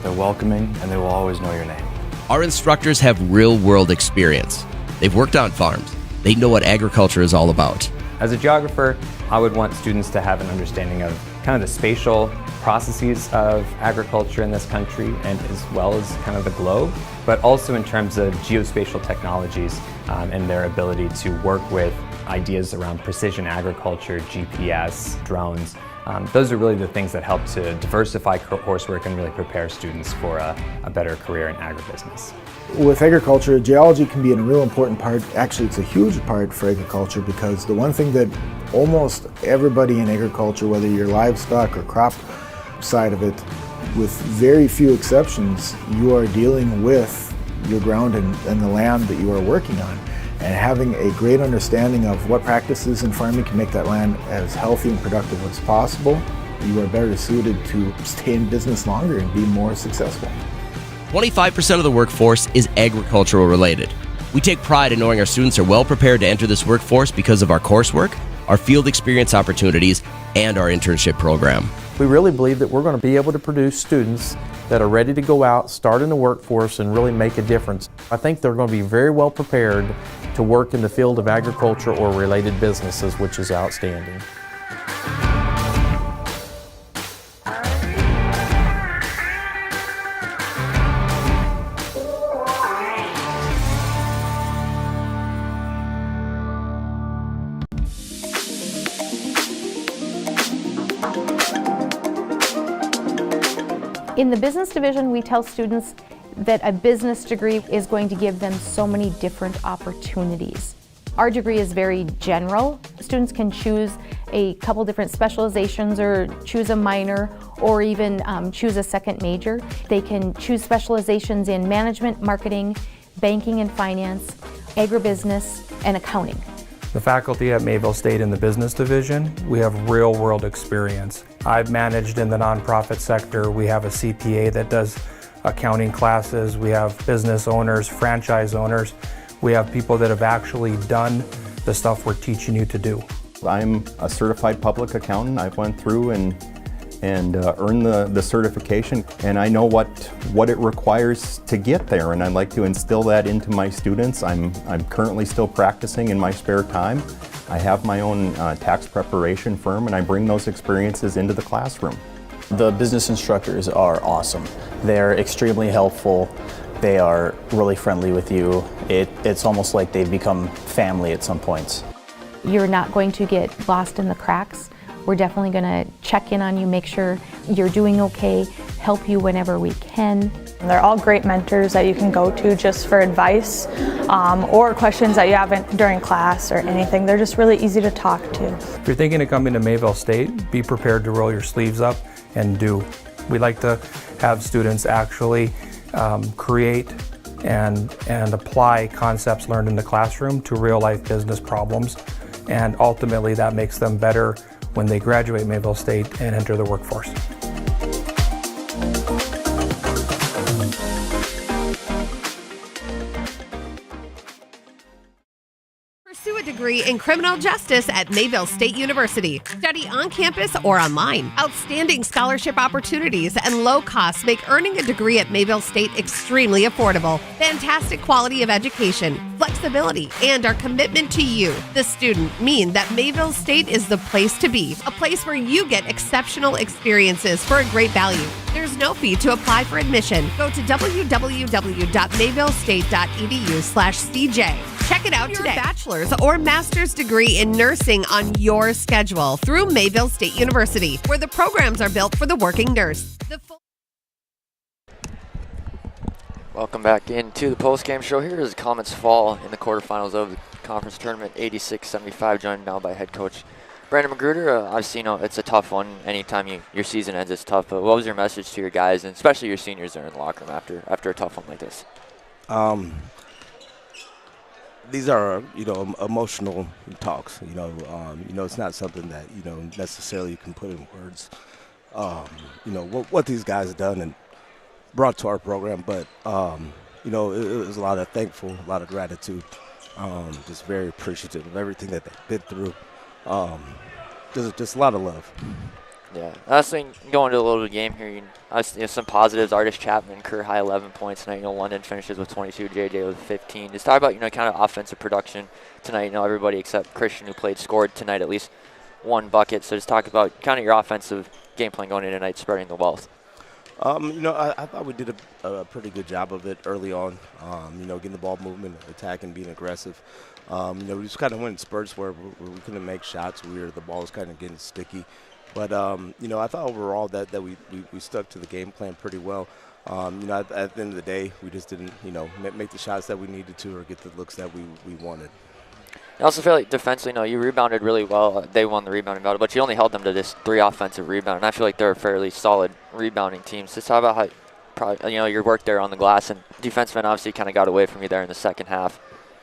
they're welcoming, and they will always know your name. Our instructors have real-world experience. They've worked on farms. They know what agriculture is all about. As a geographer, I would want students to have an understanding of kind of the spatial processes of agriculture in this country and as well as kind of the globe, but also in terms of geospatial technologies and their ability to work with ideas around precision agriculture, GPS, drones. Those are really the things that help to diversify coursework and really prepare students for a better career in agribusiness. With agriculture, geology can be a real important part. Actually, it's a huge part for agriculture because the one thing that almost everybody in agriculture, whether you're livestock or crop side of it, with very few exceptions, you are dealing with your ground and the land that you are working on. And having a great understanding of what practices in farming can make that land as healthy and productive as possible, you are better suited to stay in business longer and be more successful. 25% of the workforce is agricultural related. We take pride in knowing our students are well prepared to enter this workforce because of our coursework, our field experience opportunities, and our internship program. We really believe that we're going to be able to produce students that are ready to go out, start in the workforce, and really make a difference. I think they're going to be very well prepared to work in the field of agriculture or related businesses, which is outstanding. In the business division, we tell students that a business degree is going to give them so many different opportunities. Our degree is very general. Students can choose a couple different specializations or choose a minor or even choose a second major. They can choose specializations in management, marketing, banking and finance, agribusiness, and accounting. The faculty at Mayville State in the business division, we have real-world experience. I've managed in the nonprofit sector. We have a CPA that does accounting classes. We have business owners, franchise owners. We have people that have actually done the stuff we're teaching you to do. I'm a certified public accountant. I went through and earned the certification, and I know what it requires to get there, and I'd like to instill that into my students. I'm currently still practicing in my spare time. I have my own tax preparation firm, and I bring those experiences into the classroom. The business instructors are awesome. They're extremely helpful. They are really friendly with you. It's almost like they've become family at some points. You're not going to get lost in the cracks We're definitely going to check in on you, make sure you're doing okay, help you whenever we can. They're all great mentors that you can go to just for advice or questions that you haven't during class or anything. They're just really easy to talk to. If you're thinking of coming to Mayville State, be prepared to roll your sleeves up and do. We like to have students actually create and apply concepts learned in the classroom to real life business problems, and ultimately that makes them better when they graduate Mayville State and enter the workforce. Pursue a degree in criminal justice at Mayville State University. Study on campus or online. Outstanding scholarship opportunities and low costs make earning a degree at Mayville State extremely affordable. Fantastic quality of education, flexibility, and our commitment to you, the student, mean that Mayville State is the place to be. A place where you get exceptional experiences for a great value. There's no fee to apply for admission. Go to www.mayvillestate.edu/CJ. Check it out today. Your bachelor's or master's degree in nursing on your schedule through Mayville State University, where the programs are built for the working nurse. Welcome back into the post-game show. Here is Comets fall in the quarterfinals of the conference tournament, 86-75, joined now by head coach Brandon Magruder. I've seen it's a tough one. Anytime your season ends, it's tough. But what was your message to your guys, and especially your seniors there in the locker room after a tough one like this? These are, emotional talks. It's not something that, necessarily you can put in words. What these guys have done and brought to our program, but, it was a lot of a lot of gratitude. Just very appreciative of everything that they've been through. Just a lot of love. Yeah, last thing, going to a little game here, some positives. Artis Chapman, career high 11 points tonight. London finishes with 22, JJ with 15. Just talk about, kind of offensive production tonight. Everybody except Christian, who played, scored tonight at least one bucket. So just talk about kind of your offensive game plan going in tonight, spreading the wealth. I thought we did a pretty good job of it early on. Getting the ball movement, attacking, being aggressive. We just kind of went in spurts where we couldn't make shots. The ball was kind of getting sticky. But, I thought overall that we stuck to the game plan pretty well. At the end of the day, we just didn't, make the shots that we needed to or get the looks that we wanted. I also feel like defensively, you rebounded really well. They won the rebounding battle, but you only held them to this 3 offensive rebound. And I feel like they're a fairly solid rebounding team. So talk about how, your work there on the glass. And defensemen obviously kind of got away from you there in the second half,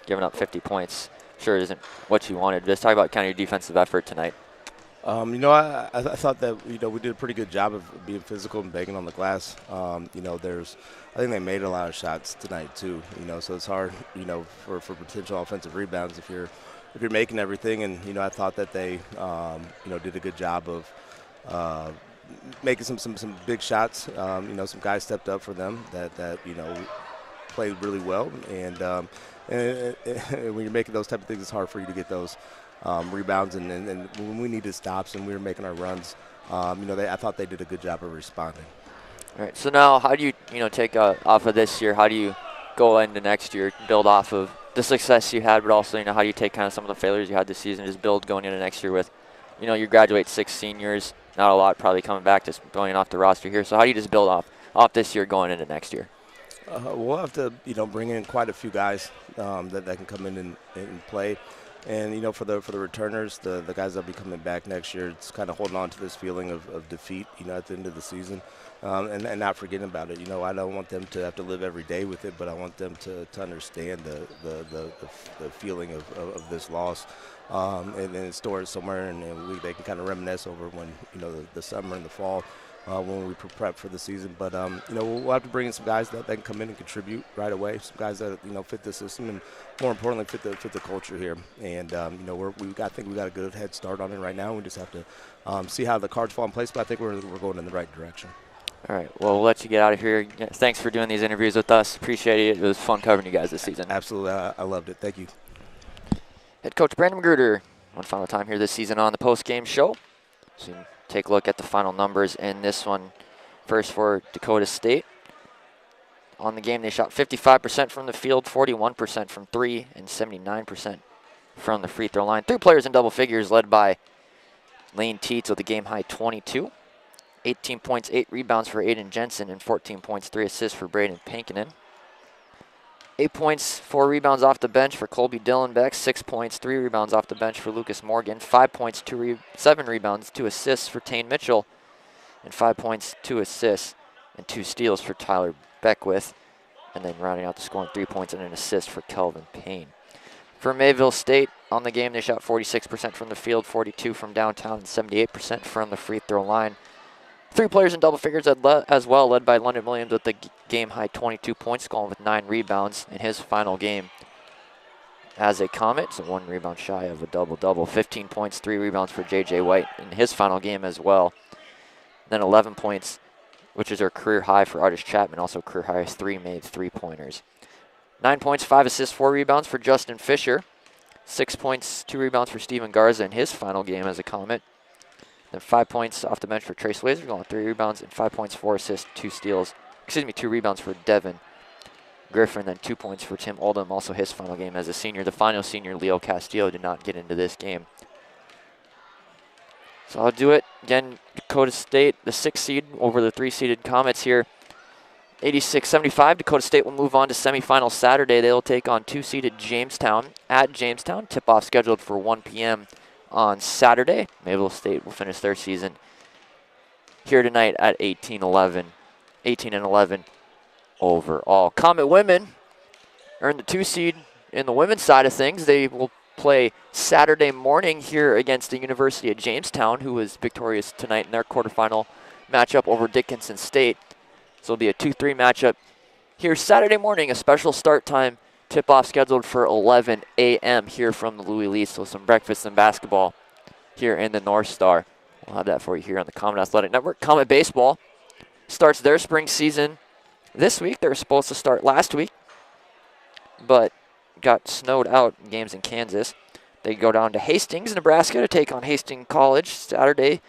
giving up 50 points. Sure isn't what you wanted. Just talk about kind of your defensive effort tonight. I thought that, we did a pretty good job of being physical and banging on the glass. I think they made a lot of shots tonight too, so it's hard, for potential offensive rebounds if you're making everything. And, I thought that they, did a good job of making some big shots. Some guys stepped up for them that played really well. And when you're making those type of things, it's hard for you to get those rebounds, and when we needed stops and we were making our runs, I thought they did a good job of responding. All right. So now, how do you take off of this year? How do you go into next year, build off of the success you had, but also how do you take kind of some of the failures you had this season, just build going into next year with, you graduate 6 seniors, not a lot probably coming back, just going off the roster here. So how do you just build off this year going into next year? We'll have to bring in quite a few guys that can come in and play. And, for the returners, the guys that will be coming back next year, it's kind of holding on to this feeling of defeat, at the end of the season, and not forgetting about it. I don't want them to have to live every day with it, but I want them to understand the feeling of this loss, and store it somewhere, and they can kind of reminisce over when, the summer and the fall, when we prep for the season. But, we'll have to bring in some guys that can come in and contribute right away, some guys that, fit the system and, more importantly, fit the culture here. And, I think we got a good head start on it right now. We just have to see how the cards fall in place, but I think we're going in the right direction. All right. Well, we'll let you get out of here. Thanks for doing these interviews with us. Appreciate it. It was fun covering you guys this season. Absolutely. I loved it. Thank you. Head coach Brandon Magruder, one final time here this season on the post-game show. So take a look at the final numbers in this one. First for Dakota State. On the game, they shot 55% from the field, 41% from 3, and 79% from the free throw line. 3 players in double figures, led by Lane Teets with a game-high 22. 18 points, 8 rebounds for Aiden Jensen, and 14 points, 3 assists for Braden Pinkinen. 8 points, 4 rebounds off the bench for Colby Dillenbeck. 6 points, 3 rebounds off the bench for Lucas Morgan. 5 points, 7 rebounds, 2 assists for Tane Mitchell. And 5 points, 2 assists, and 2 steals for Tyler Beckwith. And then rounding out the score, 3 points and an assist for Kelvin Payne. For Mayville State, on the game, they shot 46% from the field, 42% from downtown, and 78% from the free throw line. 3 players in double figures as well, led by London Williams with the game-high 22 points, scoring with 9 rebounds in his final game as a Comet, so 1 rebound shy of a double-double. 15 points, 3 rebounds for J.J. White in his final game as well. Then 11 points, which is our career high for Artis Chapman, also career high 3 made 3-pointers. 9 points, 5 assists, 4 rebounds for Justin Fisher. 6 points, 2 rebounds for Steven Garza in his final game as a Comet. Then 5 points off the bench for Trace Laser, going 3 rebounds, and 5 points, 4 assists, 2 rebounds for Devin Griffin, then 2 points for Tim Oldham, also his final game as a senior. The final senior, Leo Castillo, did not get into this game. So I'll do it. Again, Dakota State, the 6th seed over the 3-seeded Comets here. 86-75, Dakota State will move on to semifinals Saturday. They will take on 2-seeded Jamestown at Jamestown. Tip-off scheduled for 1 p.m. on Saturday. Mayville State will finish their season here tonight at 18-11 overall. Comet women earned the 2 seed in the women's side of things. They will play Saturday morning here against the University of Jamestown, who was victorious tonight in their quarterfinal matchup over Dickinson State. So it'll be a 2-3 matchup here Saturday morning, a special start time. Tip-off scheduled for 11 a.m. here from the Lewy Lee, so some breakfast and basketball here in the North Star. We'll have that for you here on the Comet Athletic Network. Comet Baseball starts their spring season this week. They were supposed to start last week, but got snowed out in games in Kansas. They go down to Hastings, Nebraska to take on Hastings College Saturday.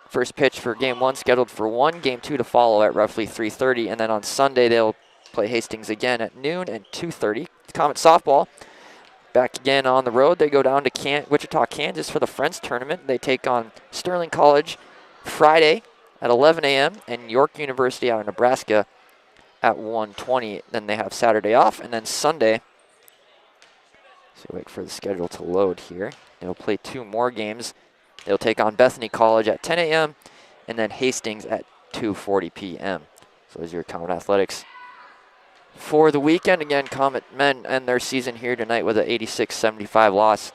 First pitch for Game 1 scheduled for 1, Game 2 to follow at roughly 3:30, and then on Sunday they'll play Hastings again at noon and 2:30. Comet softball back again on the road. They go down to Wichita, Kansas for the Friends Tournament. They take on Sterling College Friday at 11 a.m. and York University out of Nebraska at 1:20. Then they have Saturday off, and then Sunday. So wait for the schedule to load here. They'll play 2 more games. They'll take on Bethany College at 10 a.m. and then Hastings at 2:40 p.m. So those are your Comet Athletics for the weekend. Again, Comet men end their season here tonight with an 86-75 loss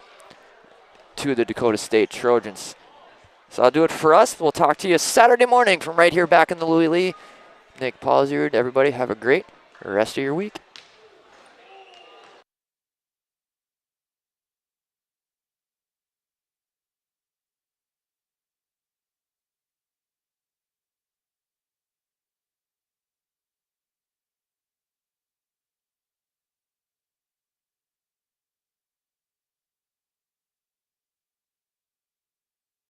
to the Dakota State Trojans. So I'll do it for us. We'll talk to you Saturday morning from right here back in the Lewy Lee. Nick Paulsard, everybody have a great rest of your week.